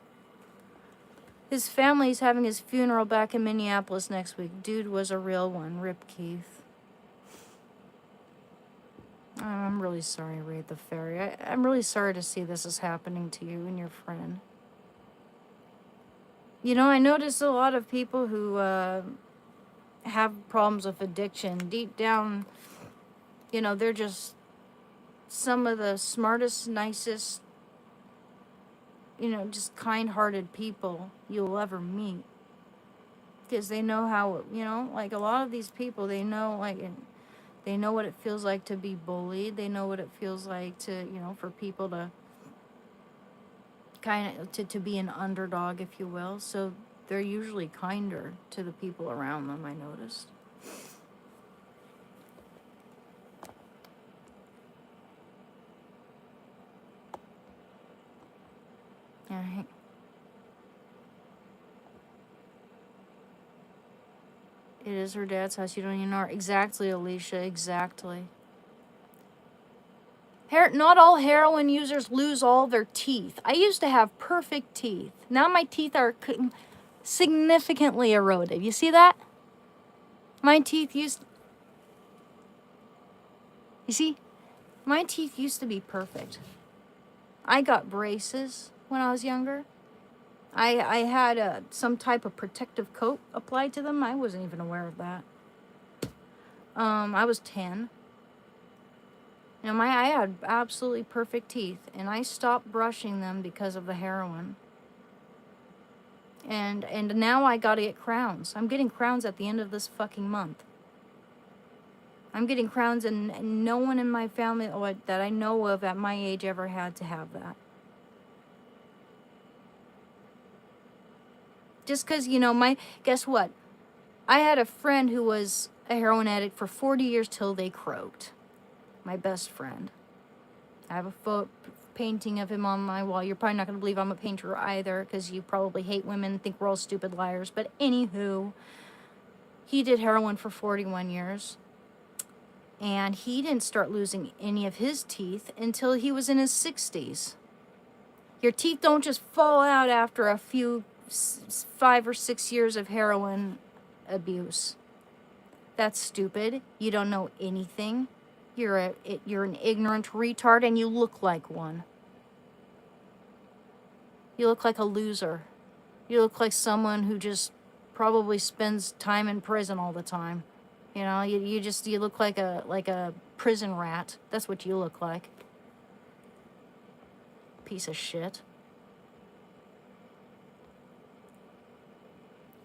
Speaker 1: His family's having his funeral back in Minneapolis next week. Dude was a real one. Rip Keith. I'm really sorry, Raid the Fairy. I'm really sorry to see this is happening to you and your friend. You know, I notice a lot of people who have problems with addiction. Deep down, you know, they're just some of the smartest, nicest, you know, just kind-hearted people you'll ever meet. Because they know how, you know, like a lot of these people, they know, like... They know what it feels like to be bullied. They know what it feels like to, you know, for people to kind of, to be an underdog, if you will. So they're usually kinder to the people around them, I noticed. All right. It is her dad's house. You don't even know her. Exactly, Alicia. Exactly. Not all heroin users lose all their teeth. I used to have perfect teeth. Now my teeth are significantly eroded. You see that? My teeth used... You see? My teeth used to be perfect. I got braces when I was younger. I had some type of protective coat applied to them. I wasn't even aware of that. I was 10. You know, I had absolutely perfect teeth, and I stopped brushing them because of the heroin. And now I gotta get crowns. I'm getting crowns at the end of this fucking month. I'm getting crowns, and no one in my family that I know of at my age ever had to have that. Just because, you know, guess what? I had a friend who was a heroin addict for 40 years till they croaked. My best friend. I have a painting of him on my wall. You're probably not going to believe I'm a painter either, because you probably hate women and think we're all stupid liars. But anywho, he did heroin for 41 years. And he didn't start losing any of his teeth until he was in his 60s. Your teeth don't just fall out after a few 5 or 6 years of heroin abuse. That's stupid. You don't know anything. You're an ignorant retard, and you look like one. You look like a loser. You look like someone who just probably spends time in prison all the time. You know, you look like a prison rat. That's what you look like. Piece of shit.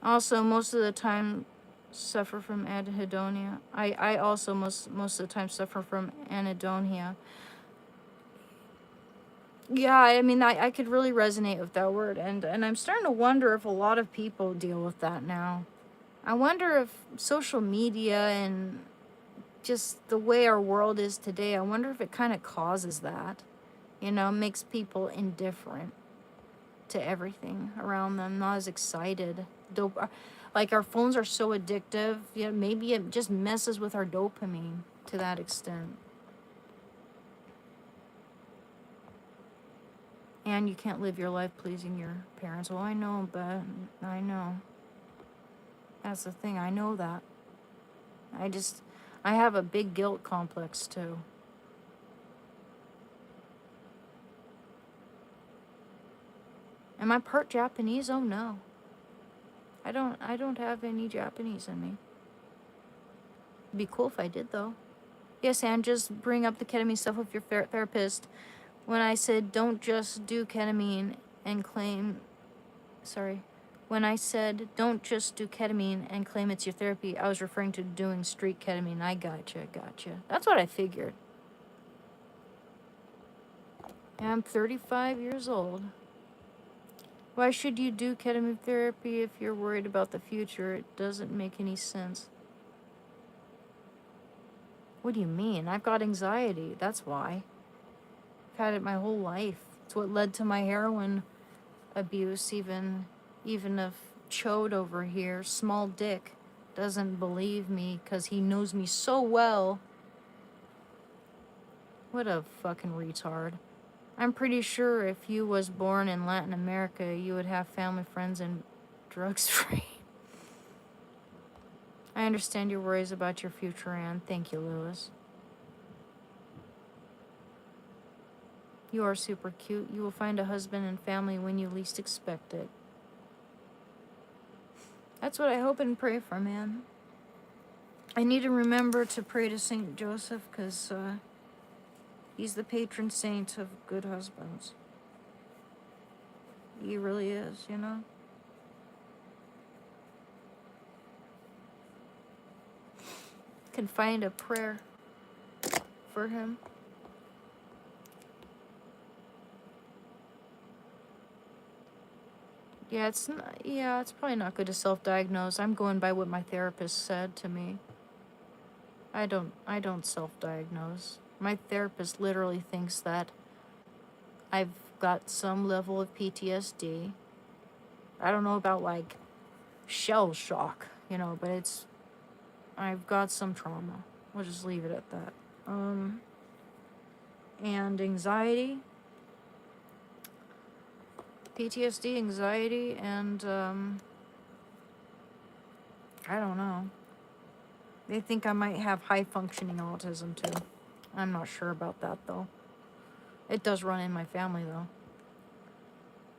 Speaker 1: Also, most of the time, suffer from anhedonia. I also most of the time suffer from anhedonia. Yeah, I mean, I could really resonate with that word, and I'm starting to wonder if a lot of people deal with that now. I wonder if social media and just the way our world is today, I wonder if it kind of causes that, makes people indifferent to everything around them, not as excited. Like our phones are so addictive, maybe it just messes with our dopamine to that extent. And you can't live your life pleasing your parents. Well, I know, but I know. That's the thing. I know that. I have a big guilt complex too. Am I part Japanese? Oh no. I don't have any Japanese in me. It'd be cool if I did though. Yes, and just bring up the ketamine stuff with your therapist. When I said don't just do ketamine and claim, sorry, when I said don't just do ketamine and claim it's your therapy, I was referring to doing street ketamine. I gotcha. That's what I figured. Yeah, I'm 35 years old. Why should you do ketamine therapy if you're worried about the future? It doesn't make any sense. What do you mean? I've got anxiety. That's why. I've had it my whole life. It's what led to my heroin abuse, even if Chode over here, small dick, doesn't believe me because he knows me so well. What a fucking retard. I'm pretty sure if you was born in Latin America, you would have family, friends, and drugs free. I understand your worries about your future, Anne. Thank you, Lewis. You are super cute. You will find a husband and family when you least expect it. That's what I hope and pray for, man. I need to remember to pray to Saint Joseph because he's the patron saint of good husbands. He really is, Can find a prayer for him. Yeah, it's probably not good to self-diagnose. I'm going by what my therapist said to me. I don't self-diagnose. My therapist literally thinks that I've got some level of PTSD. I don't know about like shell shock, but I've got some trauma. We'll just leave it at that. And anxiety. PTSD, anxiety, and I don't know. They think I might have high-functioning autism, too. I'm not sure about that, though. It does run in my family, though.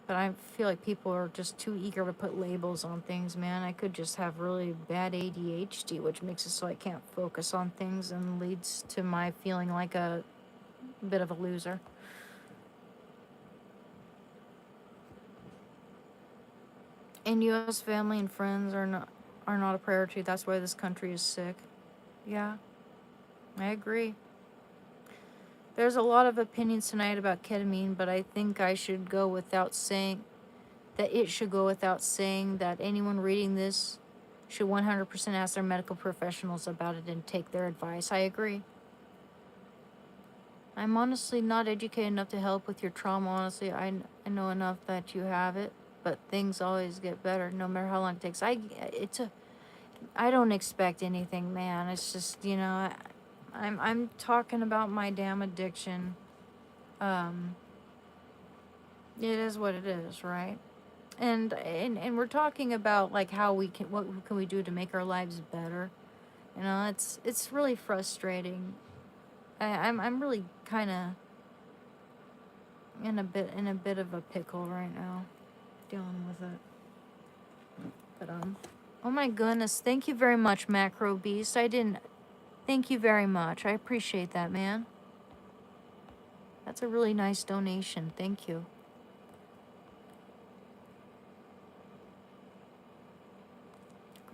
Speaker 1: But I feel like people are just too eager to put labels on things, man. I could just have really bad ADHD, which makes it so I can't focus on things and leads to my feeling like a bit of a loser. And U.S. family and friends are not a priority. That's why this country is sick. Yeah, I agree. There's a lot of opinions tonight about ketamine, but I think I should go without saying that it should go without saying that anyone reading this should 100% ask their medical professionals about it and take their advice. I agree. I'm honestly not educated enough to help with your trauma. Honestly, I know enough that you have it, but things always get better no matter how long it takes. I don't expect anything, man. It's just, I'm talking about my damn addiction. It is what it is, right? And we're talking about like what can we do to make our lives better. It's really frustrating. I'm really kind of in a bit of a pickle right now, dealing with it. But oh my goodness, thank you very much, Macro Beast. Thank you very much. I appreciate that, man. That's a really nice donation. Thank you.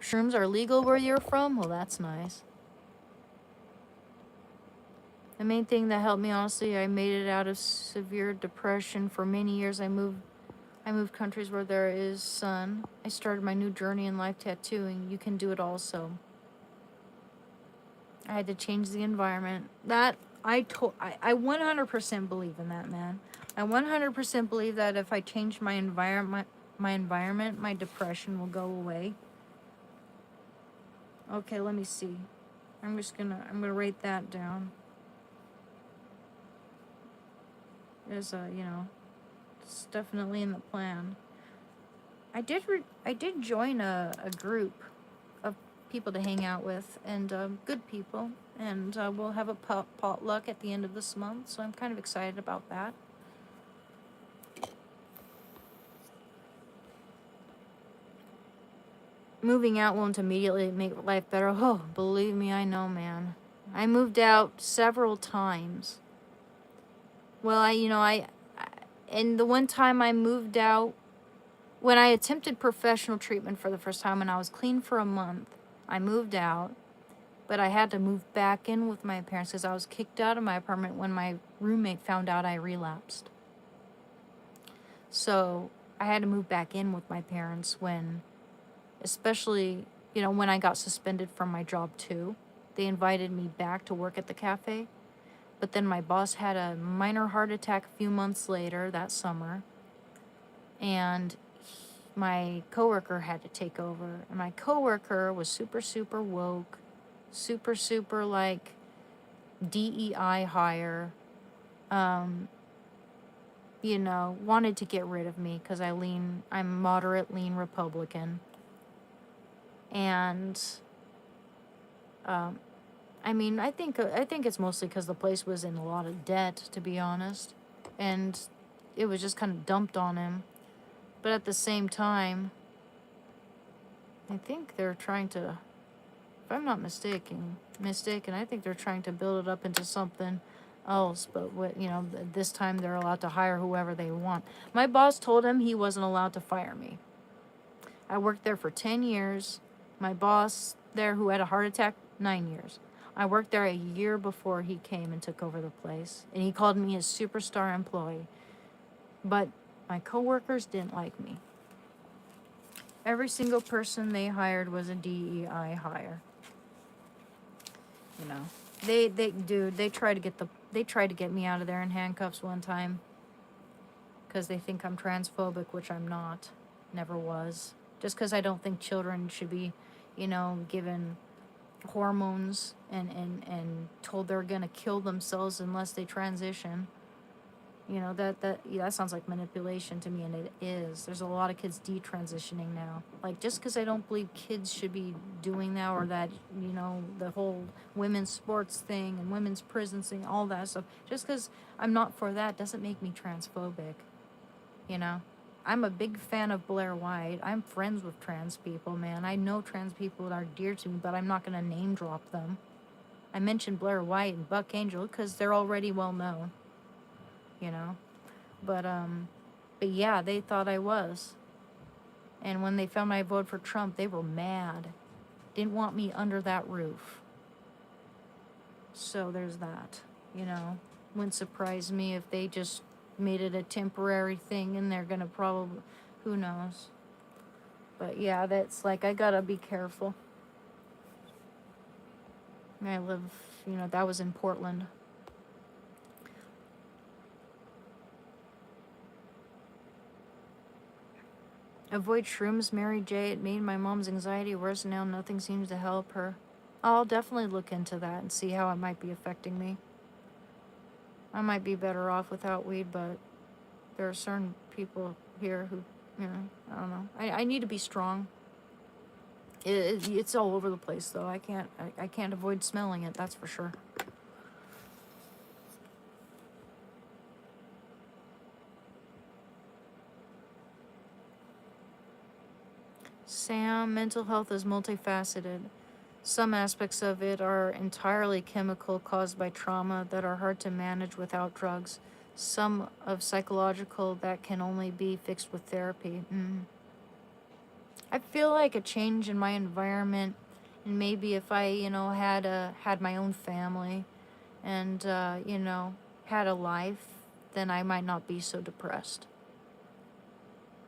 Speaker 1: Shrooms are legal where you're from? Well, that's nice. The main thing that helped me, honestly, I made it out of severe depression. For many years, I moved countries where there is sun. I started my new journey in life tattooing. You can do it also. I had to change the environment. That I 100% believe in that, man. I 100% believe that if I change my environment, my depression will go away. Okay, let me see. I'm gonna write that down. There's it's definitely in the plan. I did join a group of people to hang out with, and good people, and we'll have a potluck at the end of this month, so I'm kind of excited about that. Moving out won't immediately make life better. Oh, believe me, I know, man. I moved out several times. Well, and the one time I moved out, when I attempted professional treatment for the first time when I was clean for a month, I moved out, but I had to move back in with my parents because I was kicked out of my apartment when my roommate found out I relapsed. So I had to move back in with my parents especially, when I got suspended from my job too. They invited me back to work at the cafe. But then my boss had a minor heart attack a few months later that summer. And my coworker had to take over. And my coworker was super, super woke. Super, super like DEI hire. Wanted to get rid of me because I'm moderate lean Republican. And I think it's mostly because the place was in a lot of debt, to be honest, and it was just kind of dumped on him. But at the same time, I think they're trying to, if I'm not mistaken, I think they're trying to build it up into something else. But this time they're allowed to hire whoever they want. My boss told him he wasn't allowed to fire me. I worked there for 10 years. My boss there, who had a heart attack, 9 years. I worked there a year before he came and took over the place, and he called me his superstar employee. But my coworkers didn't like me. Every single person they hired was a DEI hire. They tried to get me out of there in handcuffs one time because they think I'm transphobic, which I'm not, never was. Just because I don't think children should be, given hormones and told they're gonna kill themselves unless they transition. That sounds like manipulation to me, and it is. There's a lot of kids detransitioning now. Like, just because I don't believe kids should be doing that, or that, the whole women's sports thing and women's prisons thing, all that stuff, just because I'm not for that doesn't make me transphobic. I'm a big fan of Blair White. I'm friends with trans people, man. I know trans people are dear to me, but I'm not going to name drop them. I mentioned Blair White and Buck Angel because they're already well known. But yeah, they thought I was. And when they found I voted for Trump, they were mad. Didn't want me under that roof. So there's that, Wouldn't surprise me if they just made it a temporary thing and they're gonna probably, who knows. But yeah, that's like, I gotta be careful. I live, that was in Portland. Avoid shrooms, Mary J. It made my mom's anxiety worse. Now nothing seems to help her. I'll definitely look into that and see how it might be affecting me. I might be better off without weed, but there are certain people here who, I don't know. I need to be strong. It's all over the place, though. I can't avoid smelling it, that's for sure. Sam, mental health is multifaceted. Some aspects of it are entirely chemical, caused by trauma, that are hard to manage without drugs. Some of psychological that can only be fixed with therapy. I feel like a change in my environment, and maybe if I, had my own family, and had a life, then I might not be so depressed.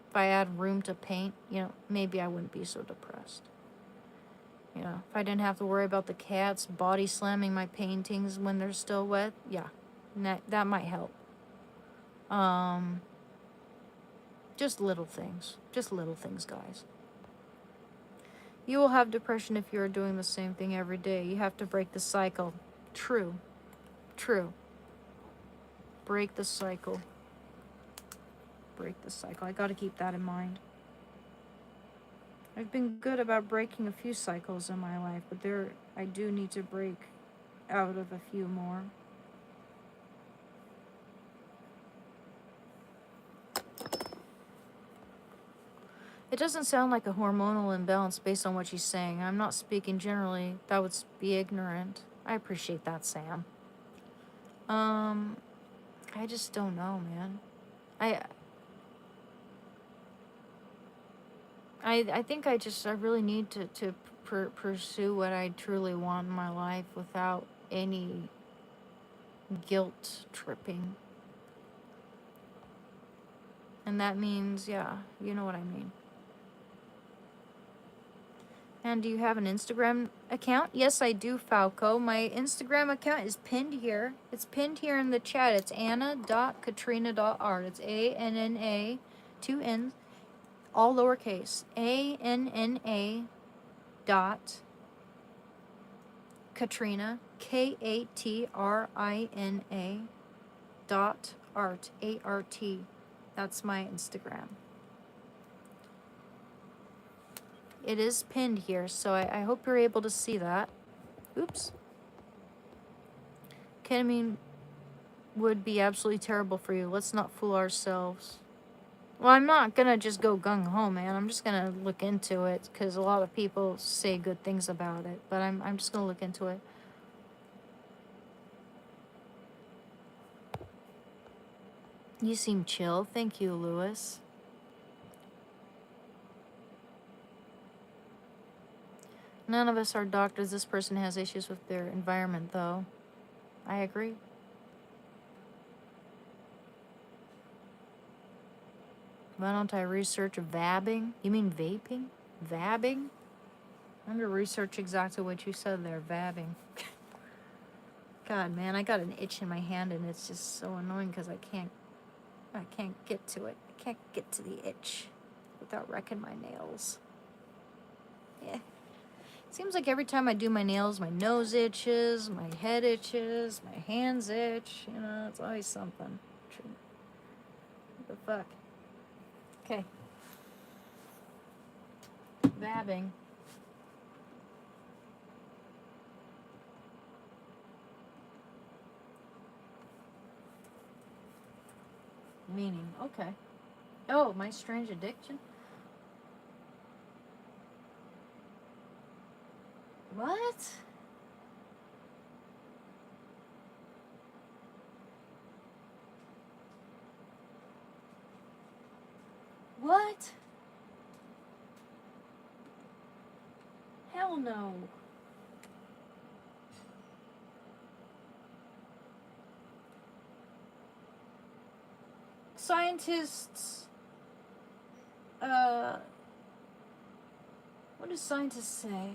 Speaker 1: If I had room to paint, maybe I wouldn't be so depressed. If I didn't have to worry about the cats body slamming my paintings when they're still wet, yeah, that might help. Just little things. Just little things, guys. You will have depression if you are doing the same thing every day. You have to break the cycle. True. True. Break the cycle. Break the cycle. I gotta keep that in mind. I've been good about breaking a few cycles in my life, but I do need to break out of a few more. It doesn't sound like a hormonal imbalance based on what she's saying. I'm not speaking generally. That would be ignorant. I appreciate that, Sam. I just don't know, man. I think I really need to pursue what I truly want in my life without any guilt tripping. And that means, yeah, you know what I mean. And do you have an Instagram account? Yes, I do, Falco. My Instagram account is pinned here. It's pinned here in the chat. It's anna.katrina.art. It's ANNA, 2 N's, all lowercase. ANNA dot Katrina, KATRINA dot art, ART. That's my Instagram. It is pinned here, so I hope you're able to see that. Oops. Ketamine would be absolutely terrible for you. Let's not fool ourselves. Well, I'm not gonna just go gung-ho, man. I'm just gonna look into it, because a lot of people say good things about it. But I'm just gonna look into it. You seem chill. Thank you, Lewis. None of us are doctors. This person has issues with their environment, though. I agree. Why don't I research vabbing? You mean vaping? Vabbing? I'm gonna research exactly what you said there, vabbing. God, man, I got an itch in my hand, and it's just so annoying because I can't get to it. I can't get to the itch without wrecking my nails. Yeah. Seems like every time I do my nails, my nose itches, my head itches, my hands itch. It's always something. What the fuck? Okay. Vabbing. Meaning, okay. Oh, my strange addiction? What? What? Hell no. Scientists, what do scientists say about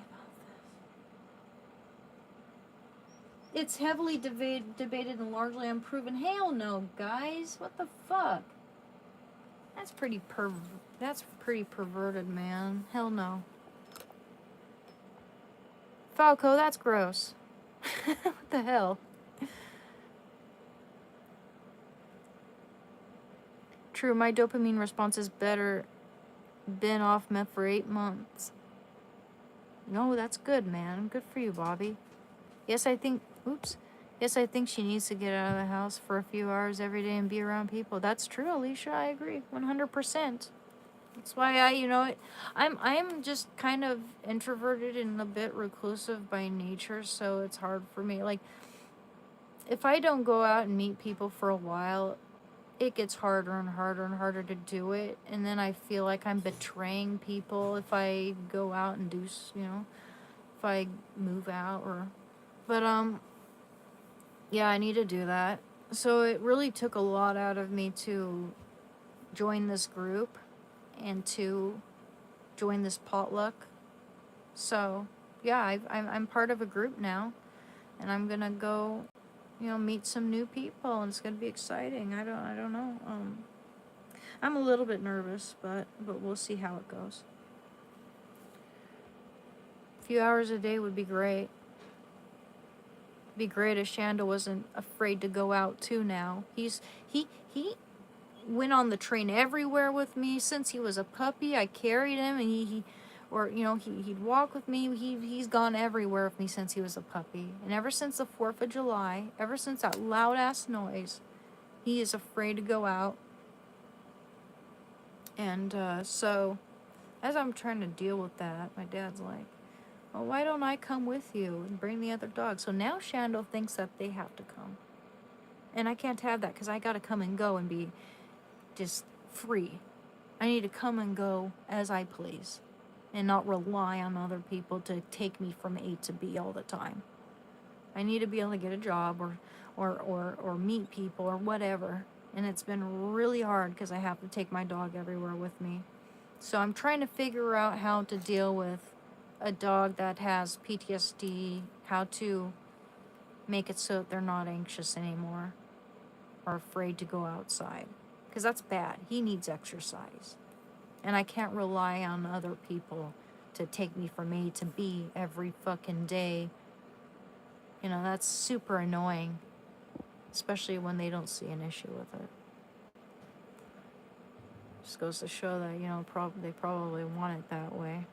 Speaker 1: this? It's heavily debated and largely unproven. Hell no, guys. What the fuck? That's pretty perverted, man. Hell no. Falco, that's gross. What the hell? True, my dopamine response is better. Been off meth for 8 months. No, that's good, man. Good for you, Bobby. Yes, I think she needs to get out of the house for a few hours every day and be around people. That's true, Alicia. I agree 100%. That's why I'm just kind of introverted and a bit reclusive by nature, so it's hard for me. Like, if I don't go out and meet people for a while, it gets harder and harder and harder to do it, and then I feel like I'm betraying people if I go out and do, if I move out or, but yeah, I need to do that. So it really took a lot out of me to join this group and to join this potluck. So yeah, I'm part of a group now, and I'm gonna go, meet some new people, and it's gonna be exciting. I don't know. I'm a little bit nervous, but we'll see how it goes. A few hours a day would be great. Be great if Shanda wasn't afraid to go out too now. He went on the train everywhere with me since he was a puppy. I carried him, and he'd walk with me. He's gone everywhere with me since he was a puppy. And ever since the 4th of July, ever since that loud ass noise, he is afraid to go out. And so as I'm trying to deal with that, my dad's like, well, why don't I come with you and bring the other dog? So now Shandle thinks that they have to come. And I can't have that because I got to come and go and be just free. I need to come and go as I please and not rely on other people to take me from A to B all the time. I need to be able to get a job or meet people or whatever. And it's been really hard because I have to take my dog everywhere with me. So I'm trying to figure out how to deal with a dog that has PTSD, how to make it so that they're not anxious anymore or afraid to go outside. Because that's bad. He needs exercise. And I can't rely on other people to take me from A to B every fucking day. That's super annoying. Especially when they don't see an issue with it. Just goes to show that, they probably want it that way.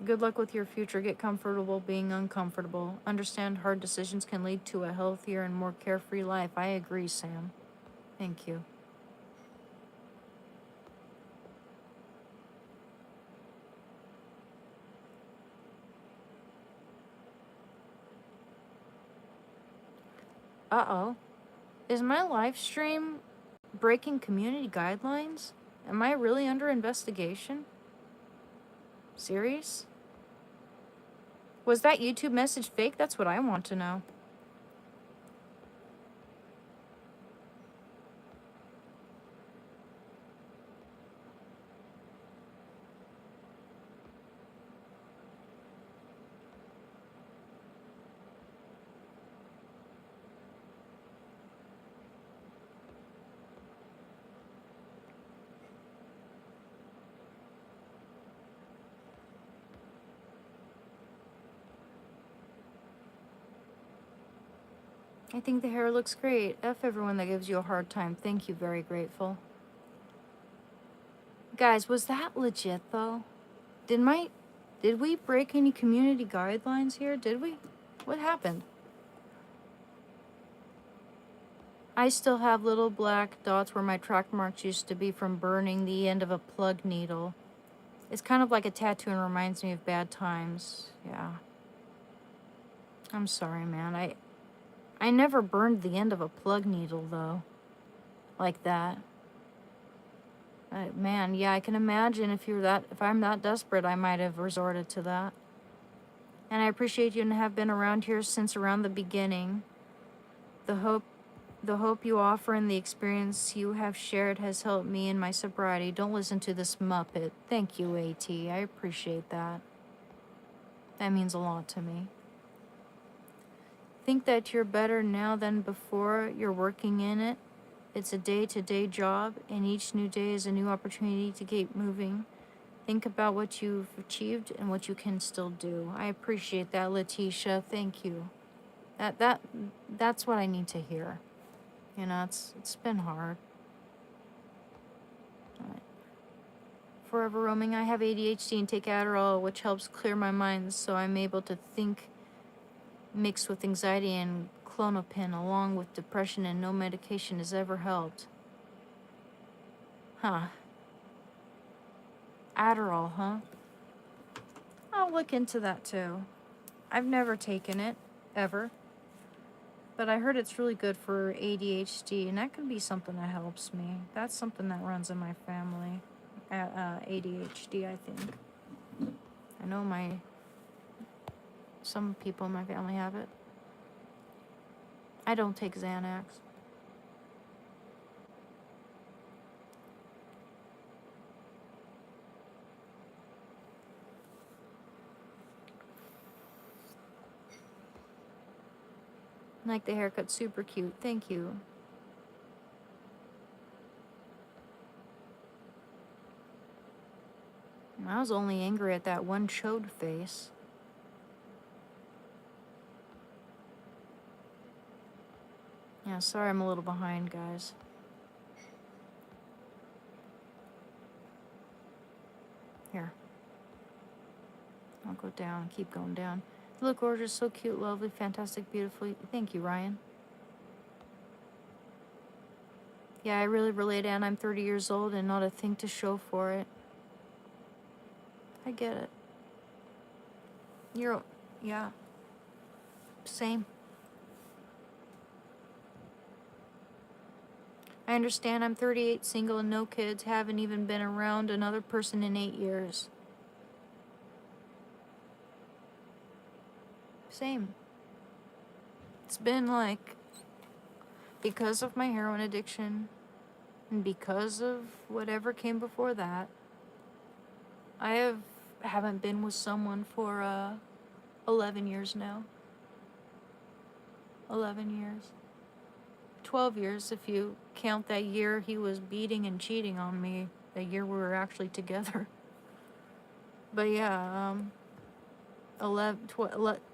Speaker 1: Good luck with your future. Get comfortable being uncomfortable. Understand hard decisions can lead to a healthier and more carefree life. I agree, Sam. Thank you. Uh-oh. Is my live stream breaking community guidelines? Am I really under investigation? Serious? Was that YouTube message fake? That's what I want to know. I think the hair looks great. F everyone that gives you a hard time. Thank you, very grateful. Guys, was that legit though? Did we break any community guidelines here? Did we? What happened? I still have little black dots where my track marks used to be from burning the end of a plug needle. It's kind of like a tattoo and reminds me of bad times. Yeah. I'm sorry, man. I never burned the end of a plug needle, though. Like that. Man, yeah, I can imagine if I'm that desperate, I might have resorted to that. And I appreciate you and have been around here since around the beginning. The hope you offer and the experience you have shared has helped me in my sobriety. Don't listen to this Muppet. Thank you, AT. I appreciate that. That means a lot to me. Think that you're better now than before you're working in it. It's a day-to-day job, and each new day is a new opportunity to keep moving. Think about what you've achieved and what you can still do. I appreciate that, Letitia. Thank you. That's what I need to hear. It's been hard. All right. Forever roaming. I have ADHD and take Adderall, which helps clear my mind, so I'm able to think mixed with anxiety and Klonopin, along with depression, and no medication has ever helped. Huh. Adderall, huh? I'll look into that too. I've never taken it, ever. But I heard it's really good for ADHD, and that could be something that helps me. That's something that runs in my family. ADHD, I think. I know some people in my family have it. I don't take Xanax. Like the haircut, super cute. Thank you. I was only angry at that one chode face. Yeah, sorry I'm a little behind, guys. Here. I'll go down, keep going down. You look gorgeous, so cute, lovely, fantastic, beautiful. Thank you, Ryan. Yeah, I really relate, Anne. I'm 30 years old and not a thing to show for it. I get it. Yeah. Same. I understand I'm 38, single, and no kids. Haven't even been around another person in 8 years. Same. It's been like, because of my heroin addiction, and because of whatever came before that, I haven't been with someone for 11 years now. 11 years. 12 years if you count that year he was beating and cheating on me, the year we were actually together. But yeah, 11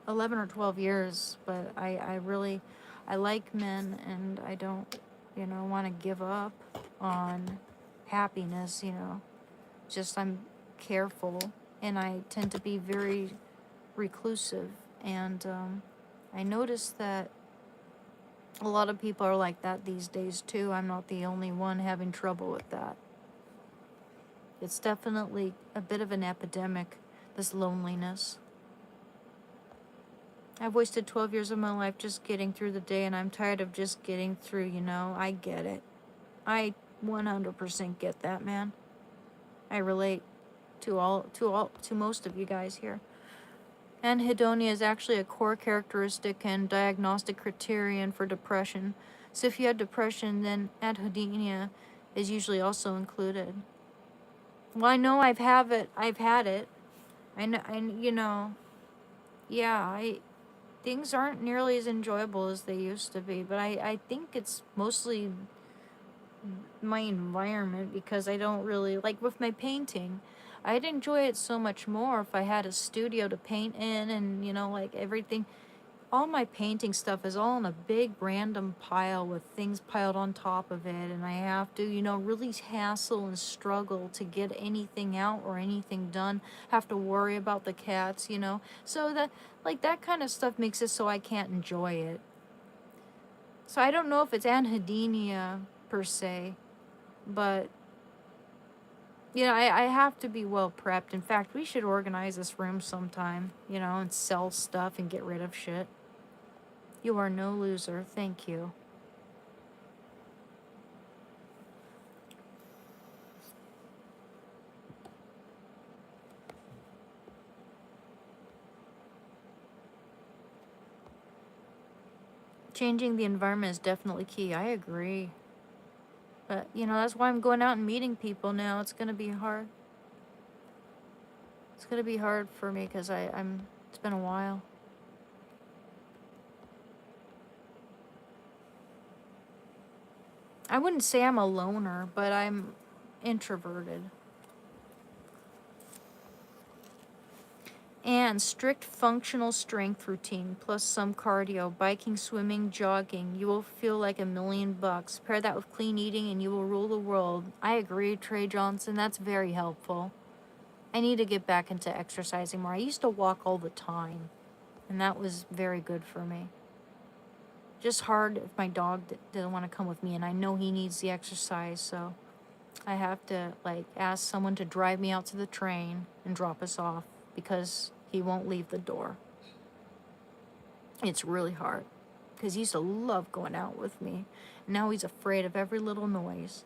Speaker 1: or 12 years, but I like men, and I don't, want to give up on happiness, just I'm careful, and I tend to be very reclusive, and I noticed that a lot of people are like that these days too. I'm not the only one having trouble with that. It's definitely a bit of an epidemic, this loneliness. I've wasted 12 years of my life just getting through the day, and I'm tired of just getting through, I get it. I 100% get that, man. I relate to most of you guys here. Anhedonia is actually a core characteristic and diagnostic criterion for depression. So if you have depression, then anhedonia is usually also included. Well, I know I've had it. I know, things aren't nearly as enjoyable as they used to be, but I think it's mostly my environment, because I don't really, like with my painting, I'd enjoy it so much more if I had a studio to paint in, and like everything, all my painting stuff is all in a big random pile with things piled on top of it, and I have to really hassle and struggle to get anything out or anything done, have to worry about the cats, so that kind of stuff makes it so I can't enjoy it. So I don't know if it's anhedonia per se, but I have to be well prepped. In fact, we should organize this room sometime, and sell stuff and get rid of shit. You are no loser. Thank you. Changing the environment is definitely key. I agree. But, that's why I'm going out and meeting people now. It's going to be hard. It's going to be hard for me because it's been a while. I wouldn't say I'm a loner, but I'm introverted. And strict functional strength routine plus some cardio, biking, swimming, jogging. You will feel like $1,000,000. Pair that with clean eating and you will rule the world. I agree, Trey Johnson. That's very helpful. I need to get back into exercising more. I used to walk all the time, and that was very good for me. Just hard if my dog doesn't want to come with me, and I know he needs the exercise, so I have to ask someone to drive me out to the train and drop us off, because he won't leave the door. It's really hard. because he used to love going out with me. And now he's afraid of every little noise.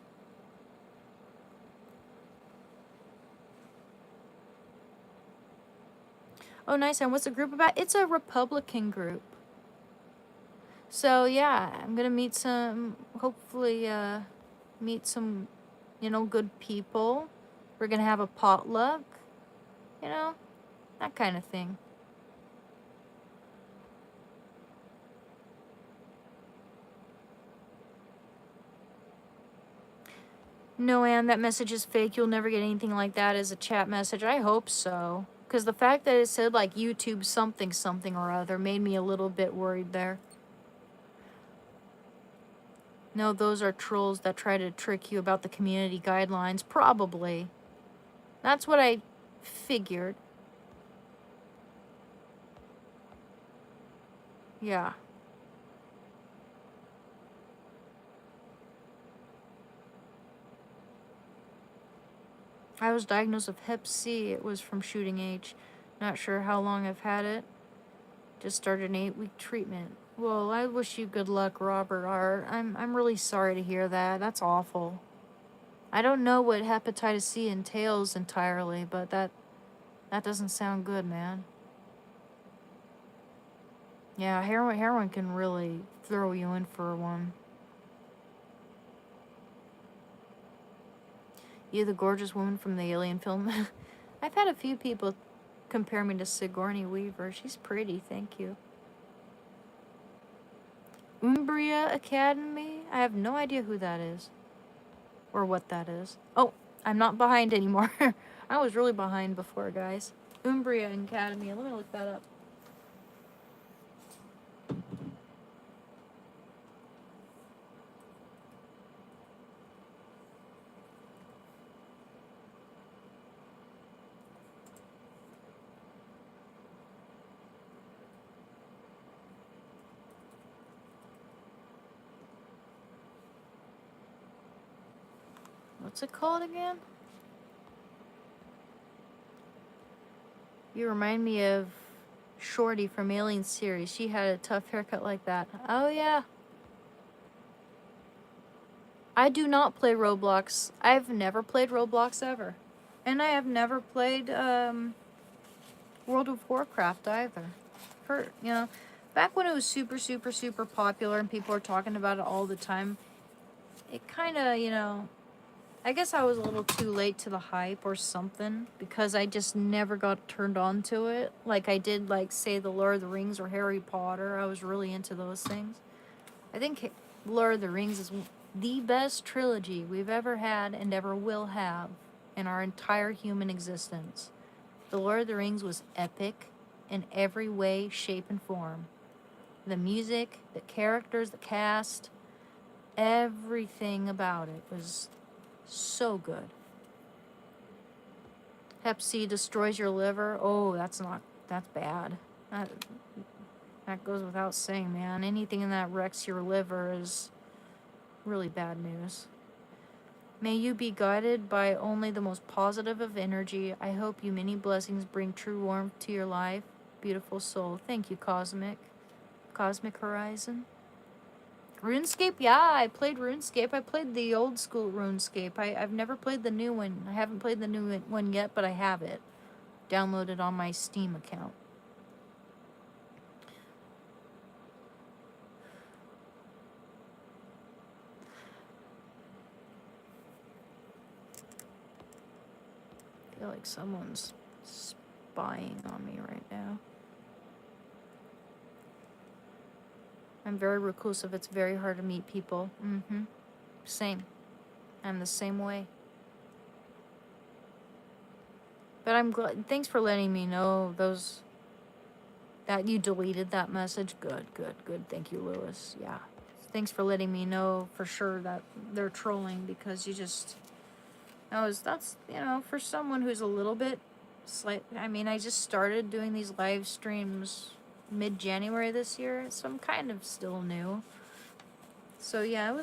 Speaker 1: Oh, nice. And what's the group about? It's a Republican group. So, yeah, I'm going to meet some, hopefully, meet some, good people. We're going to have a potluck, that kind of thing. No, Anne, that message is fake. You'll never get anything like that as a chat message. I hope so. Because the fact that it said, like, YouTube something or other made me a little bit worried there. No, those are trolls that try to trick you about the community guidelines. Probably. That's what I figured. Yeah. I was diagnosed with Hep C. It was from shooting age. Not sure how long I've had it. Just started an 8-week treatment. Well, I wish you good luck, Robert R. I'm really sorry to hear that. That's awful. I don't know what hepatitis C entails entirely, but that doesn't sound good, man. Yeah, heroin can really throw you in for one. You, the gorgeous woman from the Alien film. I've had a few people compare me to Sigourney Weaver. She's pretty, thank you. Umbria Academy? I have no idea who that is. Or what that is. Oh, I'm not behind anymore. I was really behind before, guys. Umbria Academy. Let me look that up. What's it called again? You remind me of Shorty from Alien series. She had a tough haircut like that. Oh, yeah. I do not play Roblox. I've never played Roblox ever. And I have never played World of Warcraft either. Back when it was super, super, super popular and people were talking about it all the time, it kind of, I guess I was a little too late to the hype or something because I just never got turned on to it. Like I did, like, say, The Lord of the Rings or Harry Potter. I was really into those things. I think Lord of the Rings is the best trilogy we've ever had and ever will have in our entire human existence. The Lord of the Rings was epic in every way, shape, and form. The music, the characters, the cast, everything about it was so good. Hep C destroys your liver. Oh, that's bad. That goes without saying, man. Anything in that wrecks your liver is really bad news. May you be guided by only the most positive of energy. I hope you many blessings bring true warmth to your life. Beautiful soul. Thank you, Cosmic Horizon. RuneScape? Yeah, I played RuneScape. I played the old school RuneScape. I've never played the new one. I haven't played the new one yet, but I have it downloaded on my Steam account. I feel like someone's spying on me right now. I'm very reclusive. It's very hard to meet people. Same. I'm the same way. But I'm glad. Thanks for letting me know that you deleted that message. Good. Thank you, Lewis. Yeah. Thanks for letting me know for sure that they're trolling because that's for someone who's a little bit I just started doing these live streams mid-January this year, so I'm kind of still new. So yeah,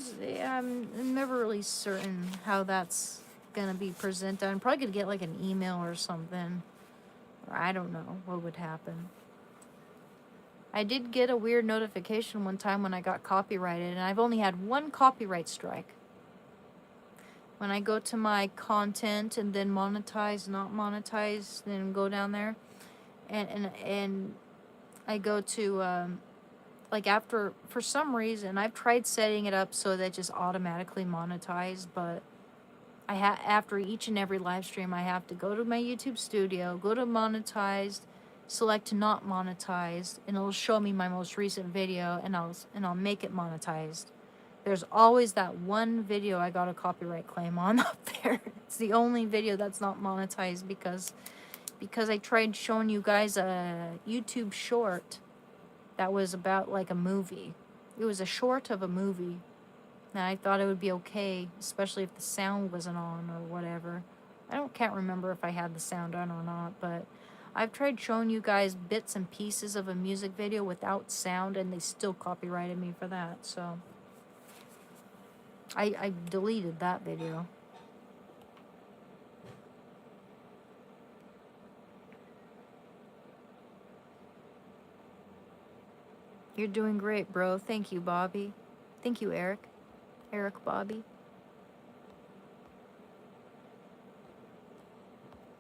Speaker 1: I'm never really certain how that's gonna be presented. I'm probably gonna get like an email or something. Or I don't know what would happen. I did get a weird notification one time when I got copyrighted, and I've only had one copyright strike. When I go to my content and then monetize, not monetize, then go down there, and I go to like after, for some reason I've tried setting it up so that it just automatically monetized, but after each and every live stream I have to go to my YouTube studio, go to monetized, select not monetized, and it'll show me my most recent video, and I'll make it monetized. There's always that one video I got a copyright claim on up there. It's the only video that's not monetized because I tried showing you guys a YouTube short that was about like a movie. It was a short of a movie. And I thought it would be okay, especially if the sound wasn't on or whatever. Can't remember if I had the sound on or not, but I've tried showing you guys bits and pieces of a music video without sound, and they still copyrighted me for that, so I deleted that video. You're doing great, bro. Thank you, Bobby. Thank you, Eric. Eric Bobby.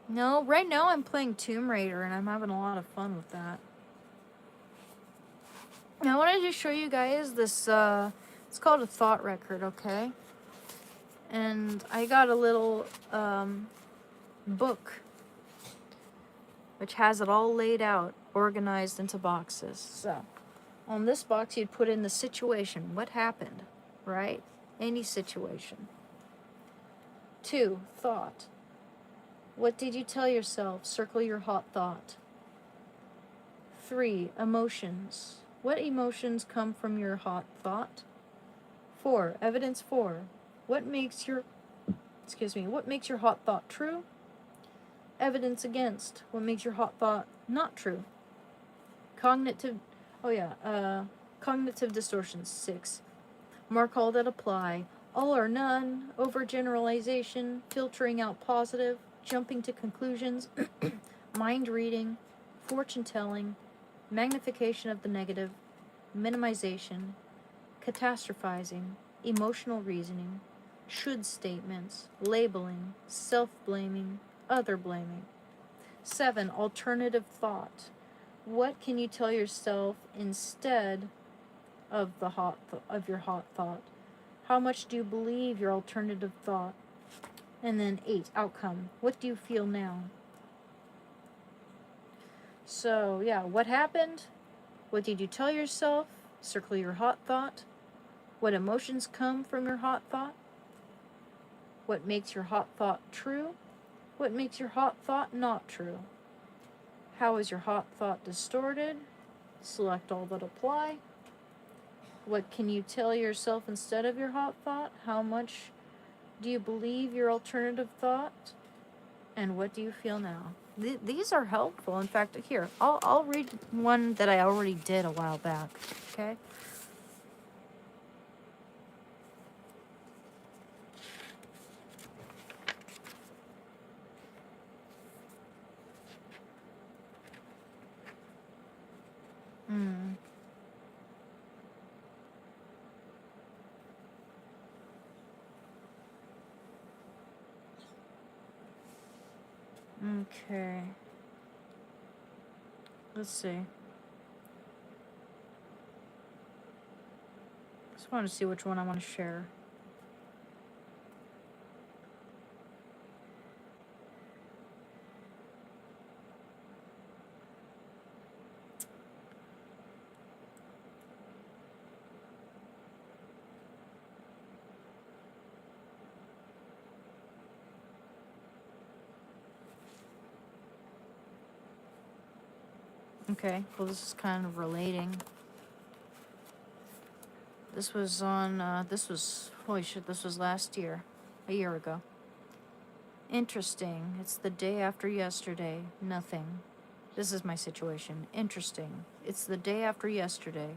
Speaker 1: No, right now I'm playing Tomb Raider, and I'm having a lot of fun with that. Now, I wanted to show you guys this, it's called a thought record, okay? And I got a little book which has it all laid out, organized into boxes. So, on this box you'd put in the situation, what happened, right? Any situation. 2, thought. What did you tell yourself? Circle your hot thought. 3, emotions. What emotions come from your hot thought? 4, evidence 4. What makes your hot thought true? Evidence against. What makes your hot thought not true? Cognitive distortions. 6. Mark all that apply. All or none. Overgeneralization. Filtering out positive. Jumping to conclusions. Mind reading. Fortune telling. Magnification of the negative. Minimization. Catastrophizing. Emotional reasoning. Should statements. Labeling. Self-blaming. Other blaming. 7. Alternative thought. What can you tell yourself instead of your hot thought? How much do you believe your alternative thought? And then 8. Outcome. What do you feel now? So, yeah, what happened? What did you tell yourself? Circle your hot thought. What emotions come from your hot thought? What makes your hot thought true? What makes your hot thought not true? How is your hot thought distorted? Select all that apply. What can you tell yourself instead of your hot thought? How much do you believe your alternative thought? And what do you feel now? These are helpful. In fact, here, I'll read one that I already did a while back. Okay? Okay. Let's see. Just want to see which one I want to share. Okay, well, this is kind of relating. This was on, holy shit, this was last year, a year ago. Interesting. It's the day after yesterday. Nothing. This is my situation. Interesting. It's the day after yesterday.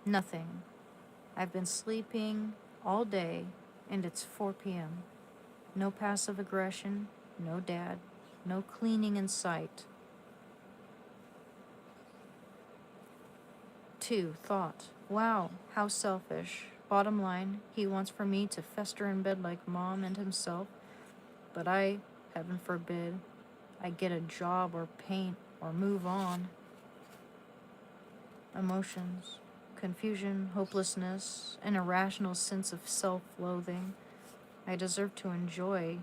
Speaker 1: Nothing. I've been sleeping all day, and it's 4 p.m. No passive aggression, no dad, no cleaning in sight. 2. Thought. Wow, how selfish. Bottom line, he wants for me to fester in bed like mom and himself, but I, heaven forbid, I get a job or paint or move on. Emotions. Confusion, hopelessness, an irrational sense of self-loathing. I deserve to enjoy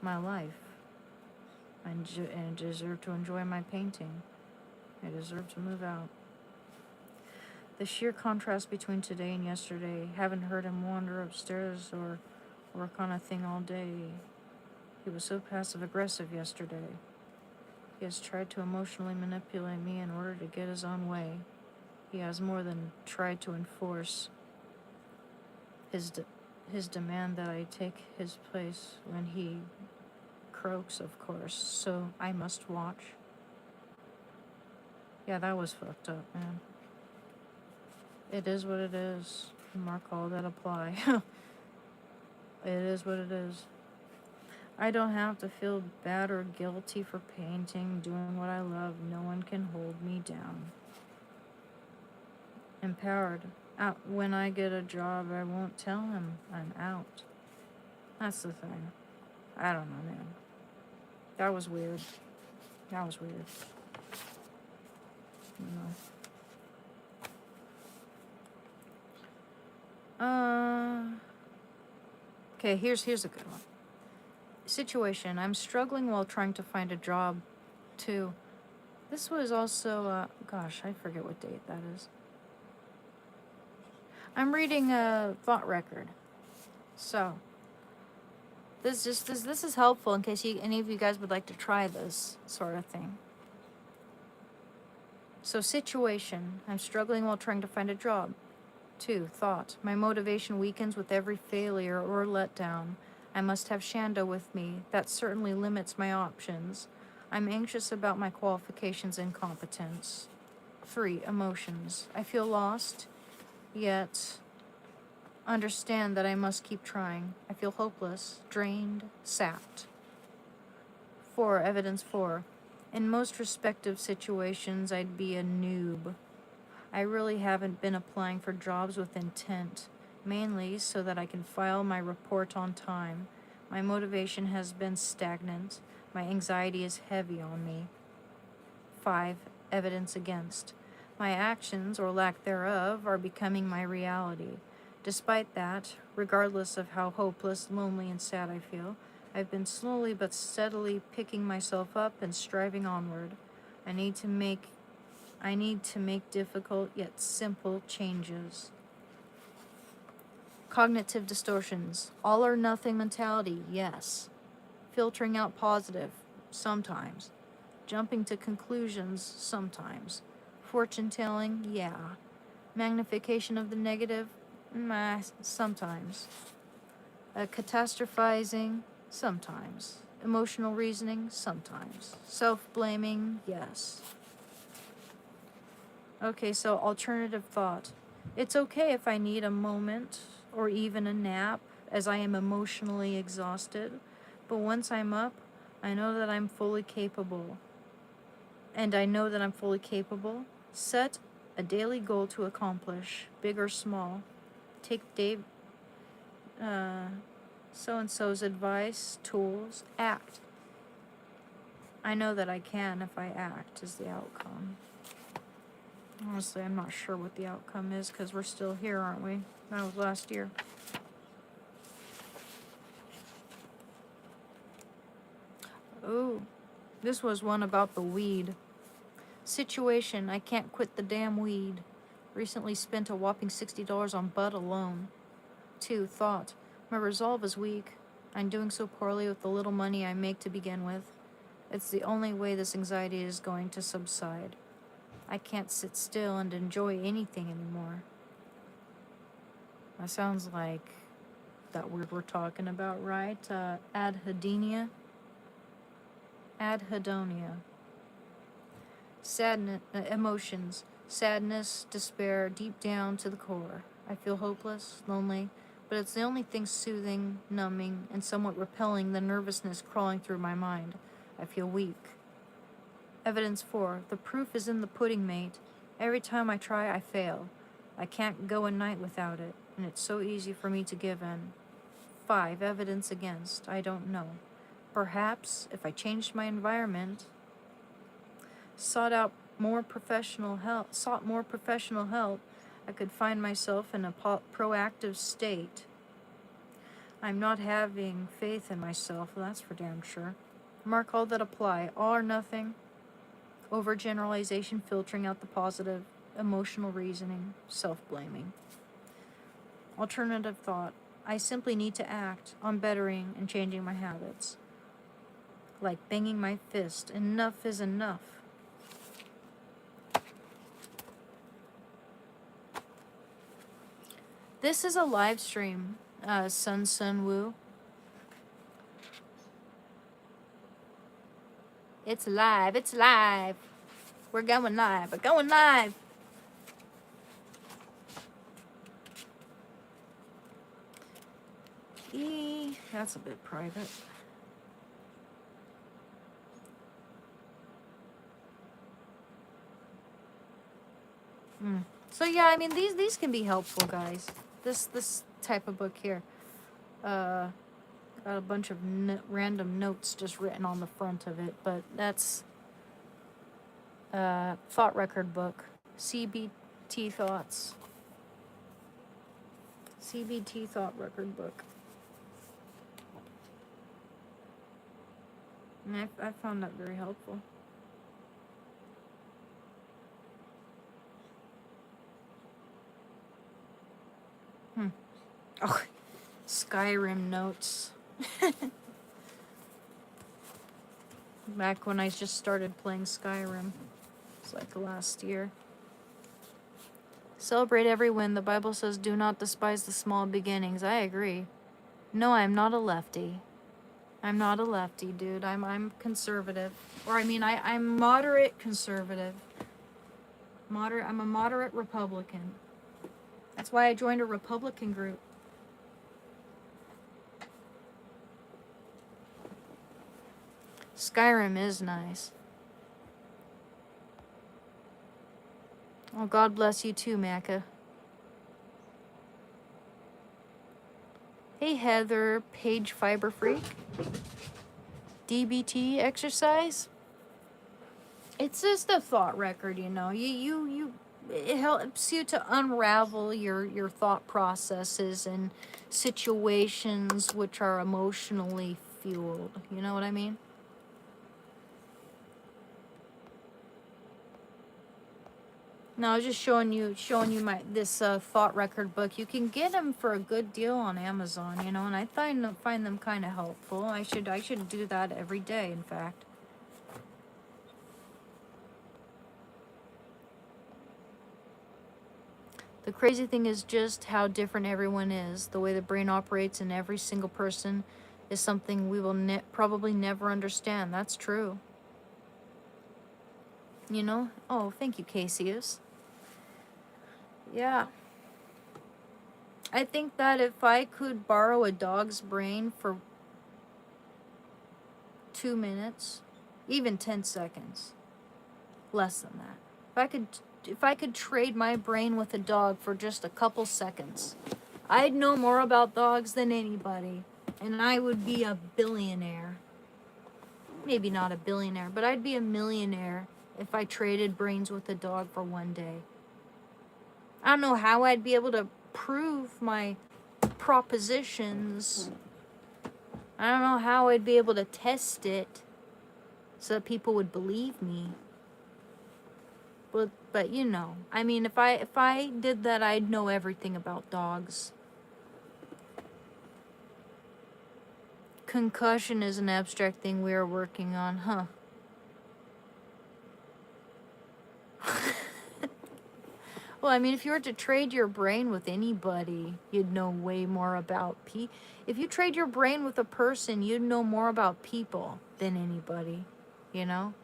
Speaker 1: my life. I deserve to enjoy my painting. I deserve to move out. The sheer contrast between today and yesterday. Haven't heard him wander upstairs or work on a thing all day. He was so passive-aggressive yesterday. He has tried to emotionally manipulate me in order to get his own way. He has more than tried to enforce his demand that I take his place when he croaks, of course, so I must watch. Yeah, that was fucked up, man. It is what it is. Mark all that apply. It is what it is. I don't have to feel bad or guilty for painting, doing what I love. No one can hold me down. Empowered. When I get a job, I won't tell him I'm out. That's the thing. I don't know, man. That was weird. That was weird. You know. Okay, here's a good one. Situation. I'm struggling while trying to find a job, too. This was also, gosh, I forget what date that is. I'm reading a thought record. So, this is helpful in case any of you guys would like to try this sort of thing. So, situation. I'm struggling while trying to find a job. 2. Thought. My motivation weakens with every failure or letdown. I must have Shanda with me. That certainly limits my options. I'm anxious about my qualifications and competence. 3. Emotions. I feel lost, yet understand that I must keep trying. I feel hopeless, drained, sapped. 4. Evidence 4. In most respective situations, I'd be a noob. I really haven't been applying for jobs with intent, mainly so that I can file my report on time. My motivation has been stagnant. My anxiety is heavy on me. 5. Evidence against. My actions, or lack thereof, are becoming my reality. Despite that, regardless of how hopeless, lonely, and sad I feel, I've been slowly but steadily picking myself up and striving onward. I need to make difficult yet simple changes. Cognitive distortions. All or nothing mentality, yes. Filtering out positive, sometimes. Jumping to conclusions, sometimes. Fortune telling, yeah. Magnification of the negative, sometimes. Catastrophizing, sometimes. Emotional reasoning, sometimes. Self-blaming, yes. Okay, so alternative thought. It's okay if I need a moment or even a nap, as I am emotionally exhausted. But once I'm up, I know that I'm fully capable. And I know that I'm fully capable. Set a daily goal to accomplish, big or small. Take Dave, so-and-so's advice, tools, act. I know that I can if I act, is the outcome. Honestly, I'm not sure what the outcome is because we're still here, aren't we? That was last year. Ooh, this was one about the weed. Situation, I can't quit the damn weed. Recently spent a whopping $60 on bud alone. 2. Thought, my resolve is weak. I'm doing so poorly with the little money I make to begin with. It's the only way this anxiety is going to subside. I can't sit still and enjoy anything anymore. That sounds like that word we're talking about, right? Adhedonia. Adhedonia. Sadness, emotions. Sadness, despair, deep down to the core. I feel hopeless, lonely, but it's the only thing soothing, numbing, and somewhat repelling the nervousness crawling through my mind. I feel weak. Evidence 4. The proof is in the pudding, mate. Every time I try, I fail. I can't go a night without it, and it's so easy for me to give in. 5. Evidence against. I don't know. Perhaps if I changed my environment, sought more professional help, I could find myself in a proactive state. I'm not having faith in myself, that's for damn sure. Mark all that apply. All or nothing. Overgeneralization, filtering out the positive. Emotional reasoning. Self-blaming. Alternative thought. I simply need to act on bettering and changing my habits. Like banging my fist. Enough is enough. This is a live stream, Sun Woo. It's live, it's live. We're going live, we're going live. That's a bit private. So yeah, I mean these can be helpful, guys. This type of book here. Got a bunch of random notes just written on the front of it, but that's thought record book. CBT thoughts. CBT thought record book. And I found that very helpful. Oh, Skyrim notes. Back when I just started playing Skyrim. It's like last year. Celebrate every win. The Bible says do not despise the small beginnings. I agree. No, I'm not a lefty. I'm not a lefty, dude. I'm conservative. Or I mean I'm moderate conservative. I'm a moderate Republican. That's why I joined a Republican group. Skyrim is nice. Oh, God bless you too, Macca. Hey, Heather, Page Fiber Freak. DBT exercise. It's just a thought record, you know. It helps you to unravel your thought processes and situations which are emotionally fueled. You know what I mean? No, I was just showing you this thought record book. You can get them for a good deal on Amazon, you know, and I find them kind of helpful. I should do that every day, in fact. The crazy thing is just how different everyone is. The way the brain operates in every single person is something we will probably never understand. That's true. You know? Oh, thank you, Cassius. Yeah. I think that if I could borrow a dog's brain for 2 minutes, even 10 seconds, less than that. If I could trade my brain with a dog for just a couple seconds, I'd know more about dogs than anybody, and I would be a billionaire. Maybe not a billionaire, but I'd be a millionaire if I traded brains with a dog for one day. I don't know how I'd be able to prove my propositions. I don't know how I'd be able to test it so that people would believe me. But you know, I mean, if I did that, I'd know everything about dogs. Concussion is an abstract thing we are working on, huh? Well, I mean, if you were to trade your brain with anybody, you'd know way more about if you trade your brain with a person, you'd know more about people than anybody, you know?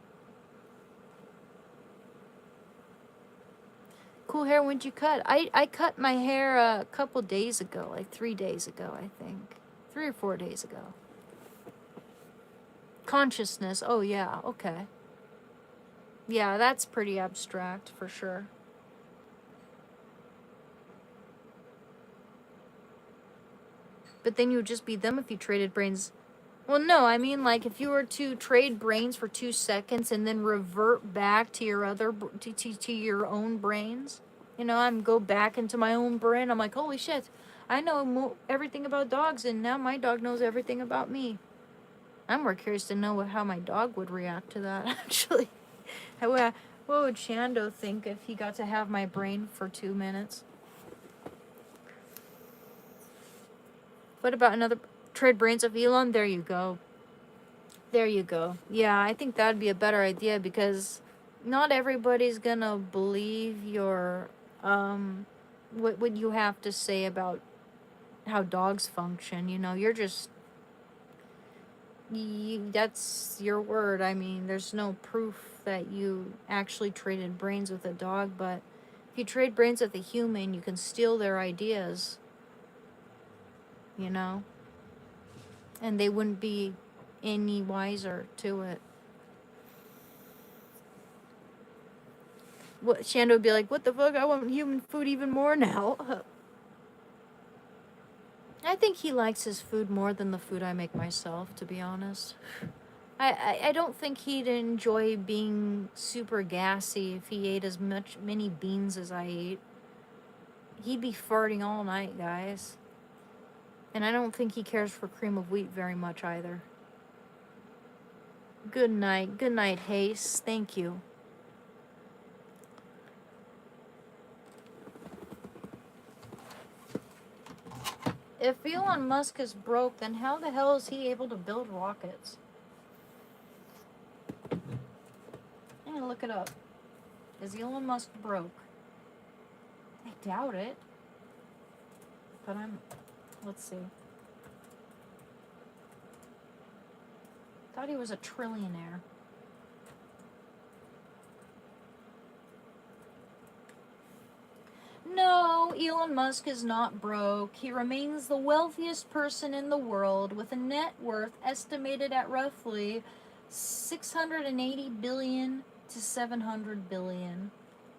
Speaker 1: Cool hair, when'd you cut? I cut my hair a couple days ago, like 3 days ago, I think. 3 or 4 days ago. Consciousness, oh yeah, okay. Yeah, that's pretty abstract, for sure. But then you would just be them if you traded brains. Well, no, I mean, like, if you were to trade brains for 2 seconds and then revert back to your to your own brains, you know, I'm go back into my own brain. I'm like, holy shit, I know everything about dogs, and now my dog knows everything about me. I'm more curious to know how my dog would react to that, actually. What would Shando think if he got to have my brain for 2 minutes? What about another trade brains of Elon? There you go. There you go. Yeah, I think that'd be a better idea because not everybody's gonna believe your what you have to say about how dogs function. You know, you're just that's your word. I mean, there's no proof that you actually traded brains with a dog, but if you trade brains with a human, you can steal their ideas, you know, and they wouldn't be any wiser to it. What Shando would be like, what the fuck? I want human food even more now. I think he likes his food more than the food I make myself, to be honest. I don't think he'd enjoy being super gassy if he ate as many beans as I eat. He'd be farting all night, guys. And I don't think he cares for cream of wheat very much either. Good night. Good night, Hayes. Thank you. If Elon Musk is broke, then how the hell is he able to build rockets? I'm gonna look it up. Is Elon Musk broke? I doubt it. But let's see. Thought he was a trillionaire. No, Elon Musk is not broke. He remains the wealthiest person in the world with a net worth estimated at roughly 680 billion to 700 billion.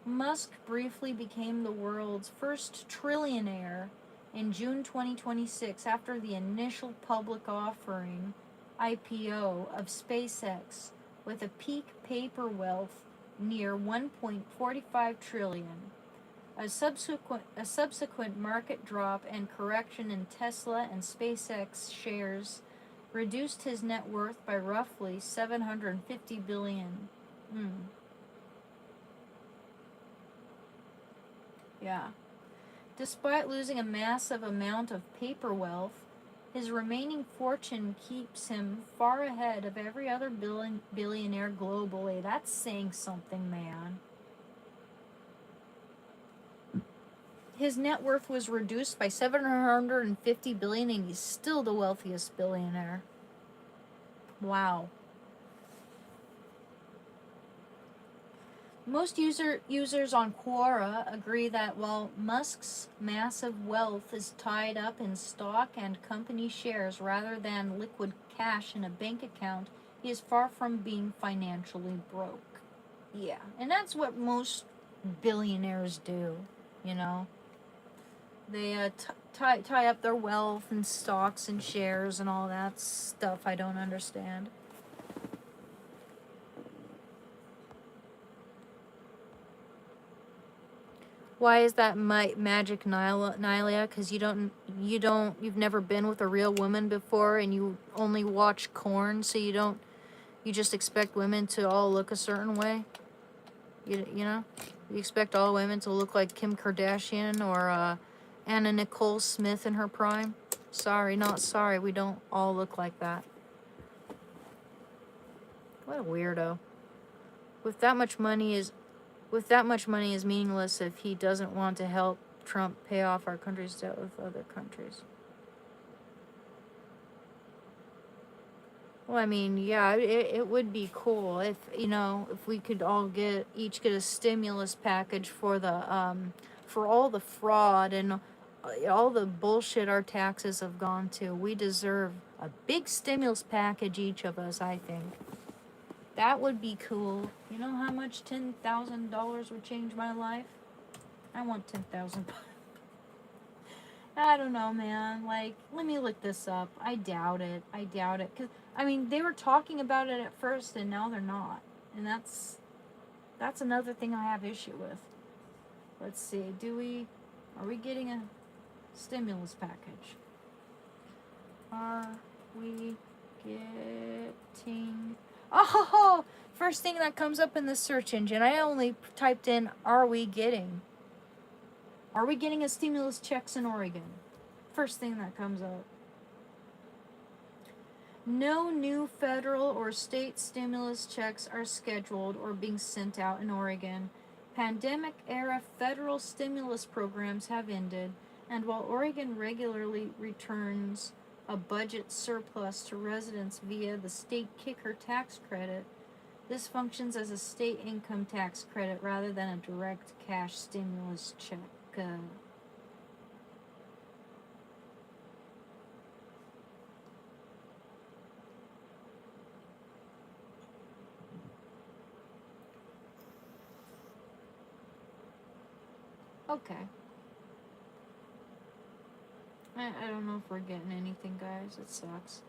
Speaker 1: Musk briefly became the world's first trillionaire in June 2026 after the initial public offering IPO of SpaceX with a peak paper wealth near 1.45 trillion. A subsequent market drop and correction in Tesla and SpaceX shares reduced his net worth by roughly 750 billion. Yeah. Despite losing a massive amount of paper wealth, his remaining fortune keeps him far ahead of every other billionaire globally. That's saying something, man. His net worth was reduced by 750 billion and he's still the wealthiest billionaire. Wow. Most users on Quora agree that while Musk's massive wealth is tied up in stock and company shares rather than liquid cash in a bank account, he is far from being financially broke. Yeah, and that's what most billionaires do, you know. They tie up their wealth in stocks and shares and all that stuff I don't understand. Why is that magic Nylia? Because you've never been with a real woman before and you only watch corn, so you just expect women to all look a certain way? You know? You expect all women to look like Kim Kardashian or Anna Nicole Smith in her prime? Sorry, not sorry. We don't all look like that. What a weirdo. With that much money is meaningless if he doesn't want to help Trump pay off our country's debt with other countries. Well, I mean, yeah, it would be cool if, you know, if we could all each get a stimulus package for all the fraud and all the bullshit our taxes have gone to. We deserve a big stimulus package, each of us, I think. That would be cool. You know how much $10,000 would change my life? I want $10,000. I don't know, man. Like, let me look this up. I doubt it. I doubt it. Cause I mean, they were talking about it at first, and now they're not. And that's another thing I have issue with. Let's see. Are we getting a stimulus package? Are we getting? Oh, first thing that comes up in the search engine. I only typed in, "Are we getting?" Are we getting a stimulus checks in Oregon? First thing that comes up. No new federal or state stimulus checks are scheduled or being sent out in Oregon. Pandemic era federal stimulus programs have ended, and while Oregon regularly returns a budget surplus to residents via the state kicker tax credit, this functions as a state income tax credit rather than a direct cash stimulus check. Okay. I don't know if we're getting anything, guys. It sucks.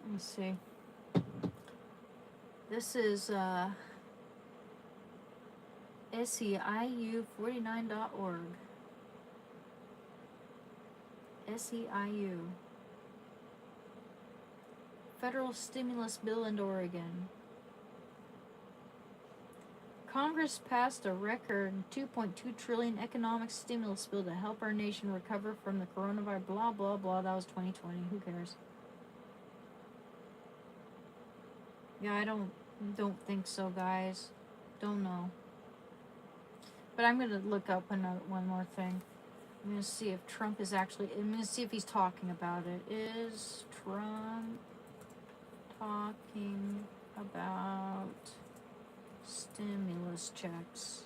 Speaker 1: Let me see. This is SEIU49.org. SEIU. Federal stimulus bill in Oregon. Congress passed a record $2.2 trillion economic stimulus bill to help our nation recover from the coronavirus. Blah blah blah. That was 2020. Who cares? Yeah, I don't think so, guys. Don't know. But I'm gonna look up one more thing. I'm gonna see if Trump is actually. I'm gonna see if he's talking about it. Is Trump talking about stimulus checks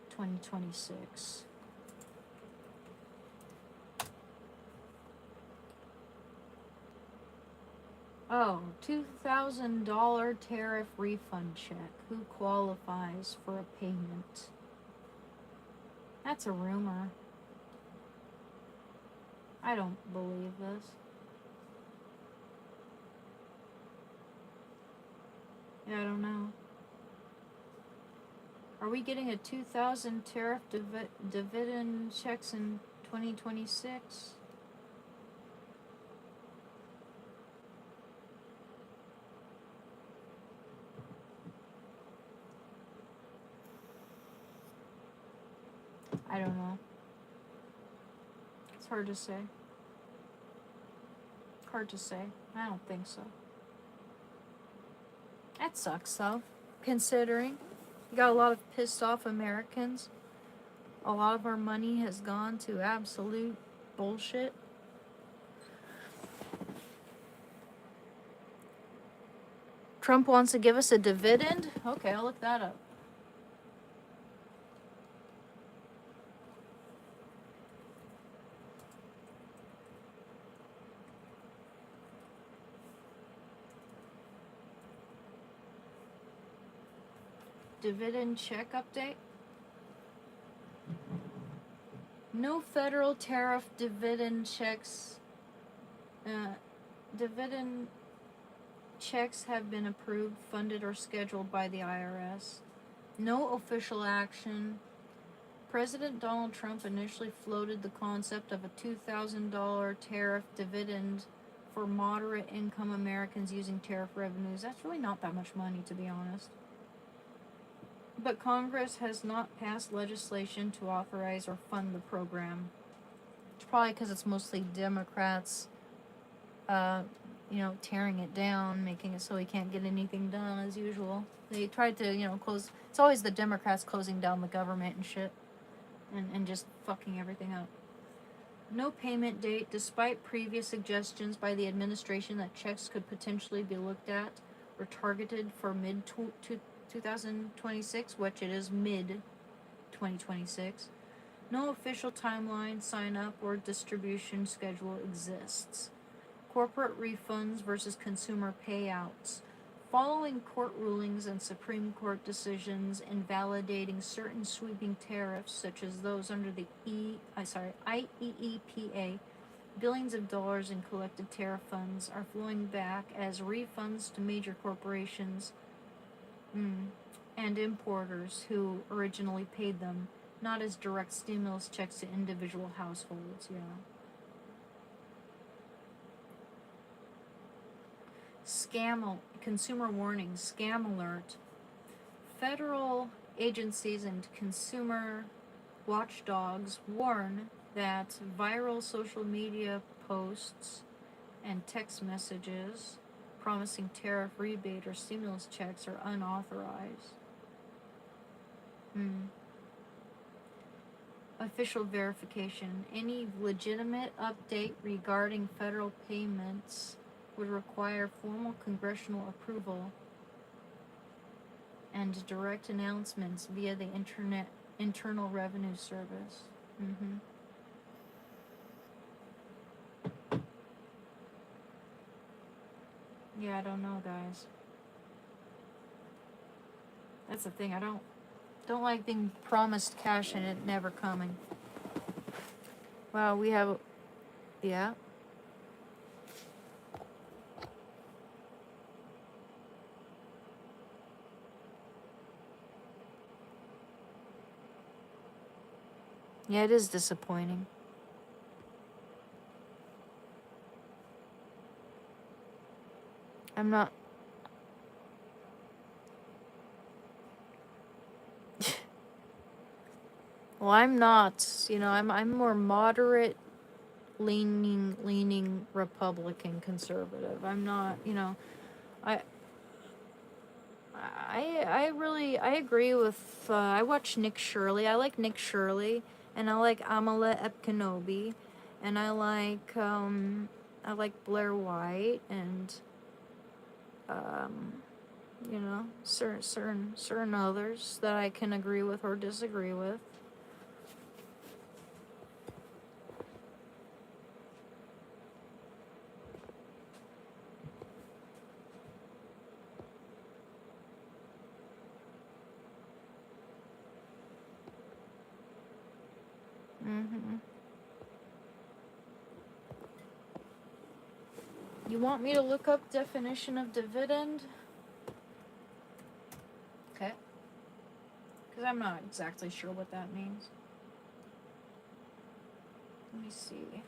Speaker 1: 2026? Oh, $2,000 tariff refund check. Who qualifies for a payment? That's a rumor. I don't believe this. Yeah, I don't know. Are we getting a 2,000 tariff dividend checks in 2026? I don't know. It's hard to say. Hard to say. I don't think so. That sucks, though, considering you got a lot of pissed off Americans. A lot of our money has gone to absolute bullshit. Trump wants to give us a dividend? Okay, I'll look that up. Dividend check update. No federal tariff dividend checks. Dividend checks have been approved, funded, or scheduled by the IRS. No official action. President Donald Trump initially floated the concept of a $2,000 tariff dividend for moderate income Americans using tariff revenues. That's really not that much money, to be honest. But Congress has not passed legislation to authorize or fund the program. It's probably because it's mostly Democrats, tearing it down, making it so he can't get anything done as usual. They tried to, close. It's always the Democrats closing down the government and shit, and just fucking everything up. No payment date, despite previous suggestions by the administration that checks could potentially be looked at or targeted for mid-2026, which it is mid-2026. No official timeline, sign-up, or distribution schedule exists. Corporate refunds versus consumer payouts. following court rulings and Supreme Court decisions invalidating certain sweeping tariffs, such as those under the IEEPA, billions of dollars in collected tariff funds are flowing back as refunds to major corporations and importers who originally paid them, not as direct stimulus checks to individual households. Yeah. Consumer warning, scam alert. Federal agencies and consumer watchdogs warn that viral social media posts and text messages promising tariff rebate or stimulus checks are unauthorized. Official verification. Any legitimate update regarding federal payments would require formal congressional approval and direct announcements via the Internal Revenue Service. Yeah, I don't know, guys. That's the thing. I don't like being promised cash and it never coming. Wow, we have, yeah. Yeah, it is disappointing. I'm not. Well, I'm not. You know, I'm more moderate, leaning Republican conservative. I'm not. You know, I really agree with. I watch Nick Shirley. I like Nick Shirley, and I like Amala Epkenobi, and I like Blair White, and you know, certain others that I can agree with or disagree with. You want me to look up definition of dividend? Okay. Because I'm not exactly sure what that means. Let me see.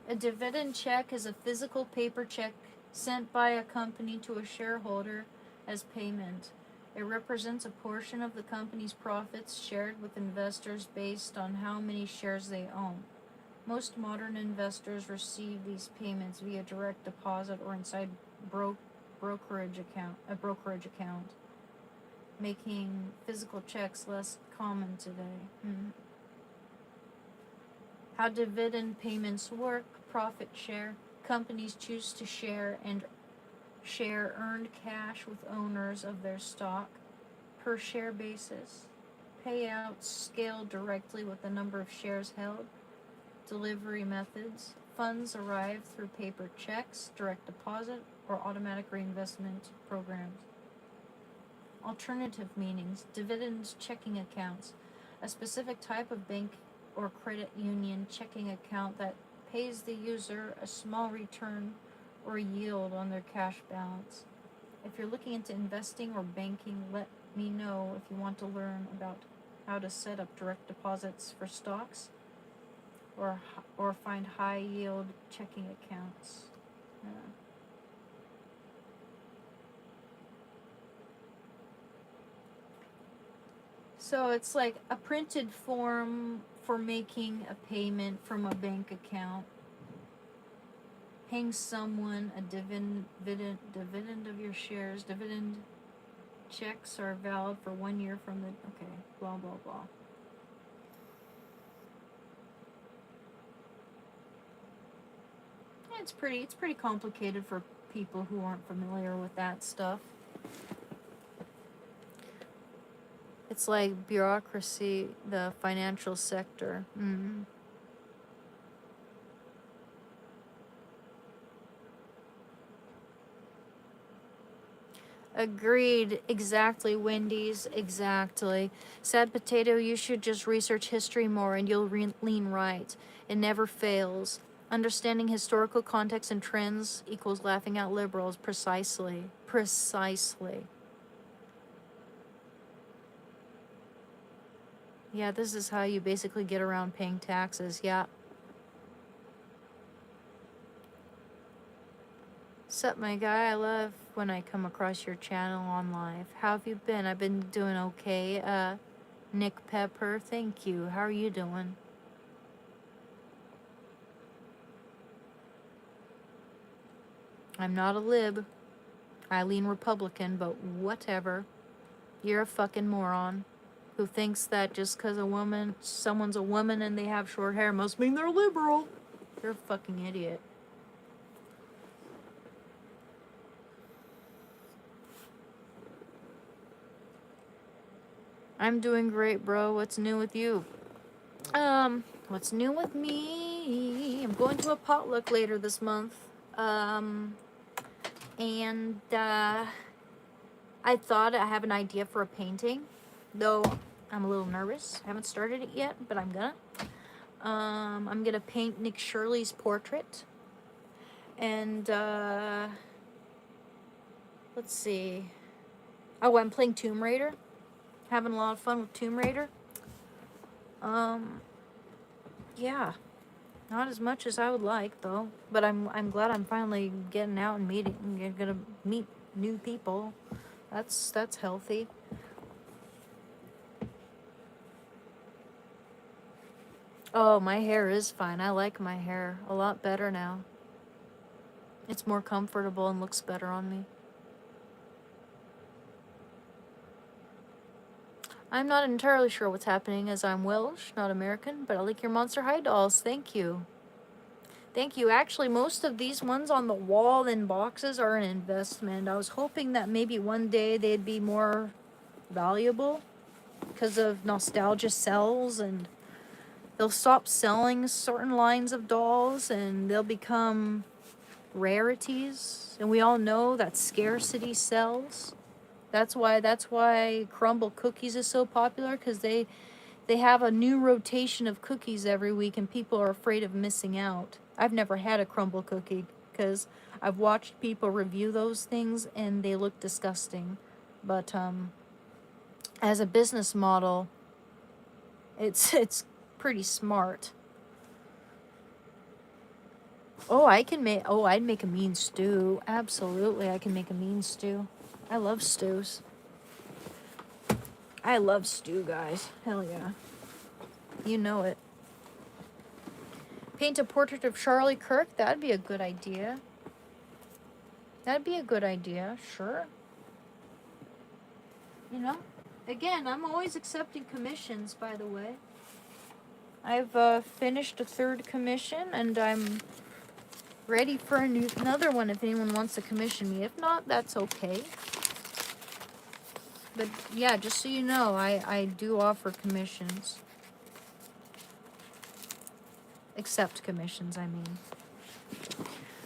Speaker 1: A dividend check is a physical paper check sent by a company to a shareholder as payment. It represents a portion of the company's profits shared with investors based on how many shares they own. Most modern investors receive these payments via direct deposit or inside brokerage account, making physical checks less common today. How dividend payments work: profit share. Companies choose to share earned cash with owners of their stock per share basis. Payouts scale directly with the number of shares held. Delivery methods: funds arrive through paper checks, direct deposit, or automatic reinvestment programs. Alternative meanings: dividends checking accounts, a specific type of bank or credit union checking account that pays the user a small return or yield on their cash balance. If you're looking into investing or banking, let me know if you want to learn about how to set up direct deposits for stocks or find high yield checking accounts. Yeah. So it's like a printed form for making a payment from a bank account. Paying someone a dividend of your shares. Dividend checks are valid for 1 year from the, okay, blah, blah, blah. It's pretty complicated for people who aren't familiar with that stuff. It's like bureaucracy, the financial sector. Mm. Agreed. Exactly, Wendy's. Exactly. Sad potato, you should just research history more and you'll lean right. It never fails. Understanding historical context and trends equals laughing out liberals. Precisely. Precisely. Yeah, this is how you basically get around paying taxes. Yeah. Sup, my guy? I love when I come across your channel on live. How have you been? I've been doing okay. Nick Pepper, thank you. How are you doing? I'm not a lib. I lean Republican, but whatever. You're a fucking moron who thinks that just because someone's a woman and they have short hair must mean they're liberal. You're a fucking idiot. I'm doing great, bro. What's new with you? What's new with me? I'm going to a potluck later this month. And I thought I have an idea for a painting, though I'm a little nervous. I haven't started it yet, but I'm gonna. I'm gonna paint Nick Shirley's portrait. And let's see. Oh, I'm playing Tomb Raider. Having a lot of fun with Tomb Raider. Yeah. Not as much as I would like, though. But I'm glad I'm finally getting out and meeting. You're gonna meet new people. That's healthy. Oh, my hair is fine. I like my hair a lot better now. It's more comfortable and looks better on me. I'm not entirely sure what's happening as I'm Welsh, not American, but I like your Monster High dolls. Thank you. Thank you. Actually, most of these ones on the wall in boxes are an investment. I was hoping that maybe one day they'd be more valuable because of nostalgia sells, and they'll stop selling certain lines of dolls and they'll become rarities. And we all know that scarcity sells. That's why Crumble Cookies is so popular, because they have a new rotation of cookies every week and people are afraid of missing out. I've never had a Crumble cookie because I've watched people review those things and they look disgusting. But as a business model, it's pretty smart. Oh, I'd make a mean stew. Absolutely, I can make a mean stew. I love stews. I love stew, guys. Hell yeah. You know it. Paint a portrait of Charlie Kirk? That'd be a good idea. That'd be a good idea, sure. You know? Again, I'm always accepting commissions, by the way. I've finished a 3rd commission, and I'm ready for another one if anyone wants to commission me. If not, that's okay. But yeah, just so you know, I do offer commissions. Accept commissions, I mean.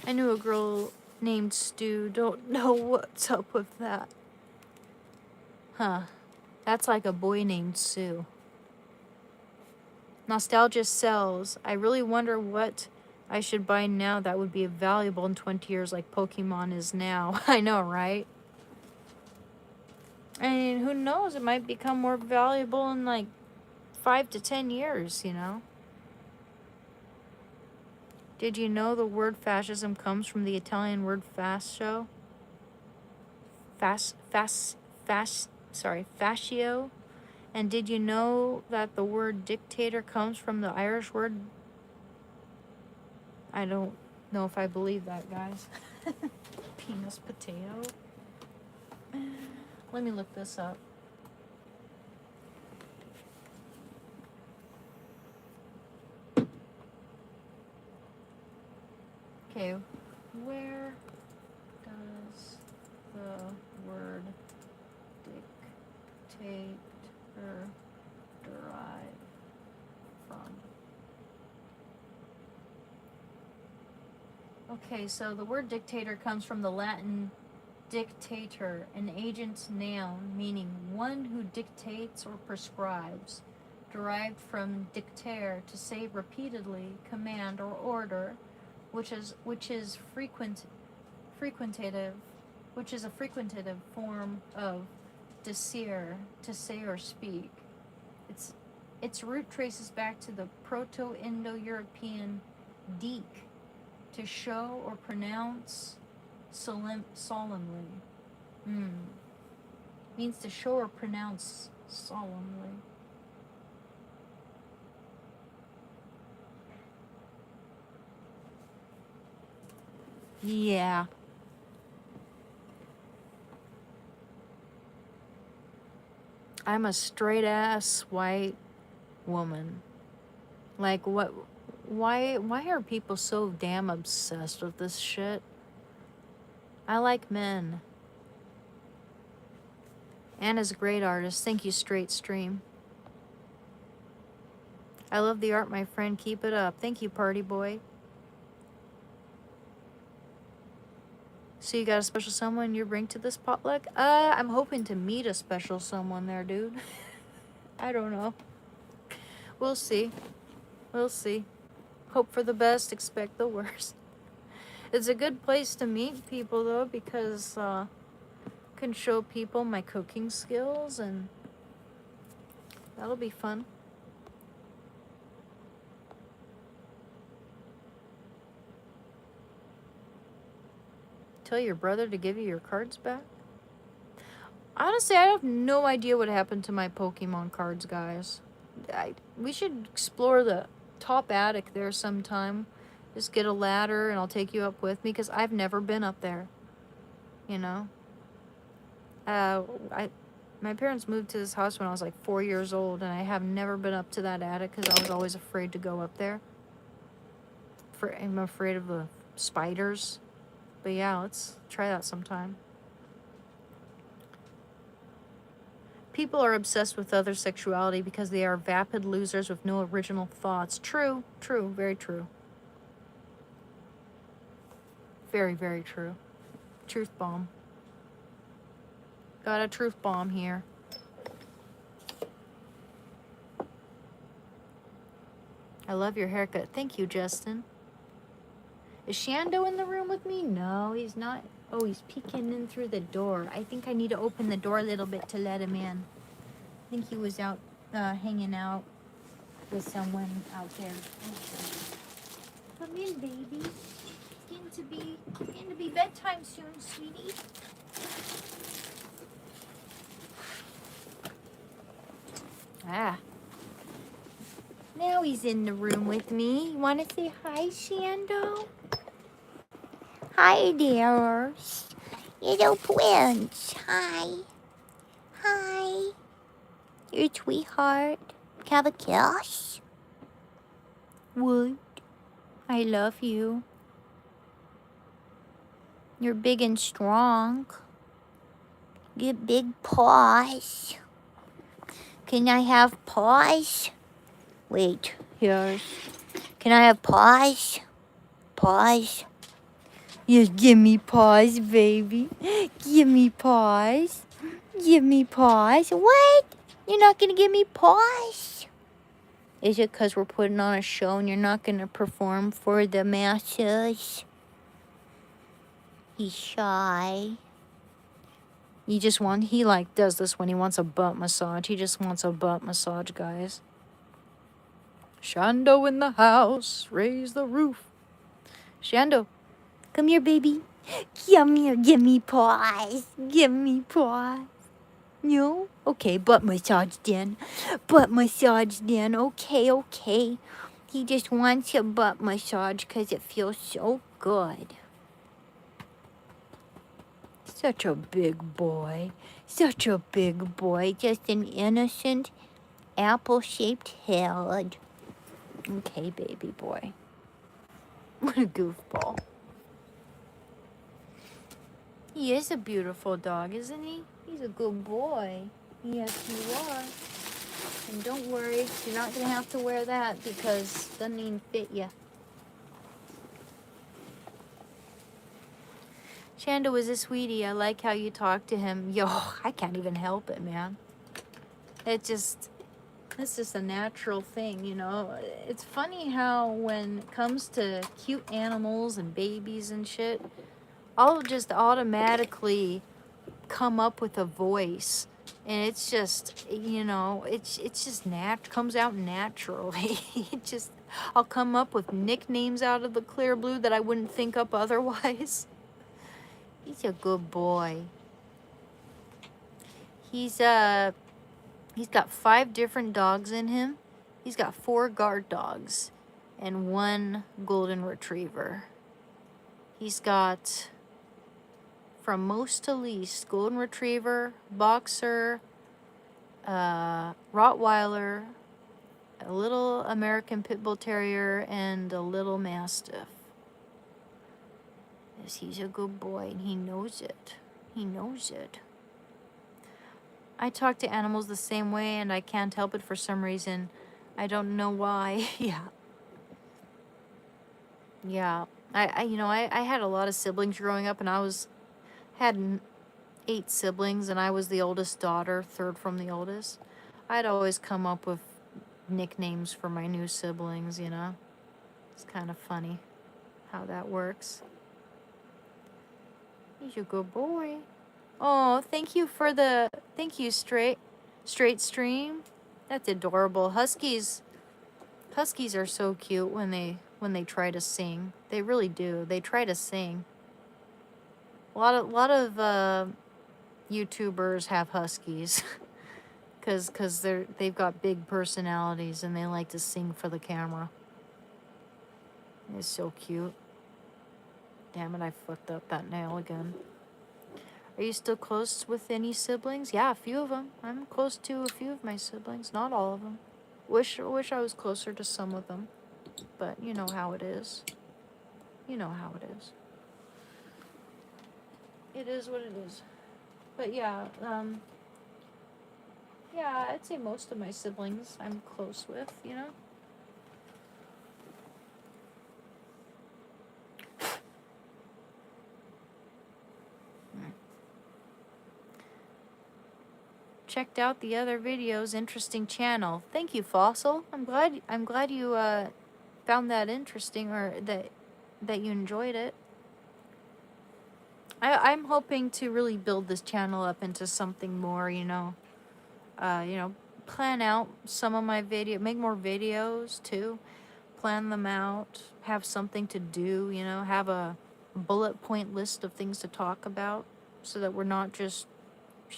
Speaker 1: I knew a girl named Stu. Don't know what's up with that. Huh. That's like a boy named Sue. Nostalgia sells. I really wonder what I should buy now that would be valuable in 20 years like Pokemon is now. I know, right? I mean, who knows? It might become more valuable in like 5 to 10 years, you know? Did you know the word fascism comes from the Italian word fascio? Fascio? And did you know that the word dictator comes from the Irish word? I don't know if I believe that, guys. Penis potato. Let me look this up. Okay, where does the word dictator Okay, so the word dictator comes from the Latin dictator, an agent noun, meaning one who dictates or prescribes, derived from dictere, to say repeatedly, command or order, which is frequentative, which is a frequentative form of decere, to say or speak. Its root traces back to the Proto-Indo-European dic, to show or pronounce solemnly. Means to show or pronounce solemnly. Yeah. I'm a straight ass white woman. Like, what? Why are people so damn obsessed with this shit? I like men. Anna's a great artist. Thank you, Straight Stream. I love the art, my friend. Keep it up. Thank you, Party Boy. So you got a special someone you bring to this potluck? I'm hoping to meet a special someone there, dude. I don't know. We'll see. We'll see. Hope for the best, expect the worst. It's a good place to meet people, though, because I can show people my cooking skills, and that'll be fun. Tell your brother to give you your cards back? Honestly, I have no idea what happened to my Pokemon cards, guys. We should explore the top attic there sometime. Just get a ladder and I'll take you up with me, because I've never been up there. You know? My parents moved to this house when I was like 4 years old, and I have never been up to that attic because I was always afraid to go up there. I'm afraid of the spiders. But yeah, let's try that sometime. People are obsessed with other sexuality because they are vapid losers with no original thoughts. True, very true. Very, very true. Truth bomb. Got a truth bomb here. I love your haircut. Thank you, Justin. Is Shando in the room with me? No, he's not. Oh, he's peeking in through the door. I think I need to open the door a little bit to let him in. I think he was out hanging out with someone out there. Come in, baby. It's getting to be bedtime soon, sweetie. Now he's in the room with me. You want to say hi, Shando?
Speaker 3: Hi there, little twins. Hi. Hi. Your sweetheart. Have a kiss? Would. I love you. You're big and strong. Get big paws. Can I have paws? Wait, here's. Can I have paws? Paws? Yes, give me paws, baby. Give me paws. Give me paws. What? You're not gonna give me paws? Is it because we're putting on a show and you're not gonna perform for the masses? He's shy.
Speaker 1: He like does this when he wants a butt massage. He just wants a butt massage, guys. Shando in the house, raise the roof. Shando,
Speaker 3: come here, baby. Come here, give me paws. Give me paws. No? Okay, butt massage then. Butt massage then. Okay. He just wants a butt massage because it feels so good. Such a big boy. Such a big boy. Just an innocent apple-shaped head. Okay, baby boy. What a goofball. He is a beautiful dog, isn't he? He's a good boy. Yes, you are. And don't worry, you're not going to have to wear that because it doesn't even fit you.
Speaker 1: Shanda was a sweetie. I like how you talk to him. Yo, I can't even help it, man. It just, it's just a natural thing, you know. It's funny how when it comes to cute animals and babies and shit, I'll just automatically come up with a voice, and it's just, you know, it's just comes out naturally. It just, I'll come up with nicknames out of the clear blue that I wouldn't think up otherwise. He's a good boy. He's got 5 different dogs in him. He's got 4 guard dogs and 1 golden retriever. He's got, from most to least, golden retriever, boxer, Rottweiler, a little American Pit Bull Terrier, and a little Mastiff. Yes, he's a good boy, and he knows it. He knows it. I talk to animals the same way, and I can't help it for some reason. I don't know why. Yeah. Yeah. I had a lot of siblings growing up, and had 8 siblings, and I was the oldest daughter, 3rd from the oldest. I'd always come up with nicknames for my new siblings, you know. It's kind of funny how that works. He's a good boy. Oh, thank you, Straight Stream. That's adorable. Huskies are so cute when they try to sing. They really do. They try to sing. A lot of YouTubers have huskies, cause they've got big personalities and they like to sing for the camera. It's so cute. Damn it! I fucked up that nail again. Are you still close with any siblings? Yeah, a few of them. I'm close to a few of my siblings, not all of them. Wish I was closer to some of them, but you know how it is. You know how it is. It is what it is. But yeah, yeah, I'd say most of my siblings I'm close with, you know? Checked out the other videos. Interesting channel. Thank you, Fossil. I'm glad you found that interesting, or that you enjoyed it. I'm hoping to really build this channel up into something more, you know. Plan out some of my make more videos too. Plan them out. Have something to do, you know. Have a bullet point list of things to talk about, so that we're not just,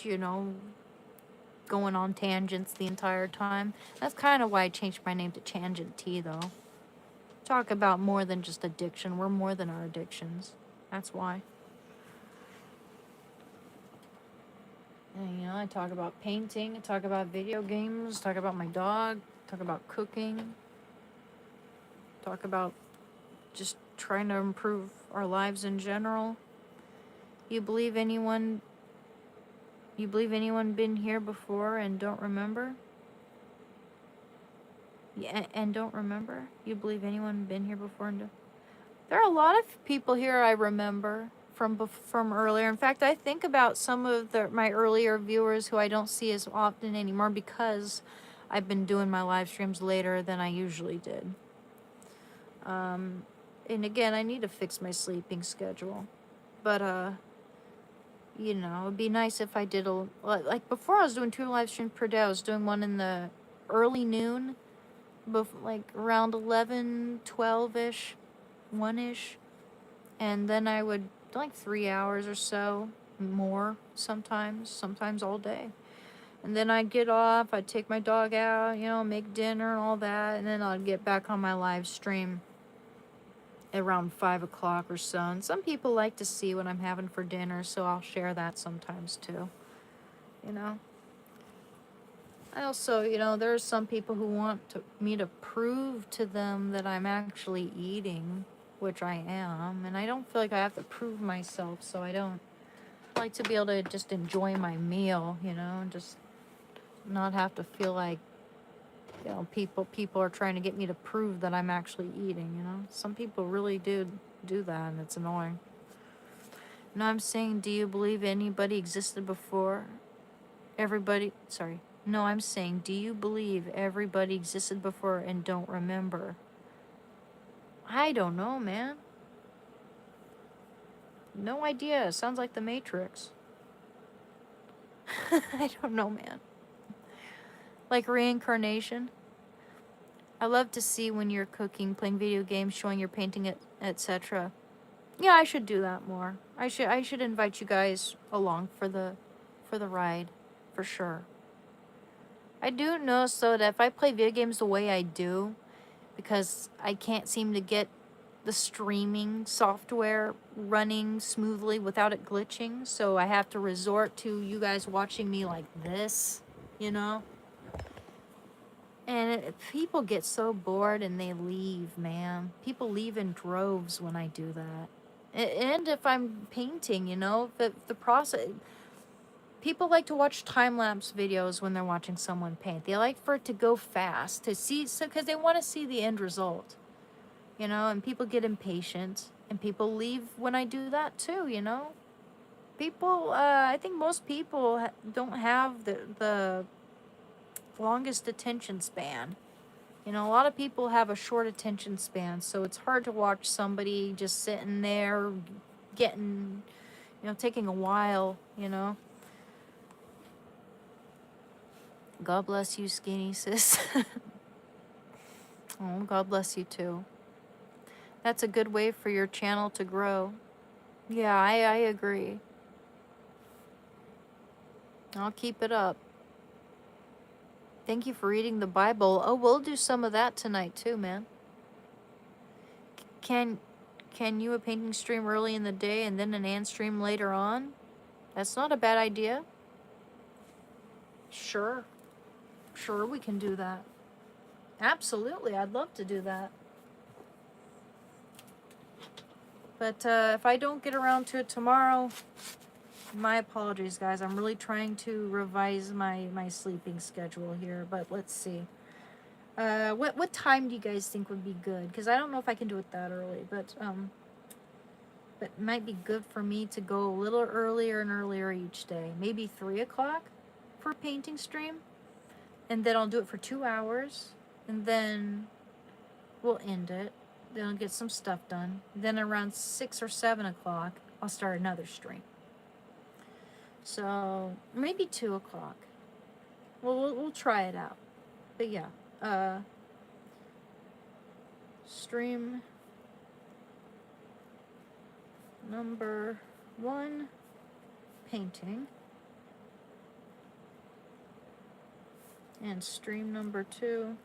Speaker 1: you know, going on tangents the entire time. That's kind of why I changed my name to Tangent T, though. Talk about more than just addiction. We're more than our addictions. That's why. And, you know, I talk about painting, I talk about video games, talk about my dog, talk about cooking, talk about just trying to improve our lives in general. You believe anyone been here before and don't remember? Yeah, and don't remember? You believe anyone been here before and There are a lot of people here I remember from earlier. In fact, I think about some of my earlier viewers who I don't see as often anymore because I've been doing my live streams later than I usually did. And again, I need to fix my sleeping schedule. But you know, it'd be nice if I did like before I was doing 2 live streams per day. I was doing one in the early noon, like around 11, 12-ish, 1-ish. And then I would, like 3 hours or so, more sometimes all day. And then I'd get off, I'd take my dog out, you know, make dinner and all that. And then I'd get back on my live stream around 5 o'clock or so. And some people like to see what I'm having for dinner, so I'll share that sometimes too, you know. I also, you know, there's some people who want me to prove to them that I'm actually eating, which I am, and I don't feel like I have to prove myself, so I like to be able to just enjoy my meal, you know, and just not have to feel like, you know, people are trying to get me to prove that I'm actually eating, you know. Some people really do that, and it's annoying. No, I'm saying, do you believe anybody existed before everybody? Sorry. No, I'm saying, do you believe everybody existed before and don't remember? I don't know, man. No idea. Sounds like the Matrix. I don't know, man. Like reincarnation. I love to see when you're cooking, playing video games, showing your painting, etc. Yeah, I should do that more. I should invite you guys along for the ride, for sure. I do notice though that if I play video games the way I do, because I can't seem to get the streaming software running smoothly without it glitching, so I have to resort to you guys watching me like this, you know? And people get so bored and they leave, man. People leave in droves when I do that. And if I'm painting, you know, the process. People like to watch time-lapse videos when they're watching someone paint. They like for it to go fast, to see, so because they want to see the end result, you know, and people get impatient, and people leave when I do that too, you know. People, I think most people don't have the longest attention span. You know, a lot of people have a short attention span, so it's hard to watch somebody just sitting there getting, you know, taking a while, you know. God bless you, skinny sis. Oh, God bless you too. That's a good way for your channel to grow. Yeah, I agree. I'll keep it up. Thank you for reading the Bible. Oh, we'll do some of that tonight too, man. Can you a painting stream early in the day and then an Ann stream later on? That's not a bad idea. Sure. Sure, we can do that. Absolutely, I'd love to do that. But if I don't get around to it tomorrow, my apologies, guys. I'm really trying to revise my sleeping schedule here, but let's see. What time do you guys think would be good? Because I don't know if I can do it that early, but it might be good for me to go a little earlier and earlier each day. Maybe 3 o'clock for a painting stream, and then I'll do it for 2 hours, and then we'll end it. Then I'll get some stuff done. Then around 6 or 7 o'clock, I'll start another stream. So maybe 2 o'clock. Well, we'll try it out. But yeah, stream number 1, painting, and stream number 2,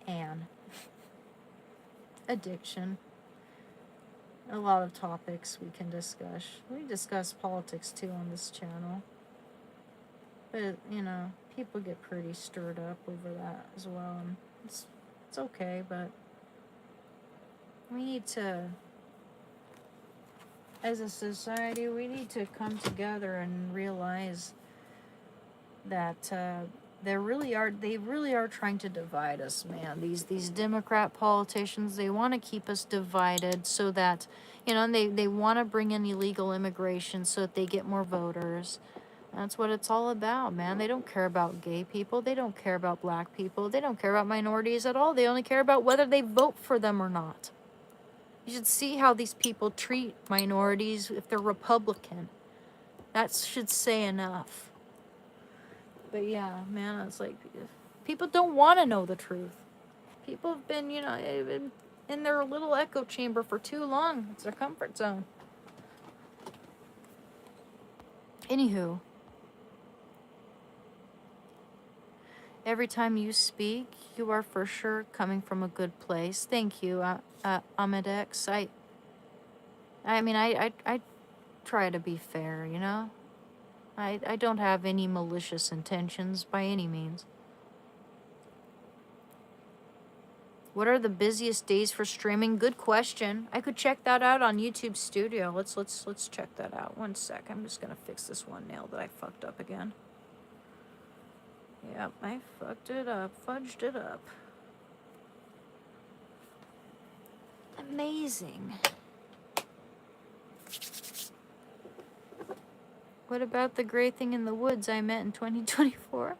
Speaker 1: Anne. Addiction. A lot of topics we can discuss. We discuss politics too on this channel. But, you know, people get pretty stirred up over that as well. And it's okay, but we need to, as a society, we need to come together and realize that they really are trying to divide us, man. These Democrat politicians, they want to keep us divided so that, you know, they want to bring in illegal immigration so that they get more voters. That's what it's all about, man. They don't care about gay people. They don't care about black people. They don't care about minorities at all. They only care about whether they vote for them or not. You should see how these people treat minorities if they're Republican. That should say enough. But yeah, man, it's like, people don't want to know the truth. People have been, you know, been in their little echo chamber for too long. It's their comfort zone. Anywho, every time you speak, you are for sure coming from a good place. Thank you, Amadex. I mean, I try to be fair, you know? I don't have any malicious intentions by any means. What are the busiest days for streaming? Good question. I could check that out on YouTube Studio. Let's check that out. 1 sec. I'm just gonna fix this one nail that I fucked up again. Yep, I fucked it up, fudged it up. Amazing. What about the great thing in the woods I met in 2024?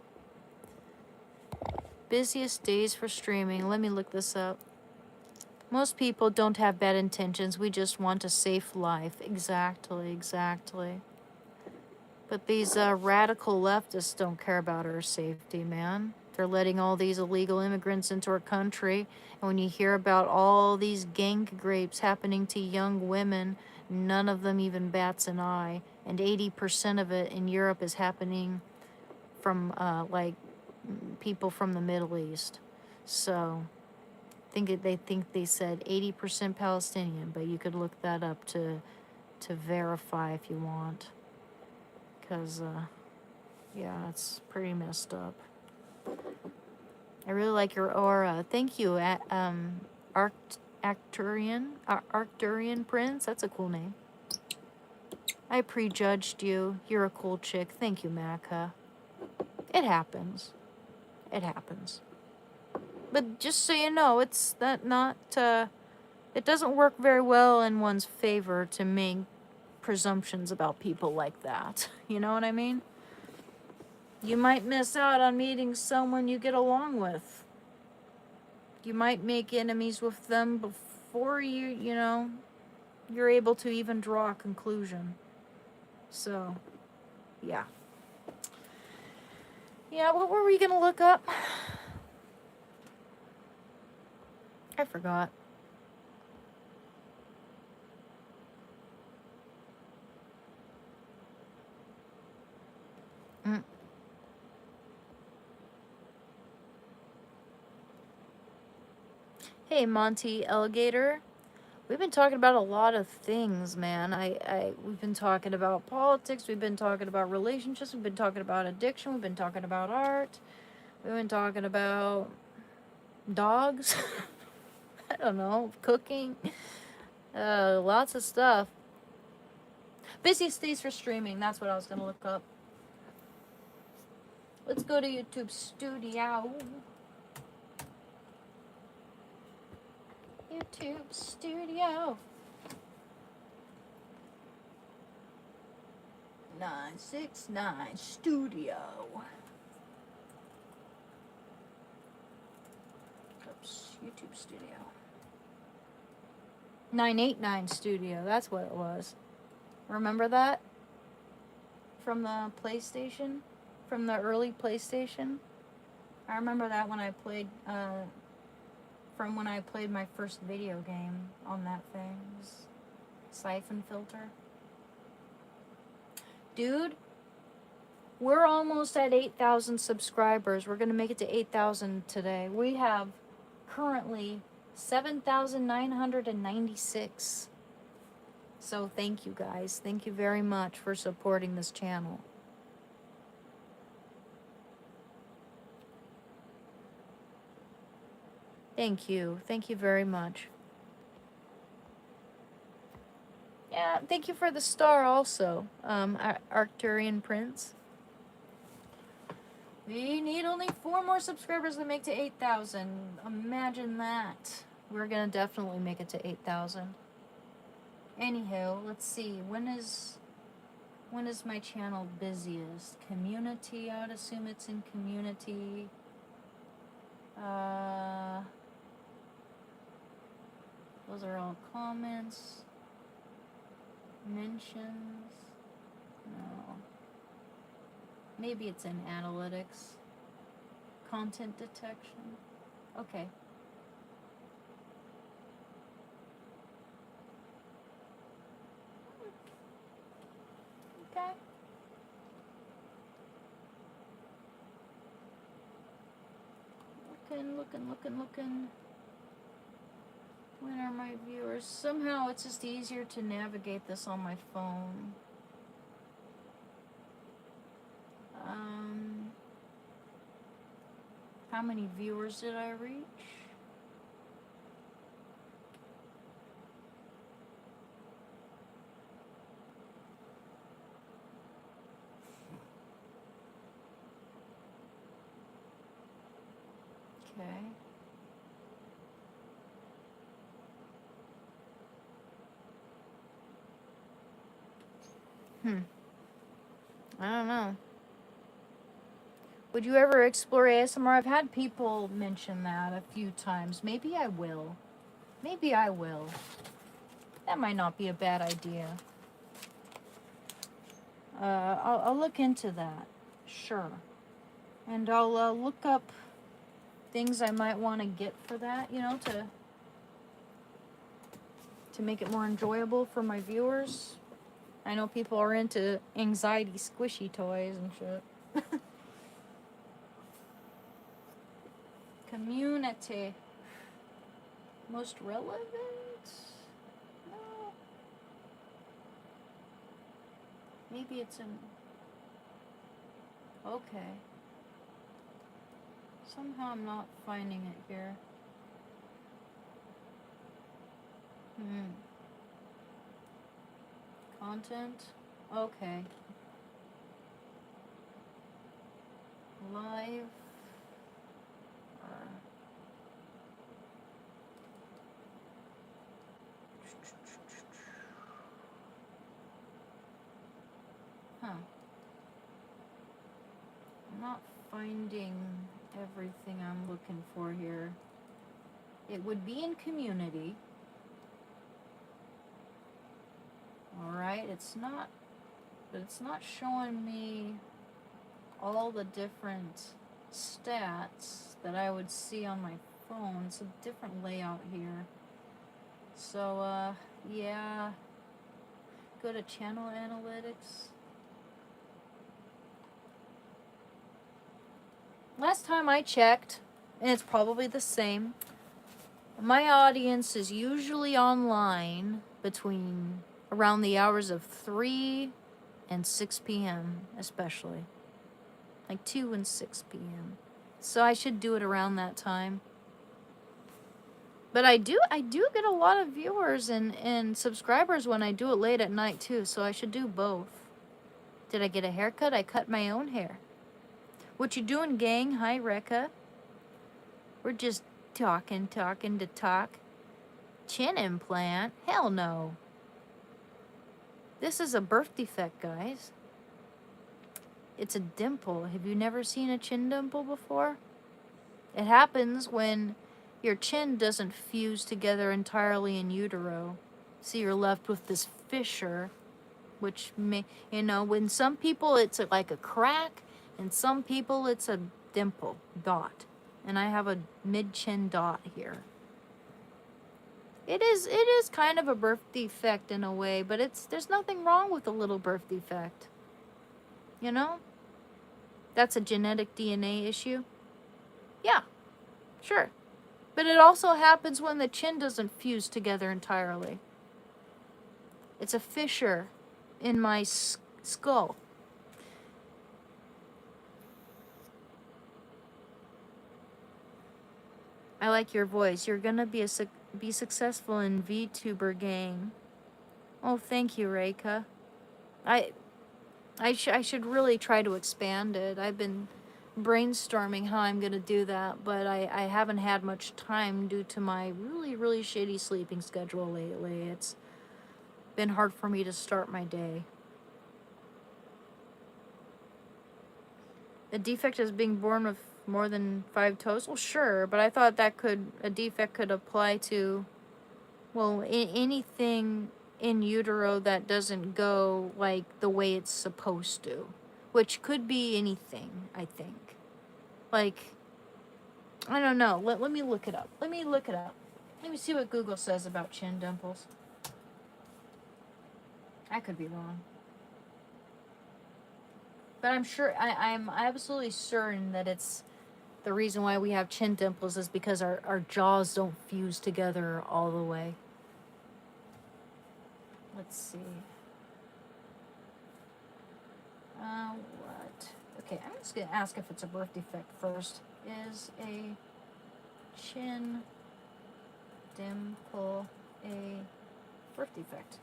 Speaker 1: Busiest days for streaming. Let me look this up. Most people don't have bad intentions. We just want a safe life. Exactly, exactly. But these radical leftists don't care about our safety, man. They're letting all these illegal immigrants into our country. And when you hear about all these gang rapes happening to young women, none of them even bats an eye. And 80% of it in Europe is happening from people from the Middle East. So they think they said 80% Palestinian, but you could look that up to verify if you want. Because yeah, it's pretty messed up. I really like your aura. Thank you, Arcturian Prince. That's a cool name. I prejudged you. You're a cool chick. Thank you, Maka. It happens. It happens. But just so you know, it's that not. It doesn't work very well in one's favor to make presumptions about people like that. You know what I mean? You might miss out on meeting someone you get along with. You might make enemies with them before you're able to even draw a conclusion. So, yeah. Yeah, what were we gonna look up? I forgot. Hey, Monty Alligator. We've been talking about a lot of things, man. We've been talking about politics. We've been talking about relationships. We've been talking about addiction. We've been talking about art. We've been talking about dogs. I don't know, cooking. Lots of stuff. Busiest days for streaming. That's what I was gonna look up. Let's go to YouTube Studio. YouTube Studio. 969 Studio. Oops, YouTube Studio. 989 Studio, that's what it was. Remember that? From the PlayStation? From the early PlayStation? I remember that when I played, from when I played my first video game on that thing. It was Siphon Filter. Dude, we're almost at 8,000 subscribers. We're going to make it to 8,000 today. We have currently 7,996. So thank you guys. Thank you very much for supporting this channel. Thank you. Thank you very much. Yeah, thank you for the star also, Arcturian Prince. We need only 4 more subscribers to make to 8,000. Imagine that. We're gonna definitely make it to 8,000. Anyhow, let's see. When is my channel busiest? Community, I would assume it's in community. Those are all comments. Mentions. No. Maybe it's in analytics. Content detection. Okay. Okay. Looking. When are my viewers? Somehow it's just easier to navigate this on my phone. How many viewers did I reach? Okay. I don't know. Would you ever explore ASMR? I've had people mention that a few times. Maybe I will. Maybe I will. That might not be a bad idea. I'll look into that. Sure. And I'll look up things I might want to get for that, you know, to make it more enjoyable for my viewers. I know people are into anxiety squishy toys and shit. Community. Most relevant? No. Maybe it's in... Okay. Somehow I'm not finding it here. Content? Okay. Live. Huh. I'm not finding everything I'm looking for here. It would be in community. Alright, it's not, but it's not showing me all the different stats that I would see on my phone. It's a different layout here. So, yeah. Go to channel analytics. Last time I checked, and it's probably the same, my audience is usually online between around the hours of 3 and 6 p.m. especially. Like 2 and 6 p.m. So I should do it around that time. But I do get a lot of viewers and subscribers when I do it late at night too, so I should do both. Did I get a haircut? I cut my own hair. What you doing, gang? Hi, Rekka. We're just talking to talk. Chin implant? Hell no. This is a birth defect, guys. It's a dimple. Have you never seen a chin dimple before? It happens when your chin doesn't fuse together entirely in utero. So you're left with this fissure, which may, you know, when some people it's like a crack, and some people it's a dimple, dot. And I have a mid-chin dot here. It is kind of a birth defect in a way, but there's nothing wrong with a little birth defect. You know? That's a genetic DNA issue. Yeah, sure. But it also happens when the chin doesn't fuse together entirely. It's a fissure in my skull. I like your voice. You're gonna be successful in VTuber gang. Oh, thank you, Reika. I should really try to expand it. I've been brainstorming how I'm gonna do that, but I haven't had much time due to my really shitty sleeping schedule lately. It's been hard for me to start my day. A defect is being born with more than 5 toes? Well, sure, but I thought that a defect could apply to, well, anything in utero that doesn't go like the way it's supposed to, which could be anything, I think. Like, I don't know. Let me look it up. Let me see what Google says about chin dimples. I could be wrong. But I'm sure, I'm absolutely certain that it's the reason why we have chin dimples is because our jaws don't fuse together all the way. Let's see. What? Okay, I'm just going to ask if it's a birth defect first. Is a chin dimple a birth defect?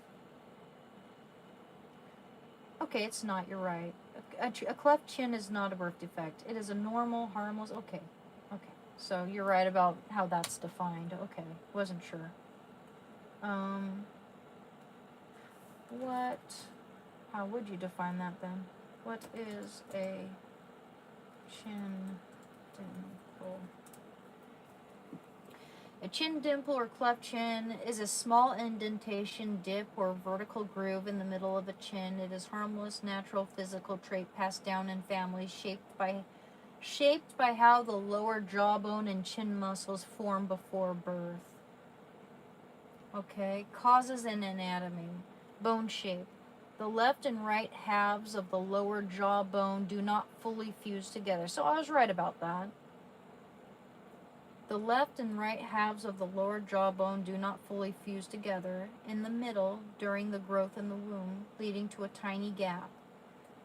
Speaker 1: Okay, it's not. You're right. A cleft chin is not a birth defect. It is a normal, harmless... Okay. So you're right about how that's defined. Okay. Wasn't sure. What How would you define that then? What is a chin dimple? A chin dimple or cleft chin is a small indentation, dip, or vertical groove in the middle of a chin. It is harmless, natural physical trait passed down in families, shaped by how the lower jawbone and chin muscles form before birth. Okay, causes and anatomy. Bone shape. The left and right halves of the lower jawbone do not fully fuse together. So I was right about that. The left and right halves of the lower jawbone do not fully fuse together in the middle during the growth in the womb, leading to a tiny gap.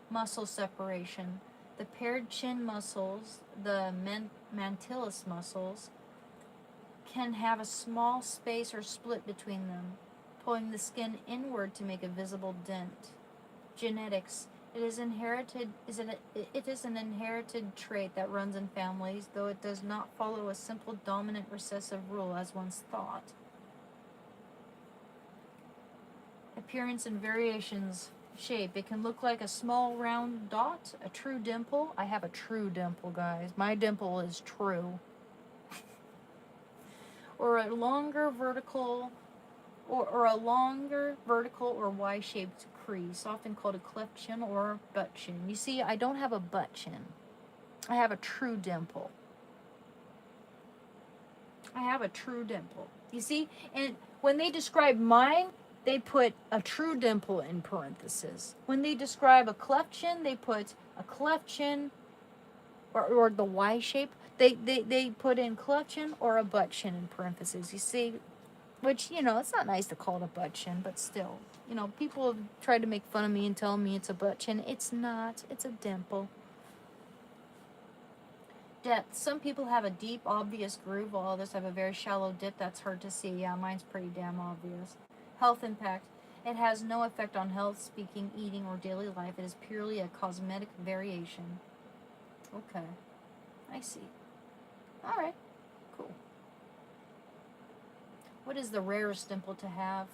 Speaker 1: Muscle separation. The paired chin muscles, the mantilis muscles, can have a small space or split between them, pulling the skin inward to make a visible dent. Genetics. It is an inherited trait that runs in families, though it does not follow a simple dominant recessive rule as once thought. Appearance and variations. Shape. It can look like a small round dot, a true dimple. I have a true dimple, guys. My dimple is true. Or a longer vertical or Y-shaped crease, often called a cleft chin or butt chin. You see, I don't have a butt chin. I have a true dimple. I have a true dimple. You see, and when they describe mine, they put a true dimple in parentheses. When they describe a cleft chin, they put a cleft chin or the Y shape. They put in cleft chin or a butt chin in parentheses. You see, which, you know, it's not nice to call it a butt chin, but still. You know, people have tried to make fun of me and tell me it's a butt chin. It's not. It's a dimple. Depth. Some people have a deep, obvious groove, while others have a very shallow dip that's hard to see. Yeah, mine's pretty damn obvious. Health impact. It has no effect on health, speaking, eating, or daily life. It is purely a cosmetic variation. Okay. I see. All right. Cool. What is the rarest dimple to have?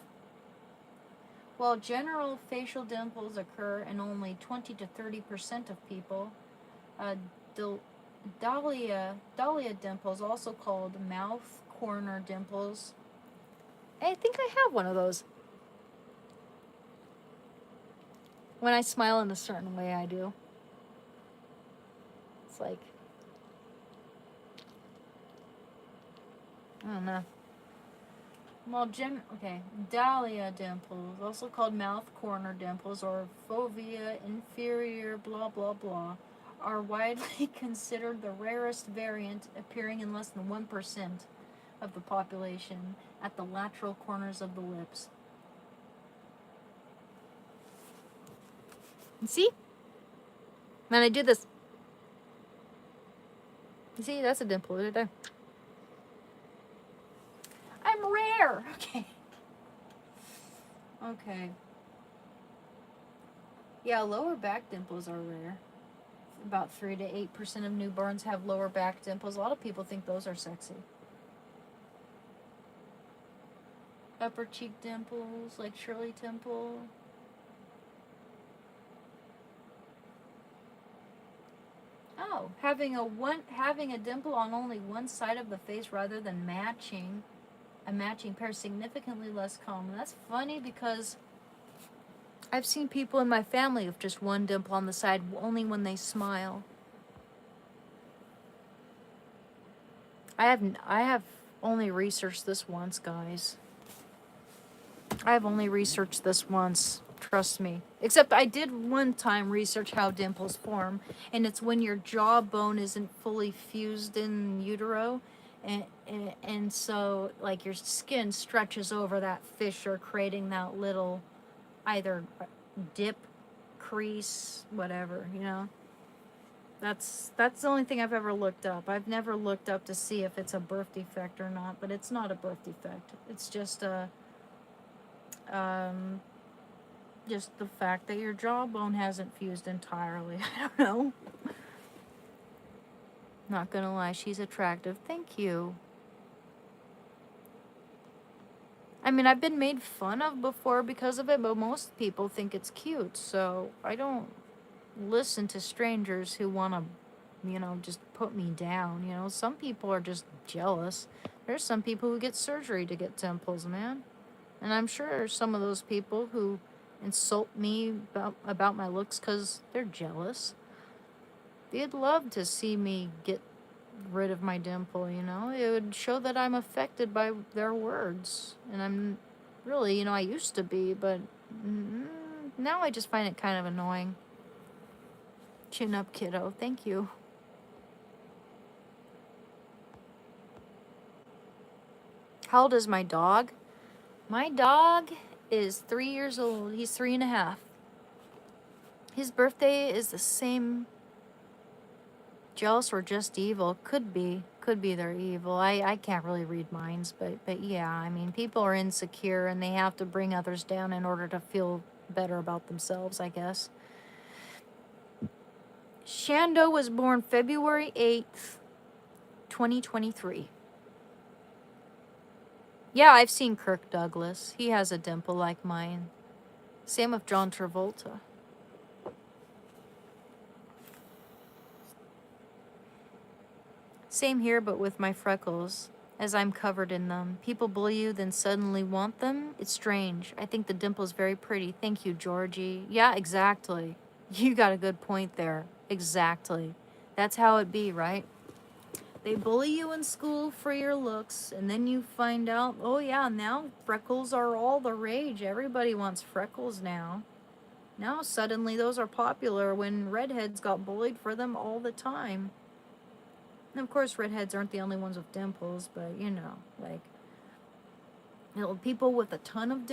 Speaker 1: While general facial dimples occur in only 20 to 30% of people, dahlia dimples, also called mouth corner dimples. I think I have one of those. When I smile in a certain way, I do. It's like, I don't know. Well, dahlia dimples, also called mouth corner dimples or fovea inferior blah blah blah, are widely considered the rarest variant, appearing in less than 1% of the population at the lateral corners of the lips. You see? When I do this, you see, that's a dimple right there. I'm rare. Okay. Yeah, lower back dimples are rare. About 3 to 8% of newborns have lower back dimples. A lot of people think those are sexy. Upper cheek dimples, like Shirley Temple. Oh, having a dimple on only one side of the face rather than a matching pair, significantly less common. That's funny because I've seen people in my family with just one dimple on the side only when they smile. I have only researched this once, guys. I have only researched this once. Trust me. Except I did one time research how dimples form, and it's when your jawbone isn't fully fused in utero, and so like your skin stretches over that fissure, creating that little either dip, crease, whatever, you know. That's the only thing I've ever looked up. I've never looked up to see if it's a birth defect or not, but it's not a birth defect. It's just just the fact that your jawbone hasn't fused entirely. I don't know. Not gonna lie, she's attractive. Thank you. I mean, I've been made fun of before because of it, but most people think it's cute. So I don't listen to strangers who want to, just put me down. Some people are just jealous. There's some people who get surgery to get dimples, man. And I'm sure some of those people who insult me about my looks because they're jealous. They'd love to see me get rid of my dimple. It would show that I'm affected by their words. And I'm really, I used to be, but now I just find it kind of annoying. Chin up, kiddo. Thank you. How old is my dog? My dog is 3 years old. He's 3.5. His birthday is the same. Jealous or just evil? Could be they're evil. I can't really read minds, but yeah, I mean, people are insecure and they have to bring others down in order to feel better about themselves, I guess. Shando was born February 8th, 2023. Yeah, I've seen Kirk Douglas. He has a dimple like mine. Same with John Travolta. Same here, but with my freckles, as I'm covered in them. People bully you, then suddenly want them. It's strange. I think the dimple's very pretty. Thank you, Georgie. Yeah, exactly. You got a good point there. Exactly. That's how it be, right? They bully you in school for your looks, and then you find out, oh yeah, now freckles are all the rage. Everybody wants freckles now. Now suddenly those are popular when redheads got bullied for them all the time. And of course, redheads aren't the only ones with dimples, but people with a ton of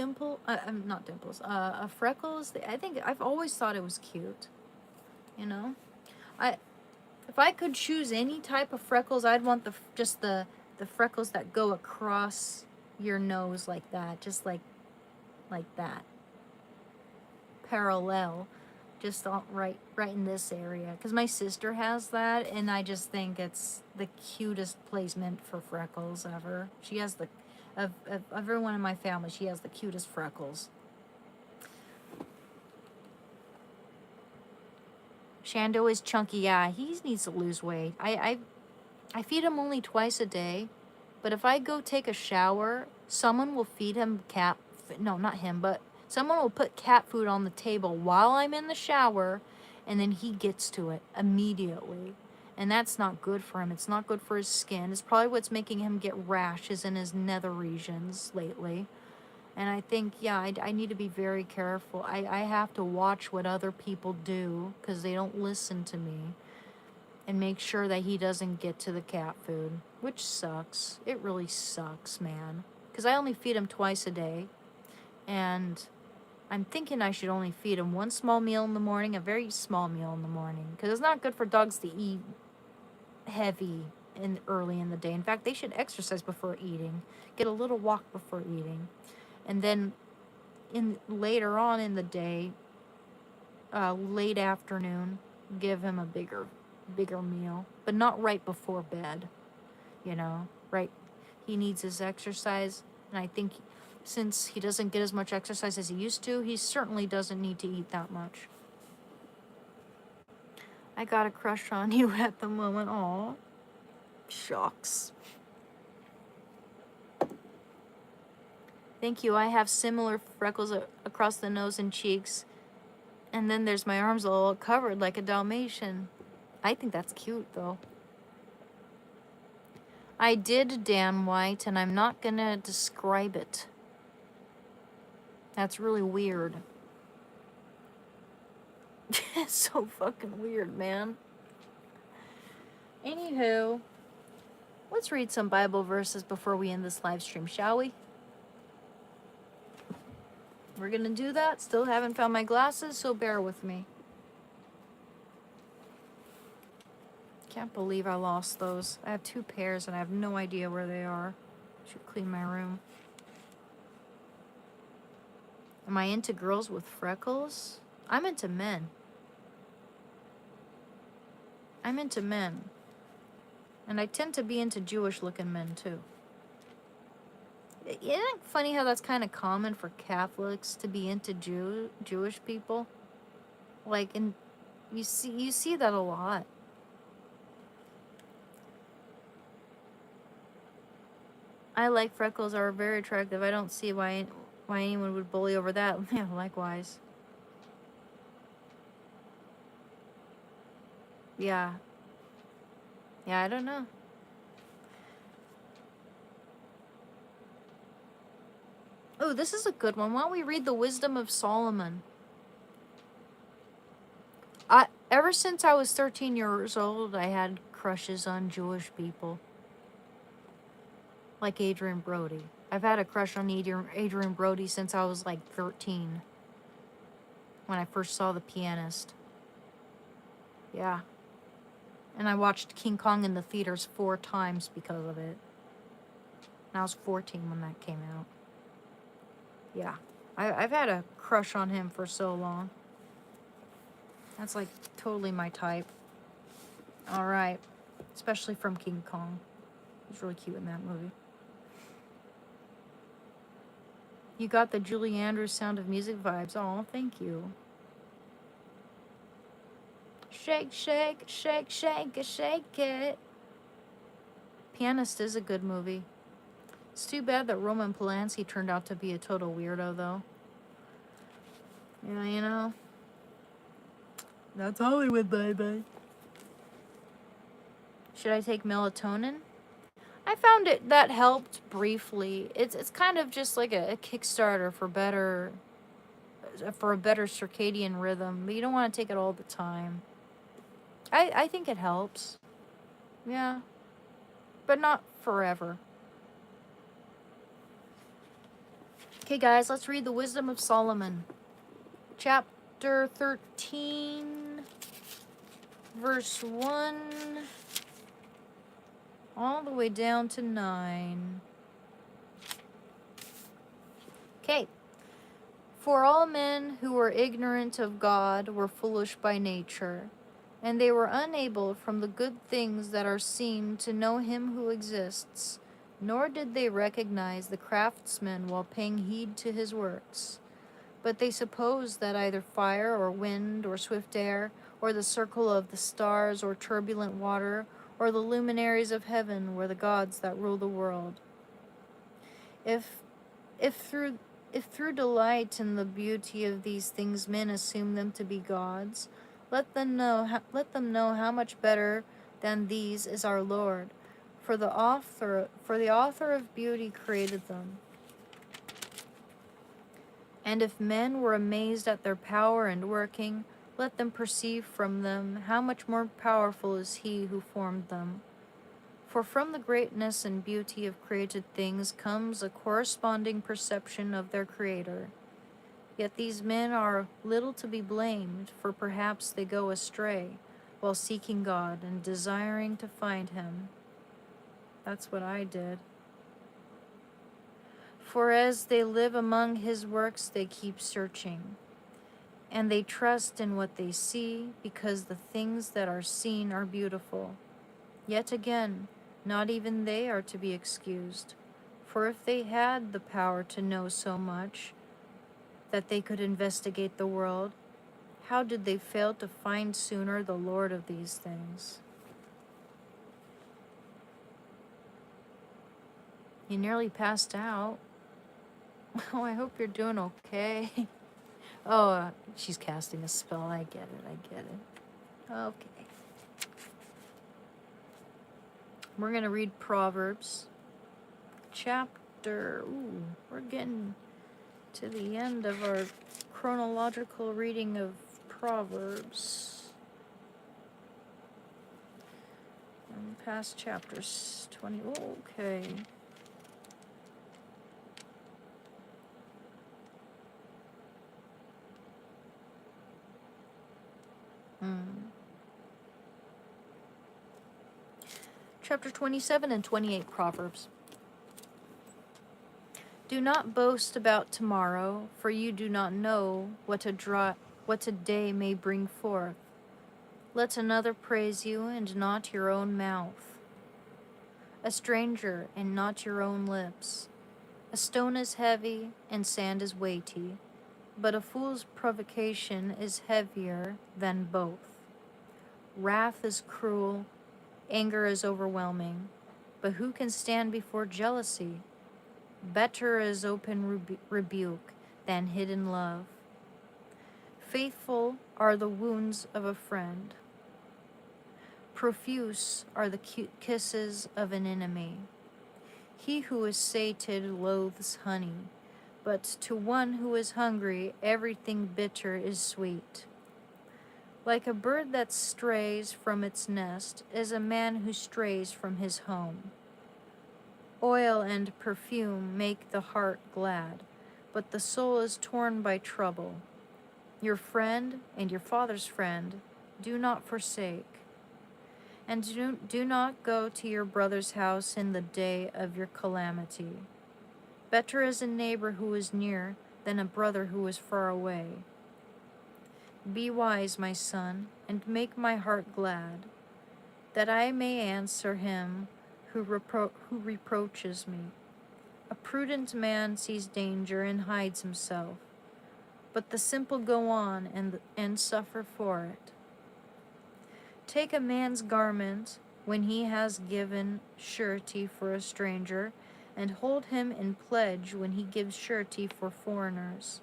Speaker 1: not dimples, freckles. I think I've always thought it was cute. If I could choose any type of freckles, I'd want the freckles that go across your nose like that, just like that, parallel. Just right in this area, because my sister has that, and I just think it's the cutest placement for freckles ever. She has of everyone in my family, she has the cutest freckles. Shando is chunky. Yeah, he needs to lose weight. I feed him only twice a day, but if I go take a shower, someone will feed him no, not him, but someone will put cat food on the table while I'm in the shower, and then he gets to it immediately. And that's not good for him. It's not good for his skin. It's probably what's making him get rashes in his nether regions lately. And I think, yeah, I need to be very careful. I have to watch what other people do because they don't listen to me, and make sure that he doesn't get to the cat food, which sucks. It really sucks, man. Because I only feed him twice a day. And I'm thinking I should only feed him one small meal in the morning, a very small meal in the morning. Because it's not good for dogs to eat heavy early in the day. In fact, they should exercise before eating. Get a little walk before eating. And then later on in the day, late afternoon, give him a bigger meal. But not right before bed. Right? He needs his exercise. And I think since he doesn't get as much exercise as he used to, he certainly doesn't need to eat that much. I got a crush on you at the moment. Aw. Shucks. Thank you. I have similar freckles across the nose and cheeks. And then there's my arms all covered like a Dalmatian. I think that's cute, though. I did Dan White, and I'm not going to describe it. That's really weird. It's so fucking weird, man. Anywho, let's read some Bible verses before we end this live stream, shall we? We're gonna do that. Still haven't found my glasses, so bear with me. Can't believe I lost those. I have 2 pairs and I have no idea where they are. Should clean my room. Am I into girls with freckles? I'm into men. I'm into men. And I tend to be into Jewish looking men too. Isn't it funny how that's kind of common for Catholics to be into Jewish people? Like, and you see that a lot. I like freckles are very attractive. I don't see why anyone would bully over that. Yeah, likewise. Yeah. Yeah, I don't know. Oh, this is a good one. Why don't we read the Wisdom of Solomon? Ever since I was 13 years old, I had crushes on Jewish people. Like Adrian Brody. I've had a crush on Adrian Brody since I was like 13. When I first saw The Pianist. Yeah. And I watched King Kong in the theaters 4 times because of it. And I was 14 when that came out. Yeah. I've had a crush on him for so long. That's like totally my type. Alright. Especially from King Kong. He's really cute in that movie. You got the Julie Andrews Sound of Music vibes. Oh, thank you. Shake, shake, shake, shake it, shake it. Pianist is a good movie. It's too bad that Roman Polanski turned out to be a total weirdo, though. Yeah, you know. That's Hollywood, baby. Should I take melatonin? I found it that helped briefly. It's kind of just like a Kickstarter for a better circadian rhythm, but you don't want to take it all the time. I think it helps. Yeah. But not forever. Okay, guys, let's read the Wisdom of Solomon. Chapter 13, verse 1, all the way down to 9. Okay. For all men who were ignorant of God were foolish by nature, and they were unable from the good things that are seen to know him who exists, nor did they recognize the craftsman while paying heed to his works. But they supposed that either fire or wind or swift air, or the circle of the stars or turbulent water, or the luminaries of heaven were the gods that rule the world. If through delight in the beauty of these things men assume them to be gods, let them know how much better than these is our Lord, for the author of beauty created them. And if men were amazed at their power and working, let them perceive from them how much more powerful is he who formed them. For from the greatness and beauty of created things comes a corresponding perception of their Creator. Yet these men are little to be blamed, for perhaps they go astray while seeking God and desiring to find him. That's what I did. For as they live among his works, they keep searching, and they trust in what they see, because the things that are seen are beautiful. Yet again, not even they are to be excused, for if they had the power to know so much that they could investigate the world, how did they fail to find sooner the Lord of these things? You nearly passed out. Oh, I hope you're doing okay. Oh, she's casting a spell. I get it. Okay. We're going to read Proverbs. We're getting to the end of our chronological reading of Proverbs. I'm past chapters 20. Oh, okay. Chapter 27 and 28 Proverbs. Do not boast about tomorrow, for you do not know what a day may bring forth. Let another praise you, and not your own mouth, a stranger, and not your own lips. A stone is heavy and sand is weighty, but a fool's provocation is heavier than both. Wrath is cruel, anger is overwhelming, but who can stand before jealousy? Better is open rebuke than hidden love. Faithful are the wounds of a friend. Profuse are the kisses of an enemy. He who is sated loathes honey, but to one who is hungry, everything bitter is sweet. Like a bird that strays from its nest is a man who strays from his home. Oil and perfume make the heart glad, but the soul is torn by trouble. Your friend and your father's friend do not forsake. And do not go to your brother's house in the day of your calamity. Better is a neighbor who is near than a brother who is far away. Be wise, my son, and make my heart glad, that I may answer him who reproaches me. A prudent man sees danger and hides himself, but the simple go on and suffer for it. Take a man's garment when he has given surety for a stranger, and hold him in pledge when he gives surety for foreigners.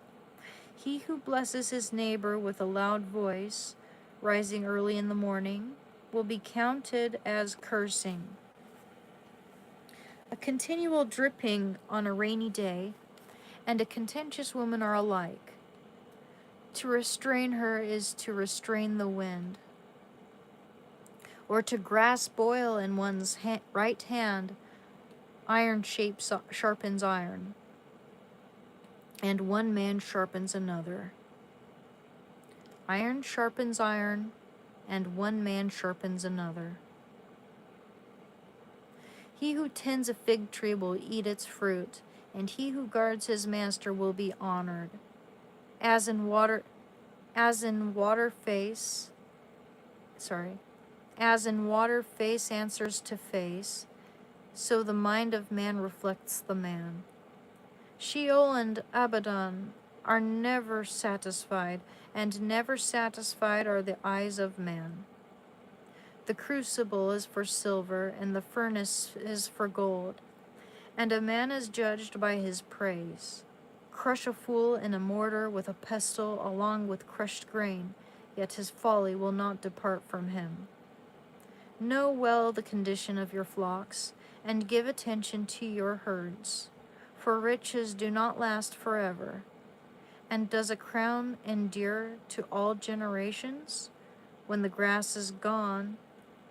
Speaker 1: He who blesses his neighbor with a loud voice, rising early in the morning, will be counted as cursing. A continual dripping on a rainy day and a contentious woman are alike. To restrain her is to restrain the wind. Or to grasp oil in one's right hand, iron sharpens iron, and one man sharpens another. Iron sharpens iron, and one man sharpens another. He who tends a fig tree will eat its fruit, and he who guards his master will be honored. As in water face answers to face, so the mind of man reflects the man. Sheol and Abaddon are never satisfied, and never satisfied are the eyes of man. The crucible is for silver, and the furnace is for gold, and a man is judged by his praise. Crush a fool in a mortar with a pestle along with crushed grain, yet his folly will not depart from him. Know well the condition of your flocks, and give attention to your herds, for riches do not last forever. And does a crown endure to all generations? When the grass is gone,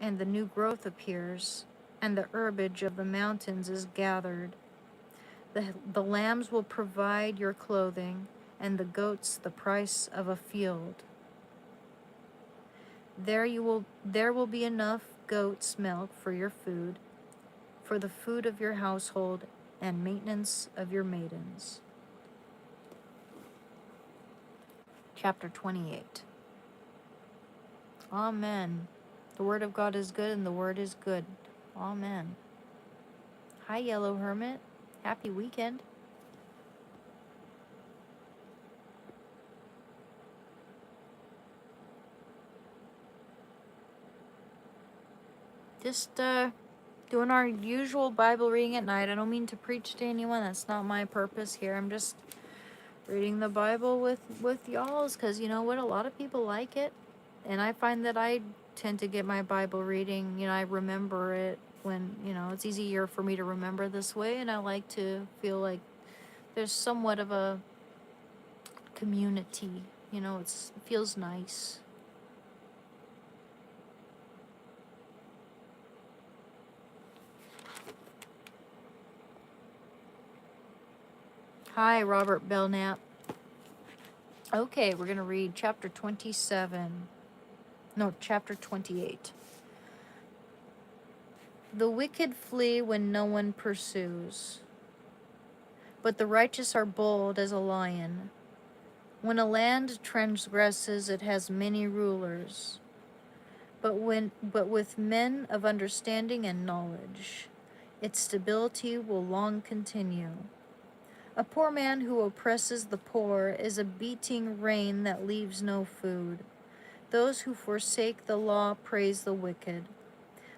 Speaker 1: and the new growth appears, and the herbage of the mountains is gathered, the lambs will provide your clothing, and the goats the price of a field. There will be enough goat's milk for your food, for the food of your household, and maintenance of your maidens. Chapter 28. Amen. The word of God is good, and the word is good. Amen. Hi, Yellow Hermit. Happy weekend. Just doing our usual Bible reading at night. I don't mean to preach to anyone. That's not my purpose here. I'm just reading the Bible with y'all, because you know what? A lot of people like it. And I find that I tend to get my Bible reading, I remember it when, it's easier for me to remember this way. And I like to feel like there's somewhat of a community, it feels nice. Hi, Robert Belknap. Okay, we're going to read chapter 27. No, chapter 28. The wicked flee when no one pursues, but the righteous are bold as a lion. When a land transgresses, it has many rulers, but with men of understanding and knowledge, its stability will long continue. A poor man who oppresses the poor is a beating rain that leaves no food. Those who forsake the law praise the wicked,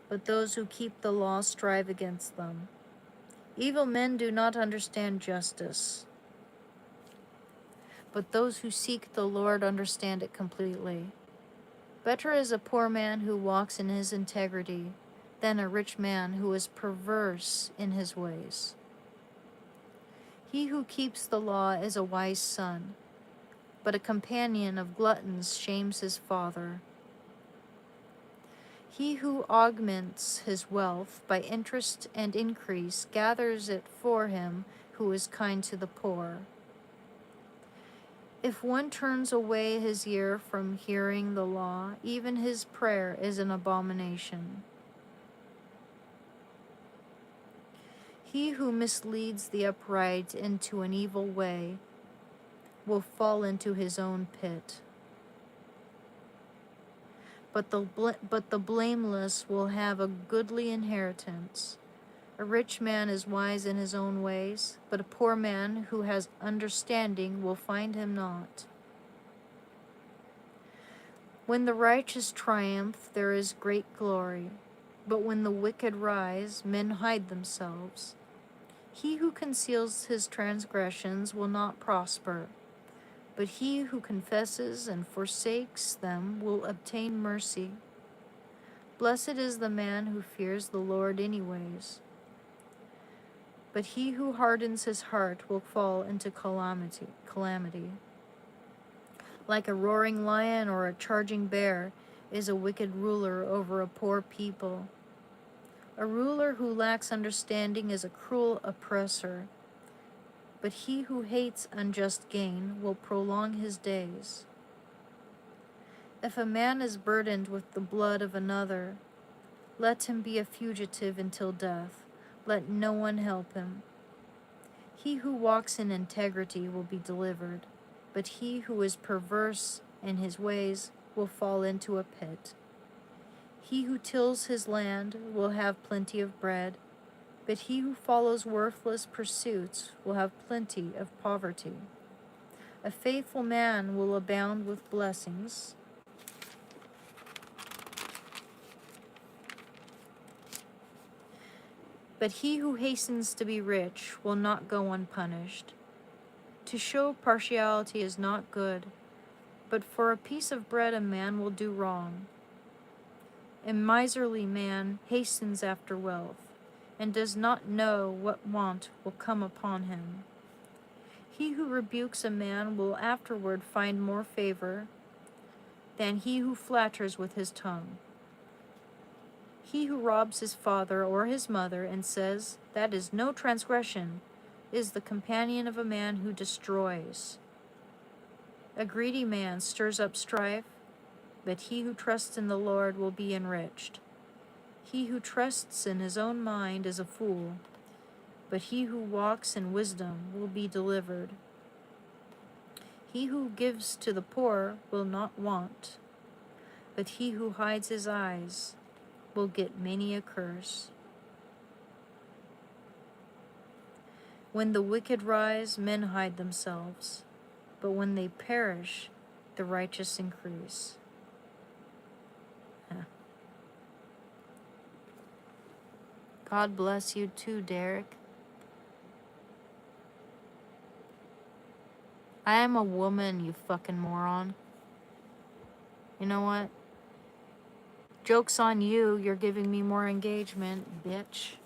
Speaker 1: but those who keep the law strive against them. Evil men do not understand justice, but those who seek the Lord understand it completely. Better is a poor man who walks in his integrity than a rich man who is perverse in his ways. He who keeps the law is a wise son, but a companion of gluttons shames his father. He who augments his wealth by interest and increase gathers it for him who is kind to the poor. If one turns away his ear from hearing the law, even his prayer is an abomination. He who misleads the upright into an evil way will fall into his own pit. But the blameless will have a goodly inheritance. A rich man is wise in his own ways, but a poor man who has understanding will find him not. When the righteous triumph, there is great glory, but when the wicked rise, men hide themselves. He who conceals his transgressions will not prosper, but he who confesses and forsakes them will obtain mercy. Blessed is the man who fears the Lord anyways, but he who hardens his heart will fall into calamity. Like a roaring lion or a charging bear is a wicked ruler over a poor people. A ruler who lacks understanding is a cruel oppressor, but he who hates unjust gain will prolong his days. If a man is burdened with the blood of another, let him be a fugitive until death. Let no one help him. He who walks in integrity will be delivered, but he who is perverse in his ways will fall into a pit. He who tills his land will have plenty of bread, but he who follows worthless pursuits will have plenty of poverty. A faithful man will abound with blessings, but he who hastens to be rich will not go unpunished. To show partiality is not good, but for a piece of bread a man will do wrong. A miserly man hastens after wealth, and does not know what want will come upon him. He who rebukes a man will afterward find more favor than he who flatters with his tongue. He who robs his father or his mother and says, "That is no transgression," is the companion of a man who destroys. A greedy man stirs up strife, but he who trusts in the Lord will be enriched. He who trusts in his own mind is a fool, but he who walks in wisdom will be delivered. He who gives to the poor will not want, but he who hides his eyes will get many a curse. When the wicked rise, men hide themselves, but when they perish, the righteous increase. God bless you too, Derek. I am a woman, you fucking moron. You know what? Joke's on you, you're giving me more engagement, bitch.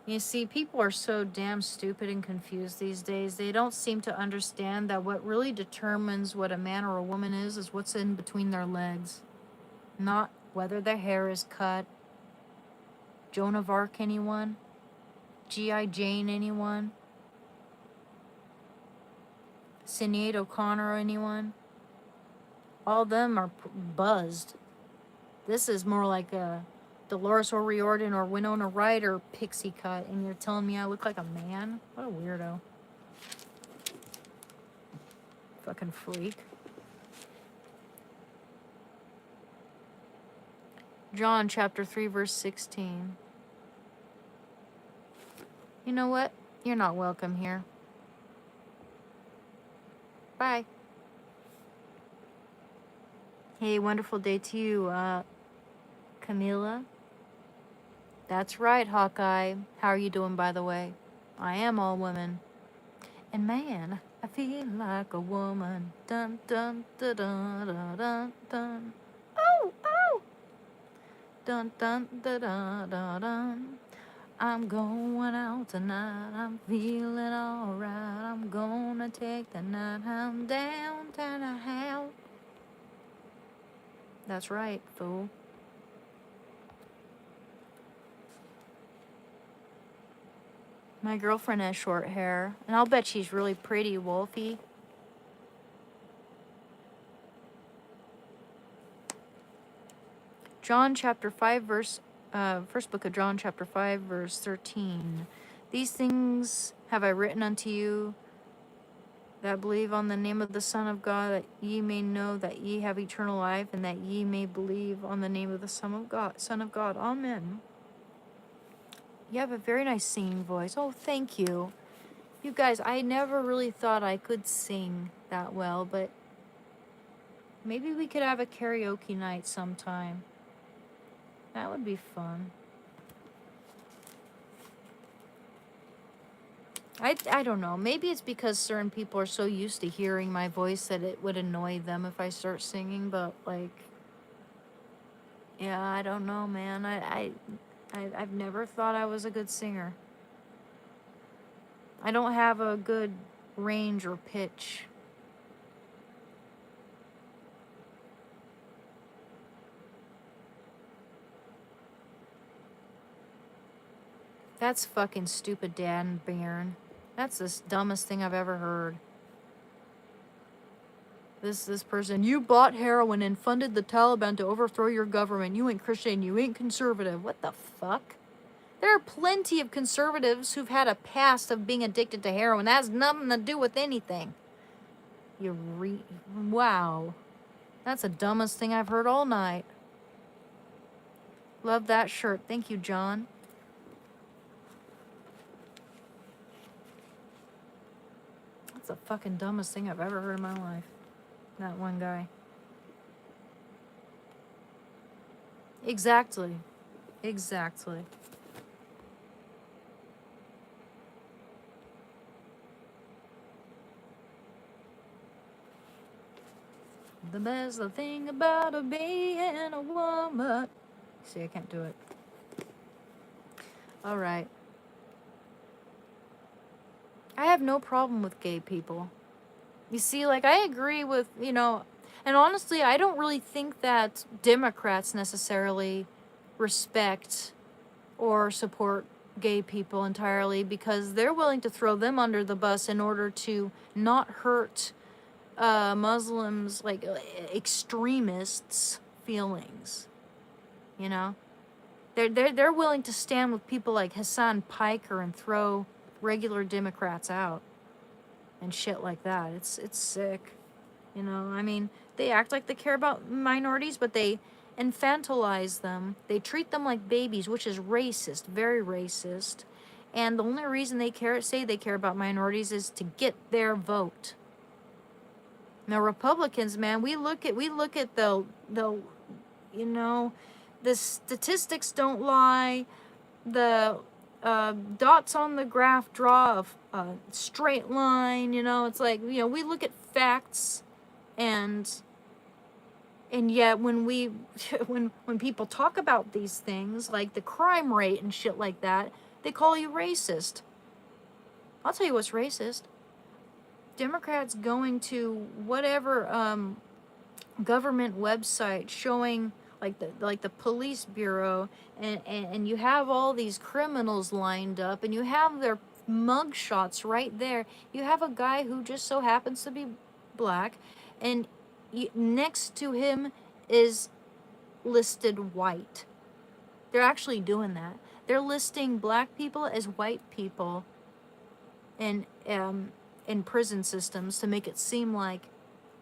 Speaker 1: You see, people are so damn stupid and confused these days. They don't seem to understand that what really determines what a man or a woman is what's in between their legs. Not whether their hair is cut. Joan of Arc, anyone? G.I. Jane, anyone? Sinead O'Connor, anyone? All of them are buzzed. This is more like a Dolores O'Riordan or Winona Ryder pixie cut, and you're telling me I look like a man? What a weirdo. Fucking freak. John chapter 3 verse 16. You know what? You're not welcome here. Bye. Hey, wonderful day to you, Camila. That's right, Hawkeye. How are you doing, by the way? I am all woman. And man, I feel like a woman. Dun dun dun dun dun dun dun. Oh, oh! Dun dun dun dun dun dun. I'm going out tonight. I'm feeling alright. I'm gonna take the night. I'm downtown a house. That's right, fool. My girlfriend has short hair, and I'll bet she's really pretty, Wolfie. John chapter 5 verse first book of John chapter 5 verse 13. These things have I written unto you that believe on the name of the Son of God, that ye may know that ye have eternal life, and that ye may believe on the name of the Son of God. Son of God. Amen. You have a very nice singing voice. Oh, thank you. You guys, I never really thought I could sing that well, but maybe we could have a karaoke night sometime. That would be fun. I don't know. Maybe it's because certain people are so used to hearing my voice that it would annoy them if I start singing, but like, yeah, I don't know, man. I've never thought I was a good singer. I don't have a good range or pitch. That's fucking stupid, Dan Bairn. That's the dumbest thing I've ever heard. This person, you bought heroin and funded the Taliban to overthrow your government. You ain't Christian, you ain't conservative. What the fuck? There are plenty of conservatives who've had a past of being addicted to heroin. That has nothing to do with anything. Wow. That's the dumbest thing I've heard all night. Love that shirt. Thank you, John. That's the fucking dumbest thing I've ever heard in my life. That one guy. Exactly. Exactly. The best thing about being a woman. See, I can't do it. All right. I have no problem with gay people. You see, like, I agree with, and honestly, I don't really think that Democrats necessarily respect or support gay people entirely, because they're willing to throw them under the bus in order to not hurt Muslims, like extremists' feelings. You know, they're willing to stand with people like Hassan Piker and throw regular Democrats out and shit like that. It's sick. I mean, they act like they care about minorities, but they infantilize them. They treat them like babies, which is racist, very racist. And the only reason they say they care about minorities is to get their vote. Now, Republicans, man, we look at the the statistics don't lie. The dots on the graph draw a straight line. It's like, we look at facts, and yet when we when people talk about these things like the crime rate and shit like that, they call you racist. I'll tell you what's racist. Democrats going to whatever government website showing like the police bureau, and you have all these criminals lined up, and you have their mug shots right there. You have a guy who just so happens to be black, and next to him is listed white. They're actually doing that. They're listing black people as white people in prison systems to make it seem like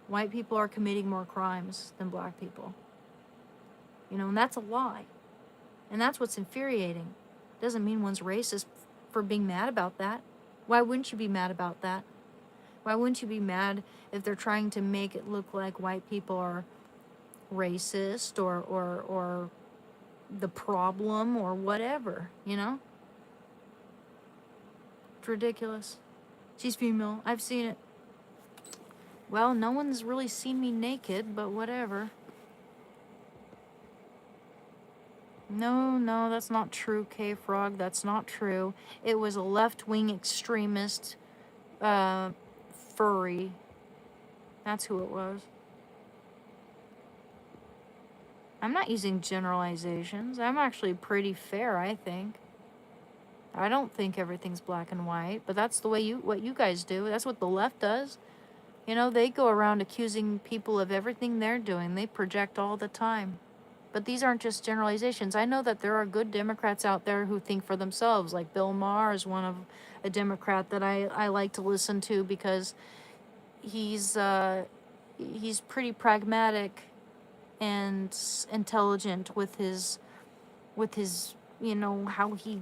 Speaker 1: white people are committing more crimes than black people. And that's a lie. And that's what's infuriating. Doesn't mean one's racist for being mad about that. Why wouldn't you be mad about that? Why wouldn't you be mad if they're trying to make it look like white people are racist or the problem or whatever, you know? It's ridiculous. She's female. I've seen it. Well, no one's really seen me naked, but whatever. No, that's not true, K-Frog. That's not true. It was a left-wing extremist, furry. That's who it was. I'm not using generalizations. I'm actually pretty fair, I think. I don't think everything's black and white, but that's the way what you guys do. That's what the left does. You know, they go around accusing people of everything they're doing. They project all the time. But these aren't just generalizations. I know that there are good Democrats out there who think for themselves, like Bill Maher is one of a Democrat that I like to listen to because he's pretty pragmatic and intelligent with his you know, how he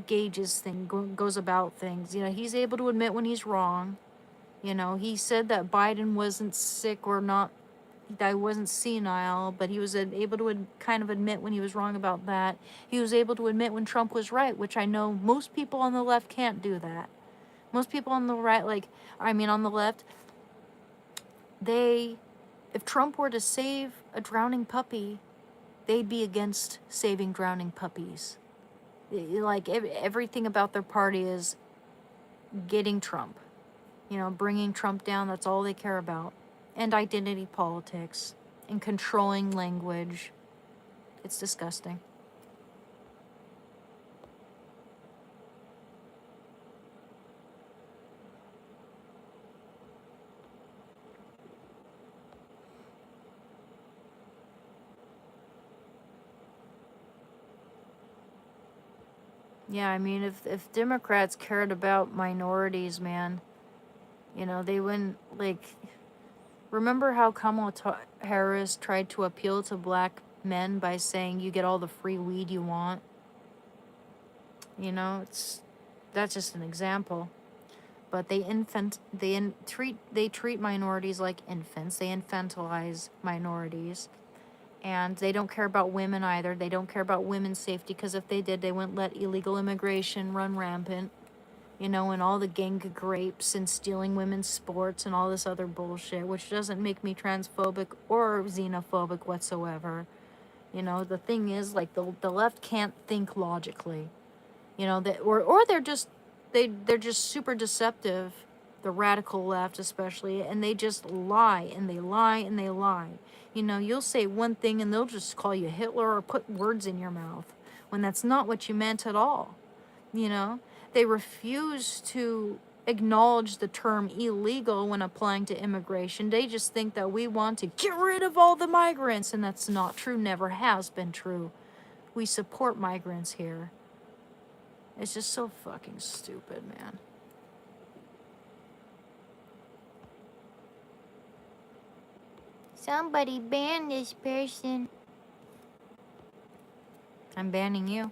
Speaker 1: gauges things, goes about things. You know, he's able to admit when he's wrong. You know, he said that Biden wasn't sick or not, that he wasn't senile, but he was able to kind of admit when he was wrong about that. He was able to admit when Trump was right, which I know most people on the left can't do that. Most people on the right, on the left, if Trump were to save a drowning puppy, they'd be against saving drowning puppies. Like, everything about their party is getting Trump. You know, bringing Trump down, that's all they care about. And identity politics and controlling language. It's disgusting. Yeah, I mean, if Democrats cared about minorities, man, you know, they wouldn't, remember how Kamala Harris tried to appeal to black men by saying you get all the free weed you want? You know, that's just an example. But they treat minorities like infants. They infantilize minorities. And they don't care about women either. They don't care about women's safety, because if they did, they wouldn't let illegal immigration run rampant. You know, and all the gang of grapes and stealing women's sports and all this other bullshit, which doesn't make me transphobic or xenophobic whatsoever. You know, the thing is, like, the left can't think logically. You know, or they're just super deceptive, the radical left especially, and they just lie and they lie and they lie. You know, you'll say one thing and they'll just call you Hitler or put words in your mouth when that's not what you meant at all. You know, they refuse to acknowledge the term illegal when applying to immigration. They just think that we want to get rid of all the migrants, and that's not true, never has been true. We support migrants here. It's just so fucking stupid, man.
Speaker 3: Somebody ban this person.
Speaker 1: I'm banning you.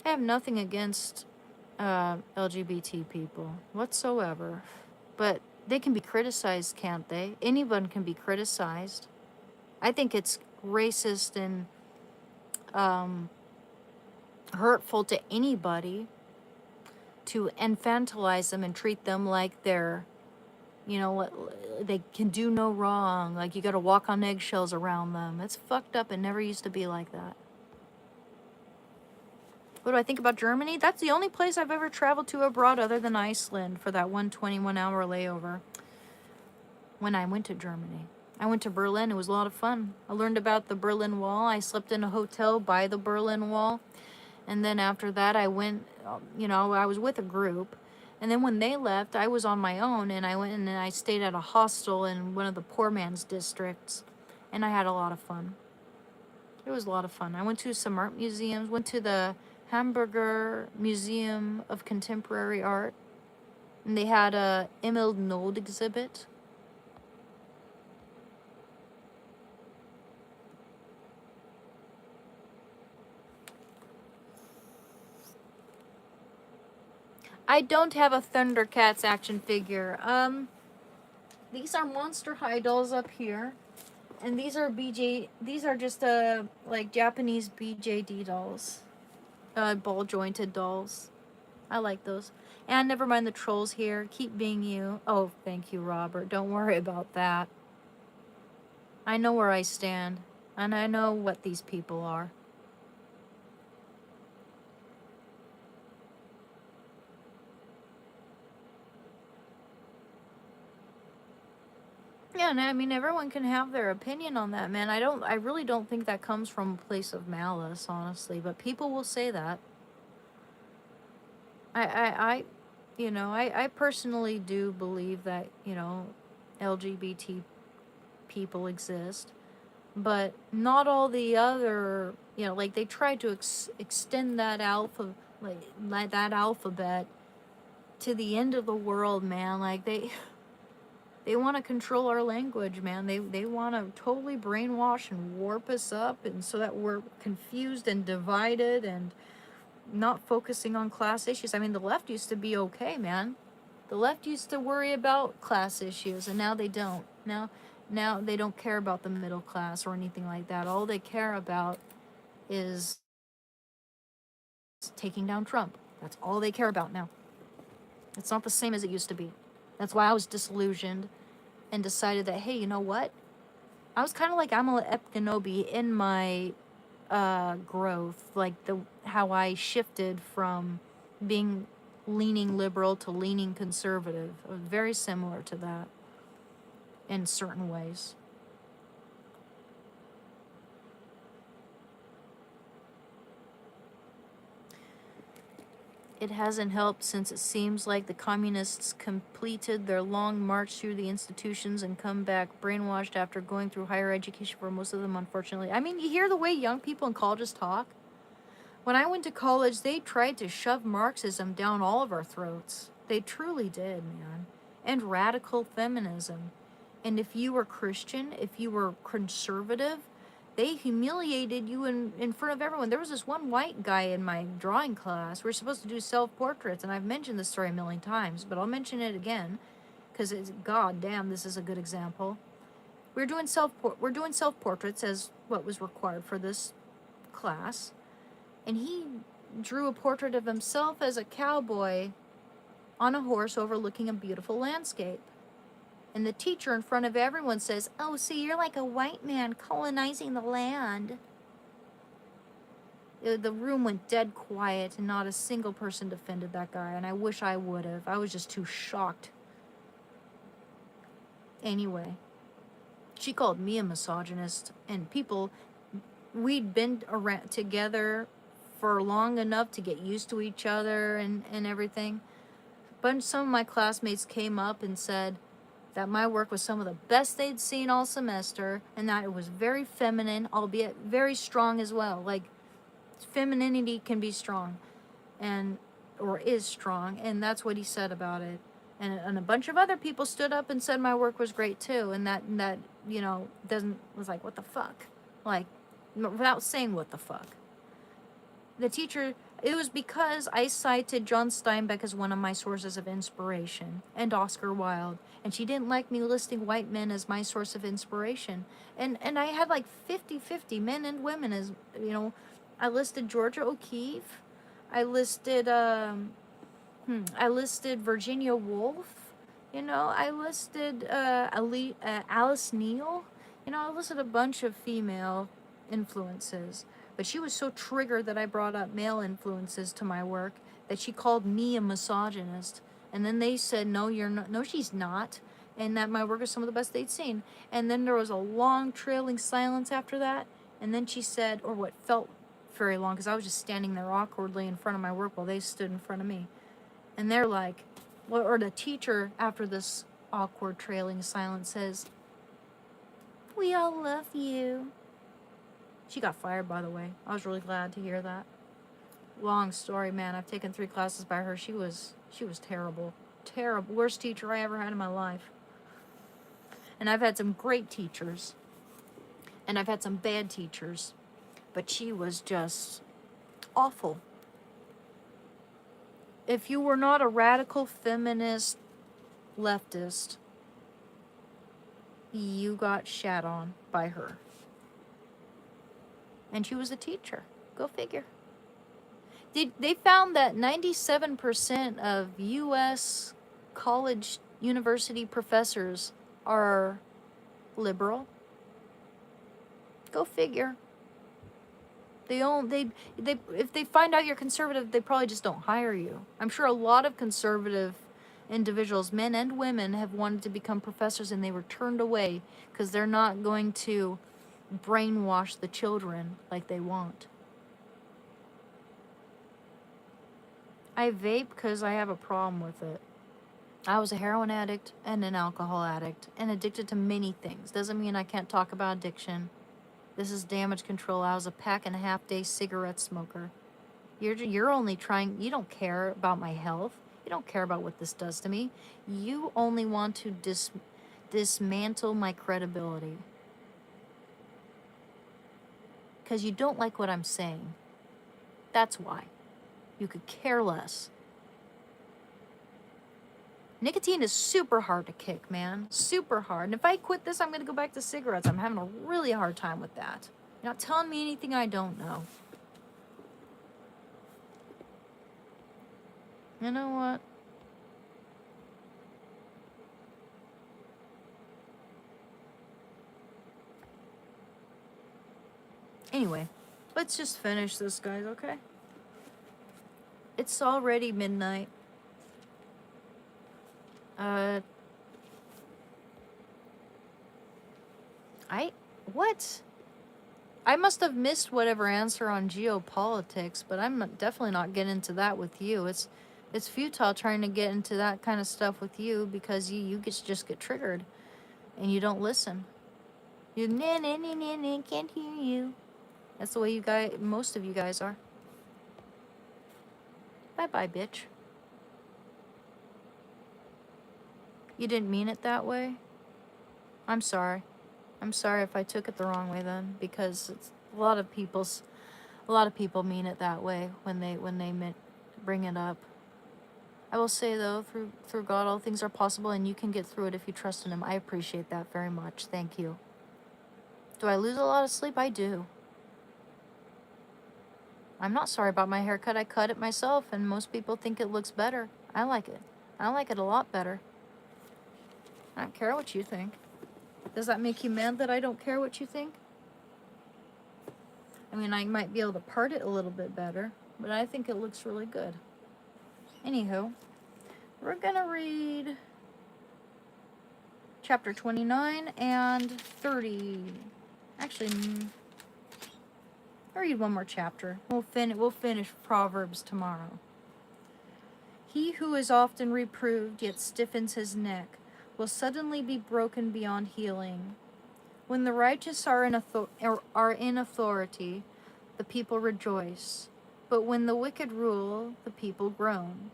Speaker 1: I have nothing against LGBT people whatsoever, but they can be criticized, can't they? Anyone can be criticized. I think it's racist and hurtful to anybody to infantilize them and treat them like they're, you know, they can do no wrong. Like, you gotta walk on eggshells around them. It's fucked up. It never used to be like that. What do I think about Germany? That's the only place I've ever traveled to abroad other than Iceland for that 21-hour layover. When I went to Germany, I went to Berlin. It was a lot of fun. I learned about the Berlin Wall. I slept in a hotel by the Berlin Wall. And then after that, I went, you know, I was with a group. And then when they left, I was on my own. And I went and I stayed at a hostel in one of the poor man's districts. And I had a lot of fun. It was a lot of fun. I went to some art museums. Went to the Hamburger Museum of Contemporary Art. And they had a Emil Nold exhibit. I don't have a Thundercats action figure. These are Monster High dolls up here. And these are these are just, like Japanese BJD dolls. Ball jointed dolls. I like those. And never mind the trolls here. Keep being you. Oh, thank you, Robert. Don't worry about that. I know where I stand. And I know what these people are. Yeah, and I mean, everyone can have their opinion on that, man. I really don't think that comes from a place of malice, honestly. But people will say that. I I personally do believe that, LGBT people exist, but not all the other, like they tried to extend that like that alphabet to the end of the world, man. Like they want to control our language, man. They want to totally brainwash and warp us up, and so that we're confused and divided and not focusing on class issues. I mean, the left used to be okay, man. The left used to worry about class issues, and now they don't. Now they don't care about the middle class or anything like that. All they care about is taking down Trump. That's all they care about now. It's not the same as it used to be. That's why I was disillusioned and decided that, hey, you know what? I was kind of like Amala Epkenobi in my growth, like how I shifted from being leaning liberal to leaning conservative. Very similar to that in certain ways. It hasn't helped since it seems like the communists completed their long march through the institutions and come back brainwashed after going through higher education for most of them, unfortunately. I mean, you hear the way young people in colleges talk? When I went to college, they tried to shove Marxism down all of our throats. They truly did, man. And radical feminism. And if you were Christian, if you were conservative, they humiliated you in front of everyone. There was this one white guy in my drawing class. We were supposed to do self-portraits, and I've mentioned this story a million times, but I'll mention it again, because it's, god damn, this is a good example. We're doing self-portraits as what was required for this class, and he drew a portrait of himself as a cowboy on a horse overlooking a beautiful landscape. And the teacher in front of everyone says, "Oh, see, you're like a white man colonizing the land." The room went dead quiet, and not a single person defended that guy, and I wish I would have. I was just too shocked. Anyway, she called me a misogynist, and we'd been around together for long enough to get used to each other and everything. But some of my classmates came up and said that my work was some of the best they'd seen all semester, and that it was very feminine, albeit very strong as well. Like, femininity can be strong, or is strong, and that's what he said about it. And a bunch of other people stood up and said my work was great too, and that was like, what the fuck? Like, without saying what the fuck. The teacher, it was because I cited John Steinbeck as one of my sources of inspiration, and Oscar Wilde, and she didn't like me listing white men as my source of inspiration. And I had like 50-50 men and women as, I listed Georgia O'Keeffe, I listed Virginia Woolf, I listed Alice Neal, I listed a bunch of female influences. But she was so triggered that I brought up male influences to my work that she called me a misogynist. And then they said, no, you're not. No, she's not. And that my work is some of the best they'd seen. And then there was a long trailing silence after that. And then she said, or what felt very long, because I was just standing there awkwardly in front of my work while they stood in front of me. And they're like, or the teacher after this awkward trailing silence says, "We all love you." She got fired, by the way. I was really glad to hear that. Long story, man. I've taken 3 classes by her. She was terrible. Terrible. Worst teacher I ever had in my life. And I've had some great teachers. And I've had some bad teachers. But she was just awful. if you were not a radical feminist leftist, you got shat on by her. And she was a teacher. Go figure. They found that 97% of U.S. college university professors are liberal. Go figure. If they find out you're conservative, they probably just don't hire you. I'm sure a lot of conservative individuals, men and women, have wanted to become professors and they were turned away because they're not going to brainwash the children like they want. I vape because I have a problem with it. I was a heroin addict and an alcohol addict and addicted to many things. Doesn't mean I can't talk about addiction. This is damage control. I was a pack-and-a-half-day cigarette smoker. You're only trying, you don't care about my health. You don't care about what this does to me. You only want to dismantle my credibility. Because you don't like what I'm saying. That's why. You could care less. Nicotine is super hard to kick, man. Super hard. And if I quit this, I'm going to go back to cigarettes. I'm having a really hard time with that. You're not telling me anything I don't know. You know what? Anyway, let's just finish this, guys, okay? It's already midnight. What? I must have missed whatever answer on geopolitics, but I'm definitely not getting into that with you. It's futile trying to get into that kind of stuff with you because you just get triggered and you don't listen. You can't hear you. That's the way you guys, most of you guys are. Bye-bye, bitch. You didn't mean it that way? I'm sorry. I'm sorry if I took it the wrong way then, because it's, a lot of people mean it that way when they bring it up. I will say though, through God all things are possible, and you can get through it if you trust in Him. I appreciate that very much. Thank you. Do I lose a lot of sleep? I do. I'm not sorry about my haircut. I cut it myself, and most people think it looks better. I like it. I like it a lot better. I don't care what you think. Does that make you mad that I don't care what you think? I mean, I might be able to part it a little bit better, but I think it looks really good. Anywho, we're gonna read chapter 29 and 30. Actually, I'll read one more chapter. We'll finish Proverbs tomorrow. He who is often reproved yet stiffens his neck will suddenly be broken beyond healing. When the righteous are in authority, the people rejoice. But when the wicked rule, the people groan.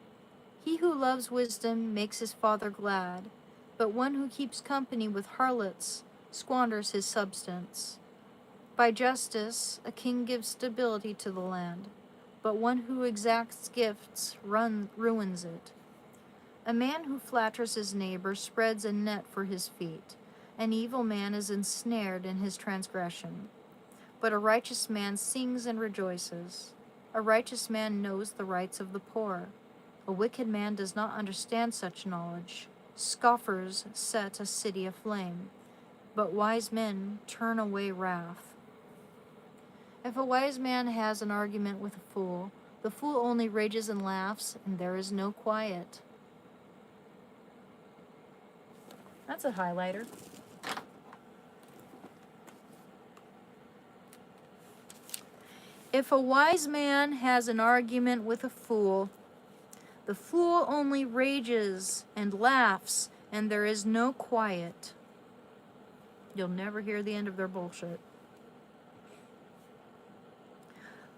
Speaker 1: He who loves wisdom makes his father glad, but one who keeps company with harlots squanders his substance. By justice, a king gives stability to the land, but one who exacts gifts ruins it. A man who flatters his neighbor spreads a net for his feet. An evil man is ensnared in his transgression. But a righteous man sings and rejoices. A righteous man knows the rights of the poor. A wicked man does not understand such knowledge. Scoffers set a city aflame, but wise men turn away wrath. If a wise man has an argument with a fool, the fool only rages and laughs, and there is no quiet. That's a highlighter. If a wise man has an argument with a fool, the fool only rages and laughs, and there is no quiet. You'll never hear the end of their bullshit.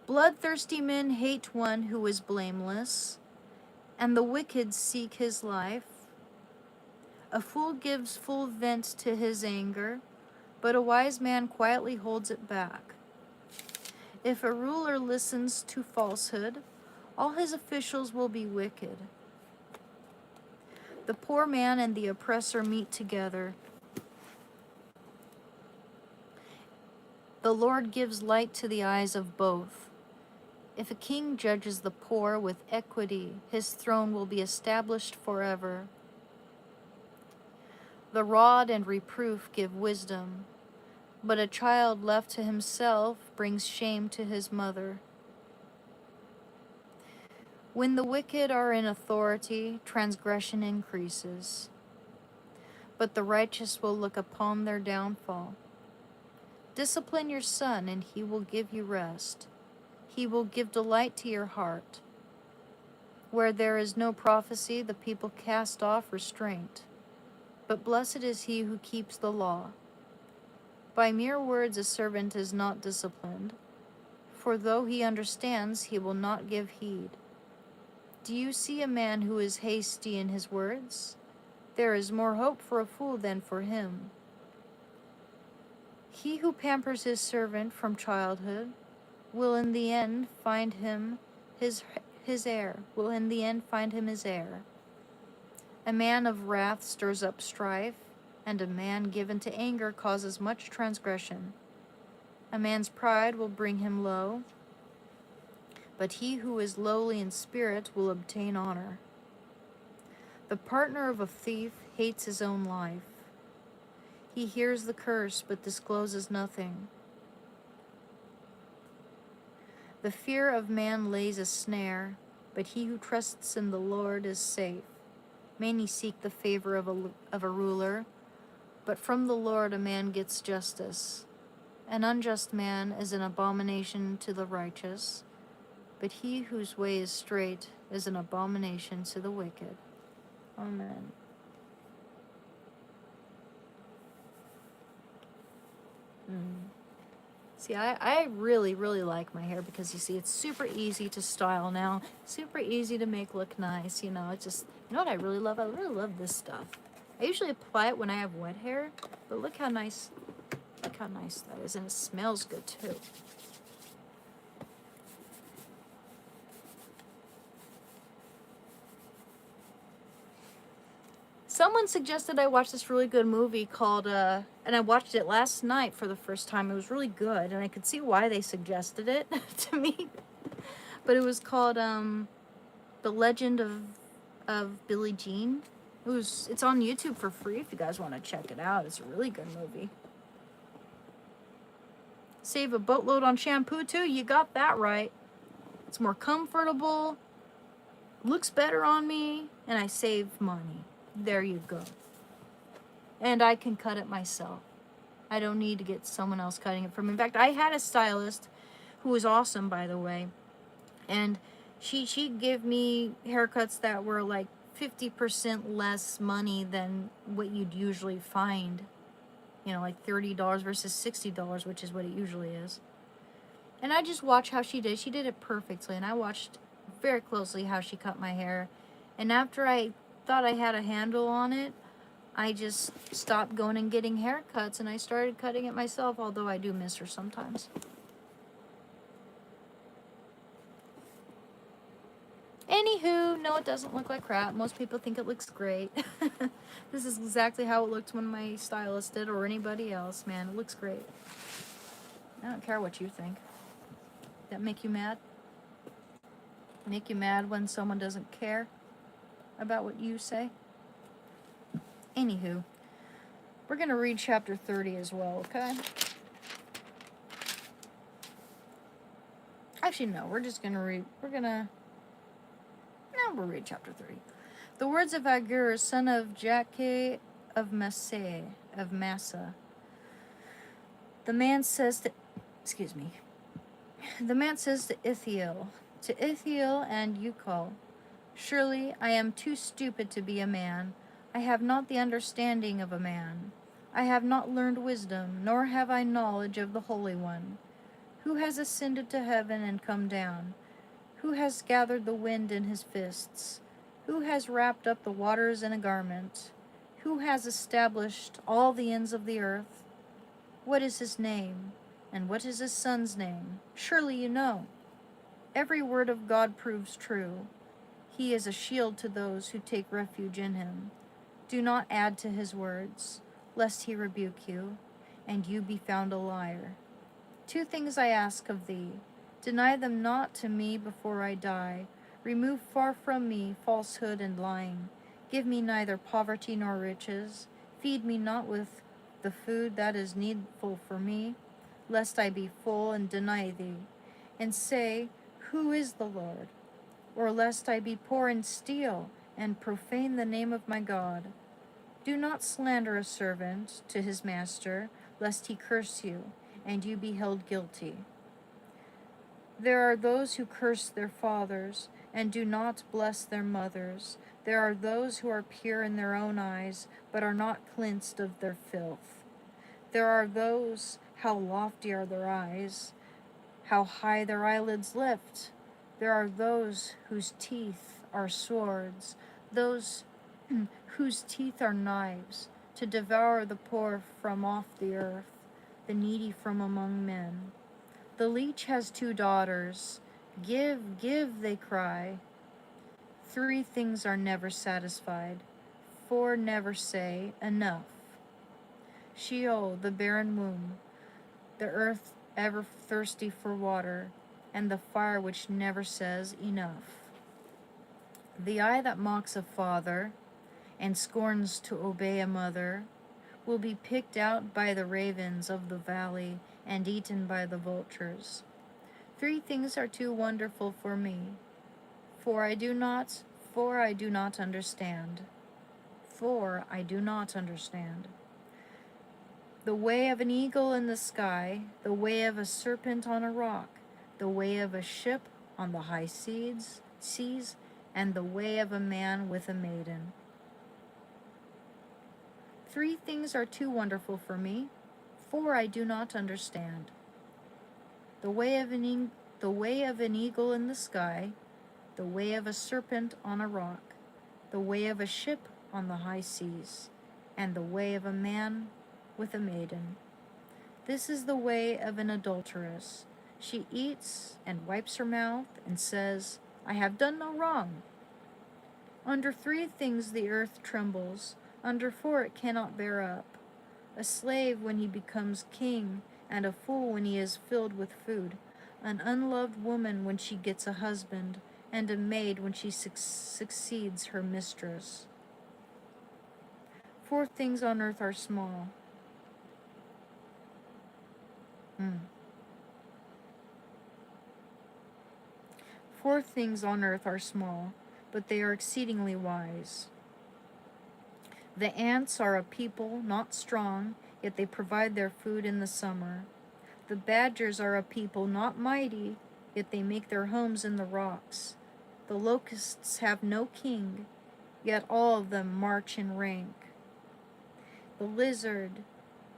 Speaker 1: Bloodthirsty men hate one who is blameless, and the wicked seek his life. A fool gives full vent to his anger, but a wise man quietly holds it back. If a ruler listens to falsehood, All his officials will be wicked. The poor man and the oppressor meet together. The Lord gives light to the eyes of both. If a king judges the poor with equity, his throne will be established forever. The rod and reproof give wisdom, but a child left to himself brings shame to his mother. When the wicked are in authority, transgression increases, but the righteous will look upon their downfall. Discipline your son, and he will give you rest. He will give delight to your heart. Where there is no prophecy, the people cast off restraint. But blessed is he who keeps the law. By mere words a servant is not disciplined, for though he understands, he will not give heed. Do you see a man who is hasty in his words? There is more hope for a fool than for him. He who pampers his servant from childhood will in the end find him his heir. Will in the end find him his heir. A man of wrath stirs up strife, and a man given to anger causes much transgression. A man's pride will bring him low, but he who is lowly in spirit will obtain honor. The partner of a thief hates his own life. He hears the curse but discloses nothing. The fear of man lays a snare, but he who trusts in the Lord is safe. Many seek the favor of a ruler, but from the Lord a man gets justice. An unjust man is an abomination to the righteous, but he whose way is straight is an abomination to the wicked. Amen. See, I really, really like my hair because, you see, it's super easy to style now. Super easy to make look nice, you know. It's just, you know what I really love? I really love this stuff. I usually apply it when I have wet hair, but look how nice that is. And it smells good, too. Someone suggested I watch this really good movie called, and I watched it last night for the first time. It was really good, and I could see why they suggested it to me. But it was called, The Legend of Billie Jean. It's on YouTube for free if you guys want to check it out. It's a really good movie. Save a boatload on shampoo, too. You got that right. It's more comfortable, looks better on me, and I save money. There you go. And I can cut it myself. I don't need to get someone else cutting it for me. In fact, I had a stylist who was awesome, by the way. And she gave me haircuts that were like 50% less money than what you'd usually find. You know, like $30 versus $60, which is what it usually is. And I just watched how she did. She did it perfectly. And I watched very closely how she cut my hair. And after I thought I had a handle on it, I just stopped going and getting haircuts, and I started cutting it myself, although I do miss her sometimes. Anywho, no, it doesn't look like crap. Most people think it looks great. This is exactly how it looked when my stylist did, or anybody else, man. It looks great. I don't care what you think. That make you mad? Make you mad when someone doesn't care about what you say? Anywho, we're going to read chapter 30 as well, okay? Actually, no, we'll read chapter 30. The words of Agur, son of Jakeh of Massa. The man says to Ithiel, and Ukal, surely I am too stupid to be a man. I have not the understanding of a man. I have not learned wisdom, nor have I knowledge of the Holy One. Who has ascended to heaven and come down? Who has gathered the wind in his fists? Who has wrapped up the waters in a garment? Who has established all the ends of the earth? What is his name? And what is his son's name? Surely you know. Every word of God proves true. He is a shield to those who take refuge in him. Do not add to his words, lest he rebuke you, and you be found a liar. 2 things I ask of thee. Deny them not to me before I die. Remove far from me falsehood and lying. Give me neither poverty nor riches. Feed me not with the food that is needful for me, lest I be full and deny thee, and say, Who is the Lord? Or lest I be poor and steal, and profane the name of my God. Do not slander a servant to his master, lest he curse you, and you be held guilty. There are those who curse their fathers, and do not bless their mothers. There are those who are pure in their own eyes, but are not cleansed of their filth. There are those, how lofty are their eyes, how high their eyelids lift. There are those whose teeth are swords, those whose teeth are knives, to devour the poor from off the earth, the needy from among men. The leech has 2 daughters. Give, give, they cry. 3 things are never satisfied. 4 never say, enough. Sheol, the barren womb, the earth ever thirsty for water, and the fire which never says, enough. The eye that mocks a father, and scorns to obey a mother, will be picked out by the ravens of the valley, and eaten by the vultures. 3 things are too wonderful for me, for I do not understand. For I do not understand. The way of an eagle in the sky, the way of a serpent on a rock, the way of a ship on the high seas, and the way of a man with a maiden. 3 things are too wonderful for me, for I do not understand. The way of an eagle in the sky, the way of a serpent on a rock, the way of a ship on the high seas, and the way of a man with a maiden. This is the way of an adulteress. She eats and wipes her mouth and says, I have done no wrong. Under 3 things the earth trembles, under 4 it cannot bear up. A slave when he becomes king, and a fool when he is filled with food. An unloved woman when she gets a husband, and a maid when she succeeds her mistress. 4 things on earth are small. 4 things on earth are small, but they are exceedingly wise. The ants are a people not strong, yet they provide their food in the summer. The badgers are a people not mighty, yet they make their homes in the rocks. The locusts have no king, yet all of them march in rank. The lizard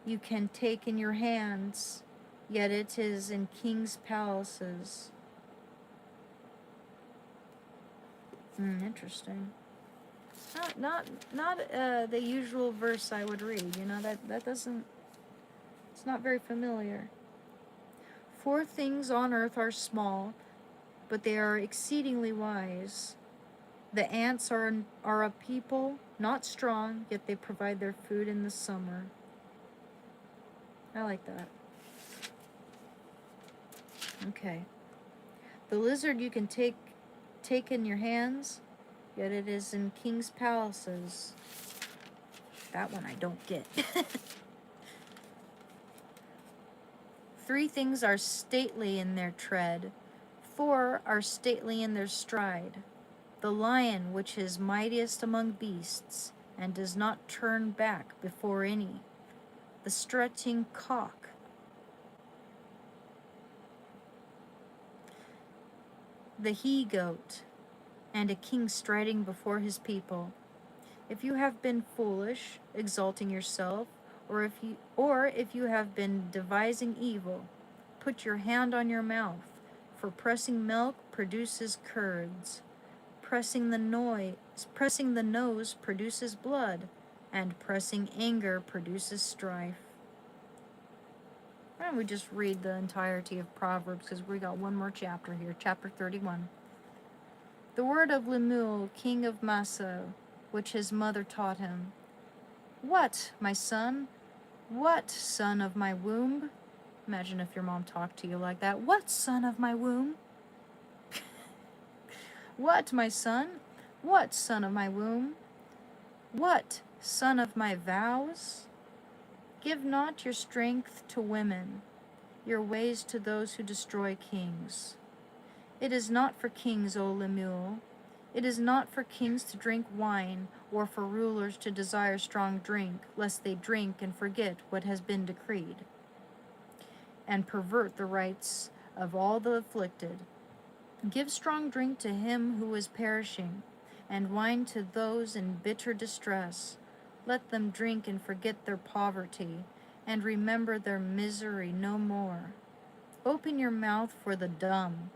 Speaker 1: you can take in your hands, yet it is in kings' palaces. Interesting. Not the usual verse I would read. That doesn't. It's not very familiar. 4 things on earth are small, but they are exceedingly wise. The ants are a people not strong, yet they provide their food in the summer. I like that. Okay. The lizard you can take in your hands, yet it is in king's palaces. That one I don't get. 3 things are stately in their tread. 4 are stately in their stride. The lion which is mightiest among beasts, and does not turn back before any. The strutting cock. The he-goat, and a king striding before his people. If you have been foolish, exalting yourself, or if you have been devising evil, put your hand on your mouth, for pressing milk produces curds. Pressing the nose produces blood, and pressing anger produces strife. Why don't we just read the entirety of Proverbs, because we got one more chapter here, chapter 31. The word of Lemuel, king of Massa, which his mother taught him. What, my son? What, son of my womb? Imagine if your mom talked to you like that. What, son of my womb? What, my son? What, son of my womb? What, son of my vows? Give not your strength to women, your ways to those who destroy kings. It is not for kings, O Lemuel. It is not for kings to drink wine, or for rulers to desire strong drink, lest they drink and forget what has been decreed, and pervert the rights of all the afflicted. Give strong drink to him who is perishing, and wine to those in bitter distress. Let them drink and forget their poverty, and remember their misery no more. Open your mouth for the dumb,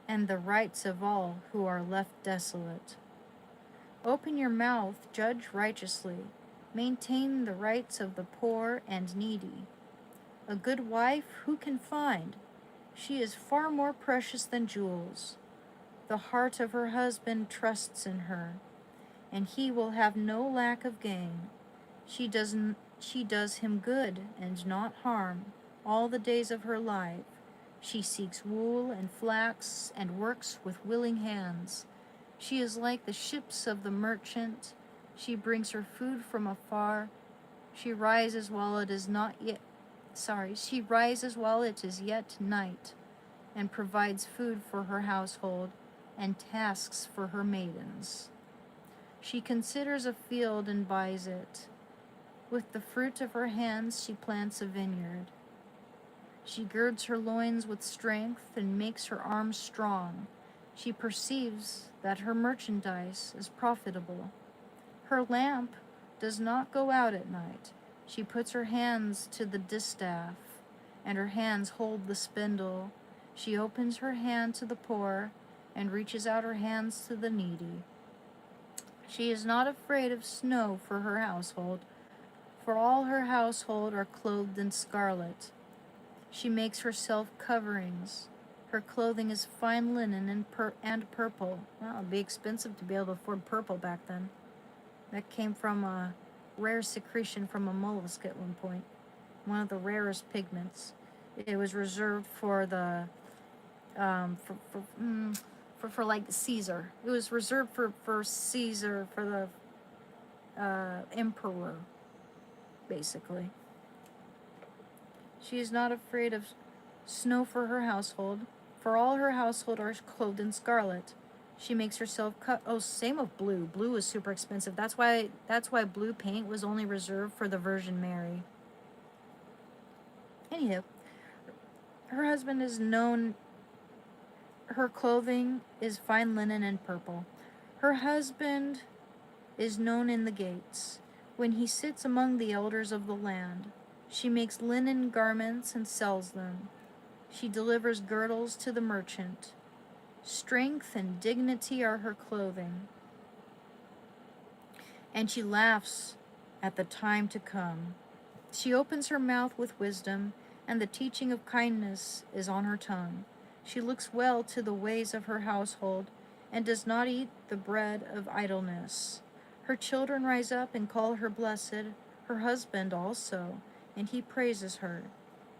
Speaker 1: and the rights of all who are left desolate. Open your mouth, judge righteously, maintain the rights of the poor and needy. A good wife who can find? She is far more precious than jewels. The heart of her husband trusts in her, and he will have no lack of gain. She does him good and not harm all the days of her life. She seeks wool and flax and works with willing hands. She is like the ships of the merchant. She brings her food from afar. She rises while it is yet night, and provides food for her household and tasks for her maidens. She considers a field and buys it. With the fruit of her hands she plants a vineyard. She girds her loins with strength and makes her arms strong. She perceives that her merchandise is profitable. Her lamp does not go out at night. She puts her hands to the distaff, and her hands hold the spindle. She opens her hand to the poor, and reaches out her hands to the needy. She is not afraid of snow for her household, for all her household are clothed in scarlet. She makes herself coverings. Her clothing is fine linen and purple. Well, it'd be expensive to be able to afford purple back then. That came from a rare secretion from a mollusk at one point. One of the rarest pigments. It was reserved for the for like Caesar. It was reserved for Caesar, for the emperor, basically. She is not afraid of snow for her household, for all her household are clothed in scarlet. She makes herself same with blue. Blue is super expensive. That's why blue paint was only reserved for the Virgin Mary. Anywho, her husband is known. Her clothing is fine linen and purple. Her husband is known in the gates. When he sits among the elders of the land, she makes linen garments and sells them. She delivers girdles to the merchant. Strength and dignity are her clothing. And she laughs at the time to come. She opens her mouth with wisdom, and the teaching of kindness is on her tongue. She looks well to the ways of her household, and does not eat the bread of idleness. Her children rise up and call her blessed, her husband also, and he praises her.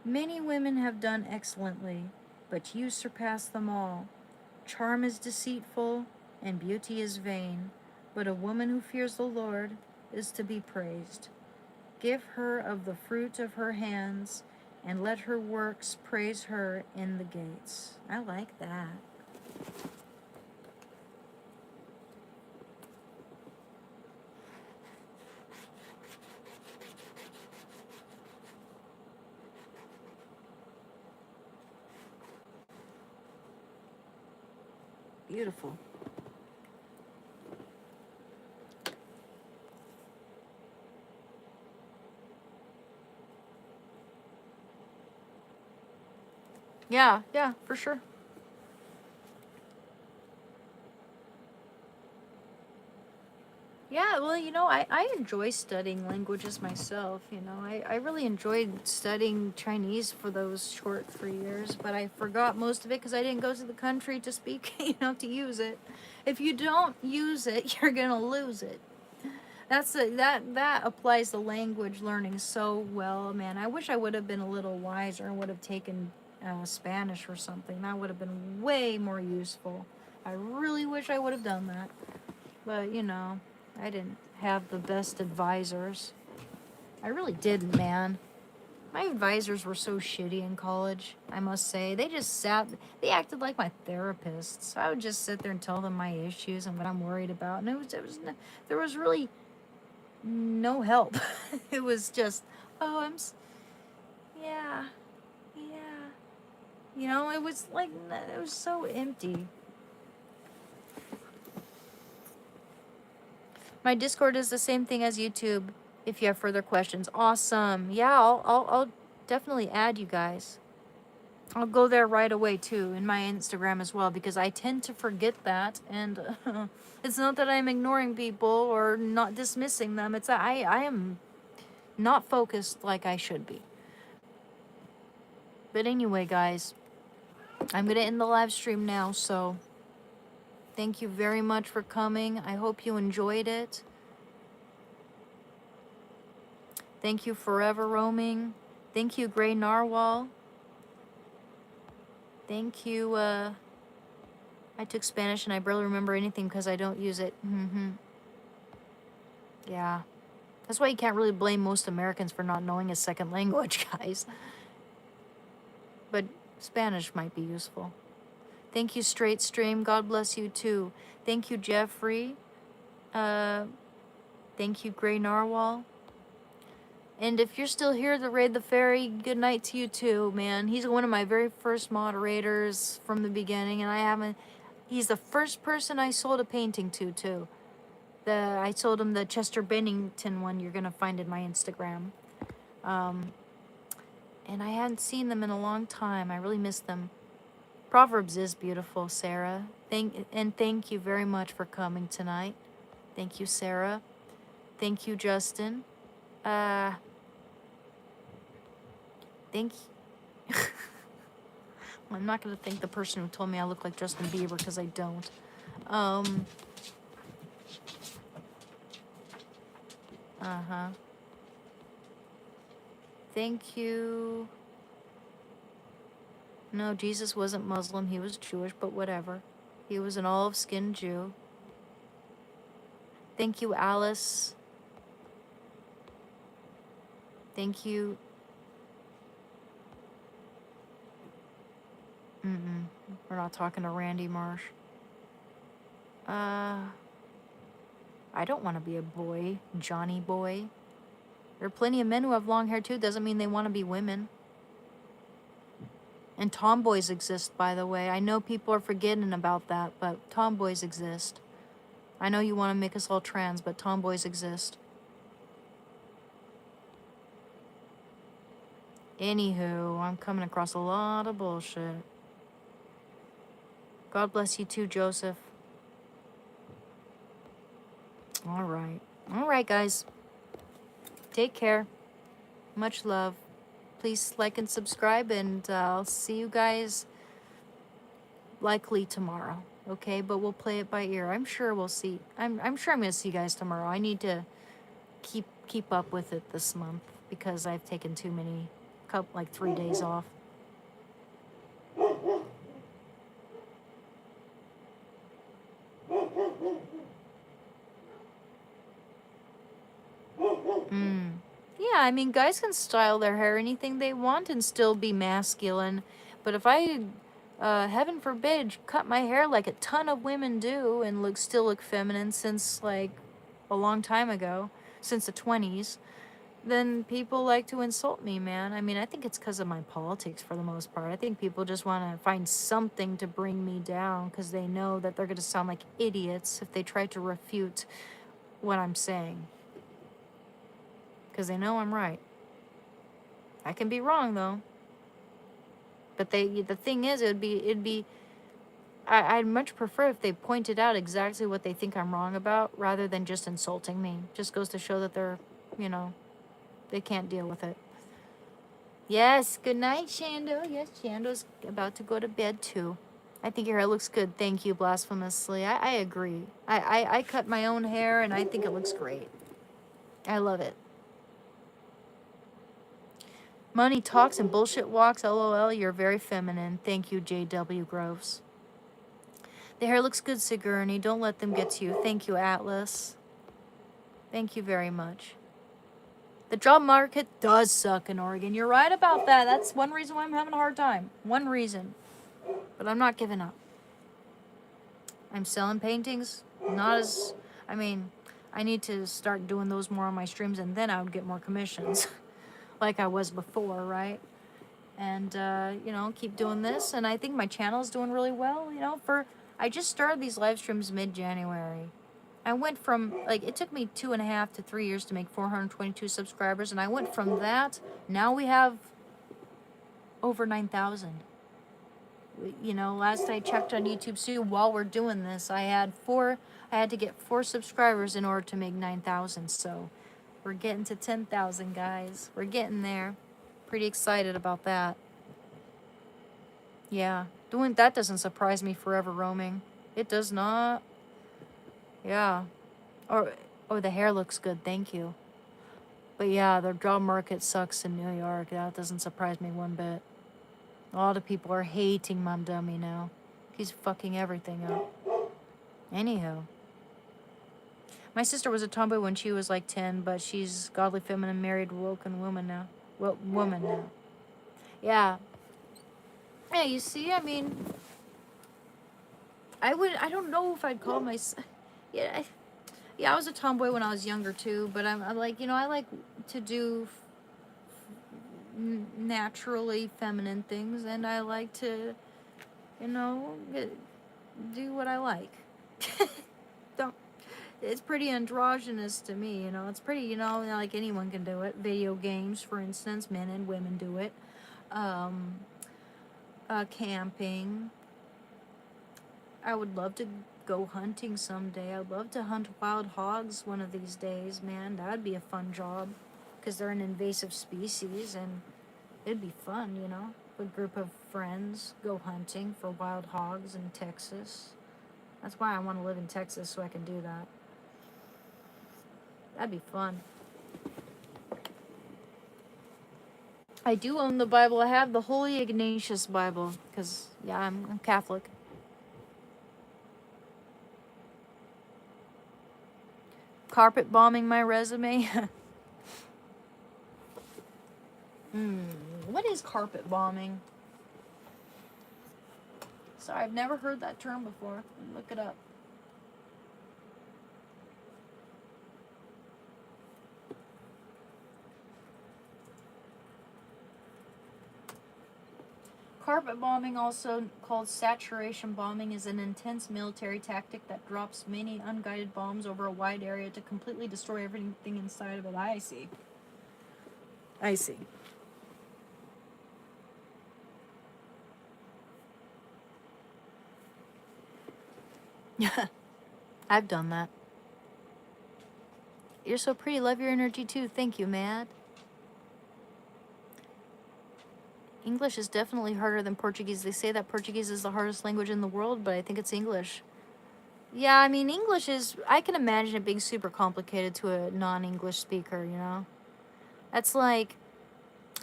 Speaker 1: Many women have done excellently, but you surpass them all. Charm is deceitful, and beauty is vain, but a woman who fears the Lord is to be praised. Give her of the fruit of her hands, and let her works praise her in the gates. I like that. Beautiful. Yeah, for sure. Yeah, well, you know, I enjoy studying languages myself. You know, I really enjoyed studying Chinese for those short 3 years, but I forgot most of it because I didn't go to the country to speak, you know, to use it. If you don't use it, you're gonna lose it. That applies to language learning so well, man. I wish I would have been a little wiser and would have taken Spanish or something. That would have been way more useful. I really wish I would have done that. But, you know, I didn't have the best advisors. I really didn't, man. My advisors were so shitty in college, I must say. They acted like my therapists. I would just sit there and tell them my issues and what I'm worried about. And there was really no help. It was just, oh, yeah, yeah. You know, it was like, it was so empty. My Discord is the same thing as YouTube. If you have further questions, awesome. Yeah, I'll definitely add you guys. I'll go there right away too, in my Instagram as well, because I tend to forget that, and it's not that I'm ignoring people or not dismissing them. It's that I am not focused like I should be. But anyway, guys, I'm gonna end the live stream now. So thank you very much for coming. I hope you enjoyed it. Thank you, Forever Roaming. Thank you, Gray Narwhal. Thank you, I took Spanish and I barely remember anything because I don't use it. Yeah. That's why you can't really blame most Americans for not knowing a second language, guys. But Spanish might be useful. Thank you, Straight Stream. God bless you, too. Thank you, Jeffrey. Thank you, Gray Narwhal. And if you're still here to raid the fairy, good night to you too, man. He's one of my very first moderators from the beginning, and he's the first person I sold a painting to too. I sold him the Chester Bennington one you're gonna find in my Instagram. And I hadn't seen them in a long time. I really miss them. Proverbs is beautiful, Sarah. Thank you very much for coming tonight. Thank you, Sarah. Thank you, Justin. Thank you. I'm not going to thank the person who told me I look like Justin Bieber, because I don't. Thank you. No, Jesus wasn't Muslim. He was Jewish, but whatever. He was an olive-skinned Jew. Thank you, Alice. Thank you. We're not talking to Randy Marsh. I don't want to be a boy, Johnny boy. There are plenty of men who have long hair too. Doesn't mean they want to be women. And tomboys exist, by the way. I know people are forgetting about that, but tomboys exist. I know you want to make us all trans, but tomboys exist. Anywho, I'm coming across a lot of bullshit. God bless you too, Joseph. All right. All right, guys. Take care. Much love. Please like and subscribe, and I'll see you guys likely tomorrow. Okay, but we'll play it by ear. I'm sure we'll see. I'm sure I'm gonna see you guys tomorrow. I need to keep up with it this month because I've taken too many, like 3 days off. Yeah, I mean, guys can style their hair anything they want and still be masculine. But if I, heaven forbid, cut my hair like a ton of women do and still look feminine since, like, a long time ago, since the 20s, then people like to insult me, man. I mean, I think it's because of my politics for the most part. I think people just want to find something to bring me down because they know that they're going to sound like idiots if they try to refute what I'm saying. Because they know I'm right. I can be wrong, though. But the thing is, it'd be I'd much prefer if they pointed out exactly what they think I'm wrong about rather than just insulting me. Just goes to show that they're, you know, they can't deal with it. Yes, good night, Shando. Yes, Shando's about to go to bed too. I think your hair looks good. Thank you, blasphemously. I agree. I cut my own hair and I think it looks great. I love it. Money talks and bullshit walks. LOL, you're very feminine. Thank you, J.W. Groves. The hair looks good, Sigourney. Don't let them get to you. Thank you, Atlas. Thank you very much. The job market does suck in Oregon. You're right about that. That's one reason why I'm having a hard time. One reason. But I'm not giving up. I'm selling paintings. Not as... I mean, I need to start doing those more on my streams and then I would get more commissions. Like I was before, right? And, you know, keep doing this. And I think my channel is doing really well, you know, I just started these live streams mid-January. I went from, like, it took me 2.5 to 3 years to make 422 subscribers, and I went from that, now we have over 9,000. You know, last I checked on YouTube Studio, while we're doing this, I had to get 4 subscribers in order to make 9,000, so we're getting to 10,000, guys. We're getting there. Pretty excited about that. Yeah, doing that doesn't surprise me, forever roaming. It does not. Yeah. Or the hair looks good, thank you. But yeah, the job market sucks in New York. That doesn't surprise me one bit. A lot of people are hating Mom Dummy now. He's fucking everything up. Anywho. My sister was a tomboy when she was like 10, but she's godly feminine, married, woken woman now. Well, woman now. Yeah. Yeah, you see, I mean, I don't know if I'd call myself, yeah, I was a tomboy when I was younger too, but I'm like, you know, I like to do naturally feminine things, and I like to, you know, do what I like. Don't, it's pretty androgynous to me, you know, it's pretty, you know, like anyone can do it. Video games, for instance, men and women do it. Camping. I would love to go hunting someday. I'd love to hunt wild hogs one of these days, man. That'd be a fun job, because they're an invasive species, and it'd be fun, you know. A group of friends go hunting for wild hogs in Texas. That's why I want to live in Texas, so I can do that. That'd be fun. I do own the Bible. I have the Holy Ignatius Bible, because, yeah, I'm Catholic. Carpet bombing my resume. What is carpet bombing? Sorry, I've never heard that term before. Look it up. Carpet bombing, also called saturation bombing, is an intense military tactic that drops many unguided bombs over a wide area to completely destroy everything inside of it. I see. I see. I've done that. You're so pretty. Love your energy too. Thank you, Mad. English is definitely harder than Portuguese. They say that Portuguese is the hardest language in the world, but I think it's English. Yeah, I mean, English is... I can imagine it being super complicated to a non-English speaker, you know? That's like...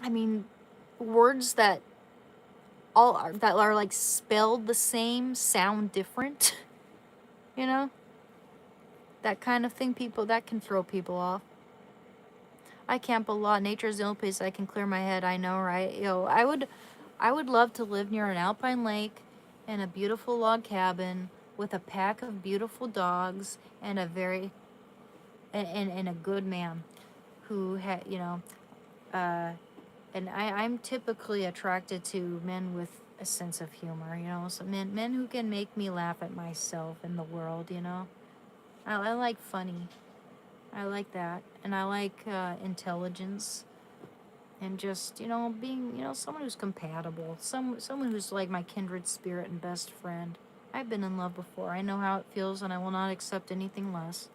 Speaker 1: I mean, words that are like spelled the same sound different. You know? That kind of thing, that can throw people off. I camp a lot. Nature is the only place I can clear my head. I know, right? Yo, I would love to live near an alpine lake in a beautiful log cabin with a pack of beautiful dogs and a good man who had, you know, and I'm typically attracted to men with a sense of humor, you know, so men who can make me laugh at myself in the world, you know. I like funny. I like that. And I like intelligence. And just, you know, being, you know, someone who's compatible. Someone who's like my kindred spirit and best friend. I've been in love before. I know how it feels, and I will not accept anything less.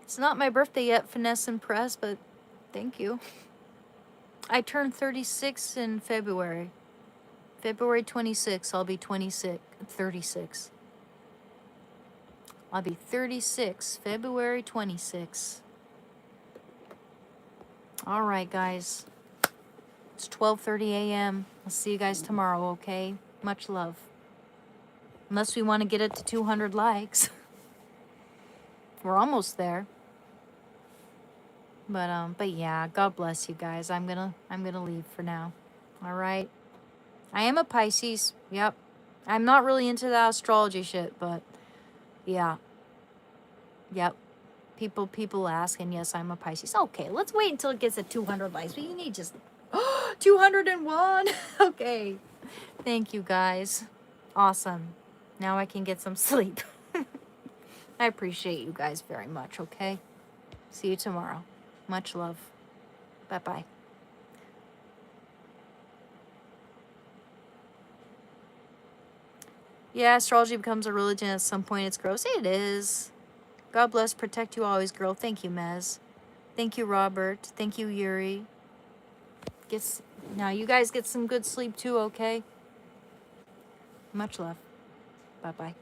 Speaker 1: It's not my birthday yet, Finesse and Press, but thank you. I turned 36 in February. February 26, I'll be 36. I'll be 36, February 26. All right, guys. It's 12:30 a.m. I'll see you guys tomorrow, okay? Much love. Unless we want to get it to 200 likes. We're almost there. But yeah, God bless you guys. I'm gonna leave for now. All right. I am a Pisces. Yep. I'm not really into that astrology shit, but yeah. Yep. People ask, and yes, I'm a Pisces. Okay, let's wait until it gets at 200 likes. We need just 201. Okay. Thank you guys. Awesome. Now I can get some sleep. I appreciate you guys very much, okay? See you tomorrow. Much love. Bye-bye. Yeah, astrology becomes a religion at some point. It's gross. It is. God bless, protect you always, girl. Thank you, Mez. Thank you, Robert. Thank you, Yuri. Now you guys get some good sleep too, okay? Much love. Bye-bye.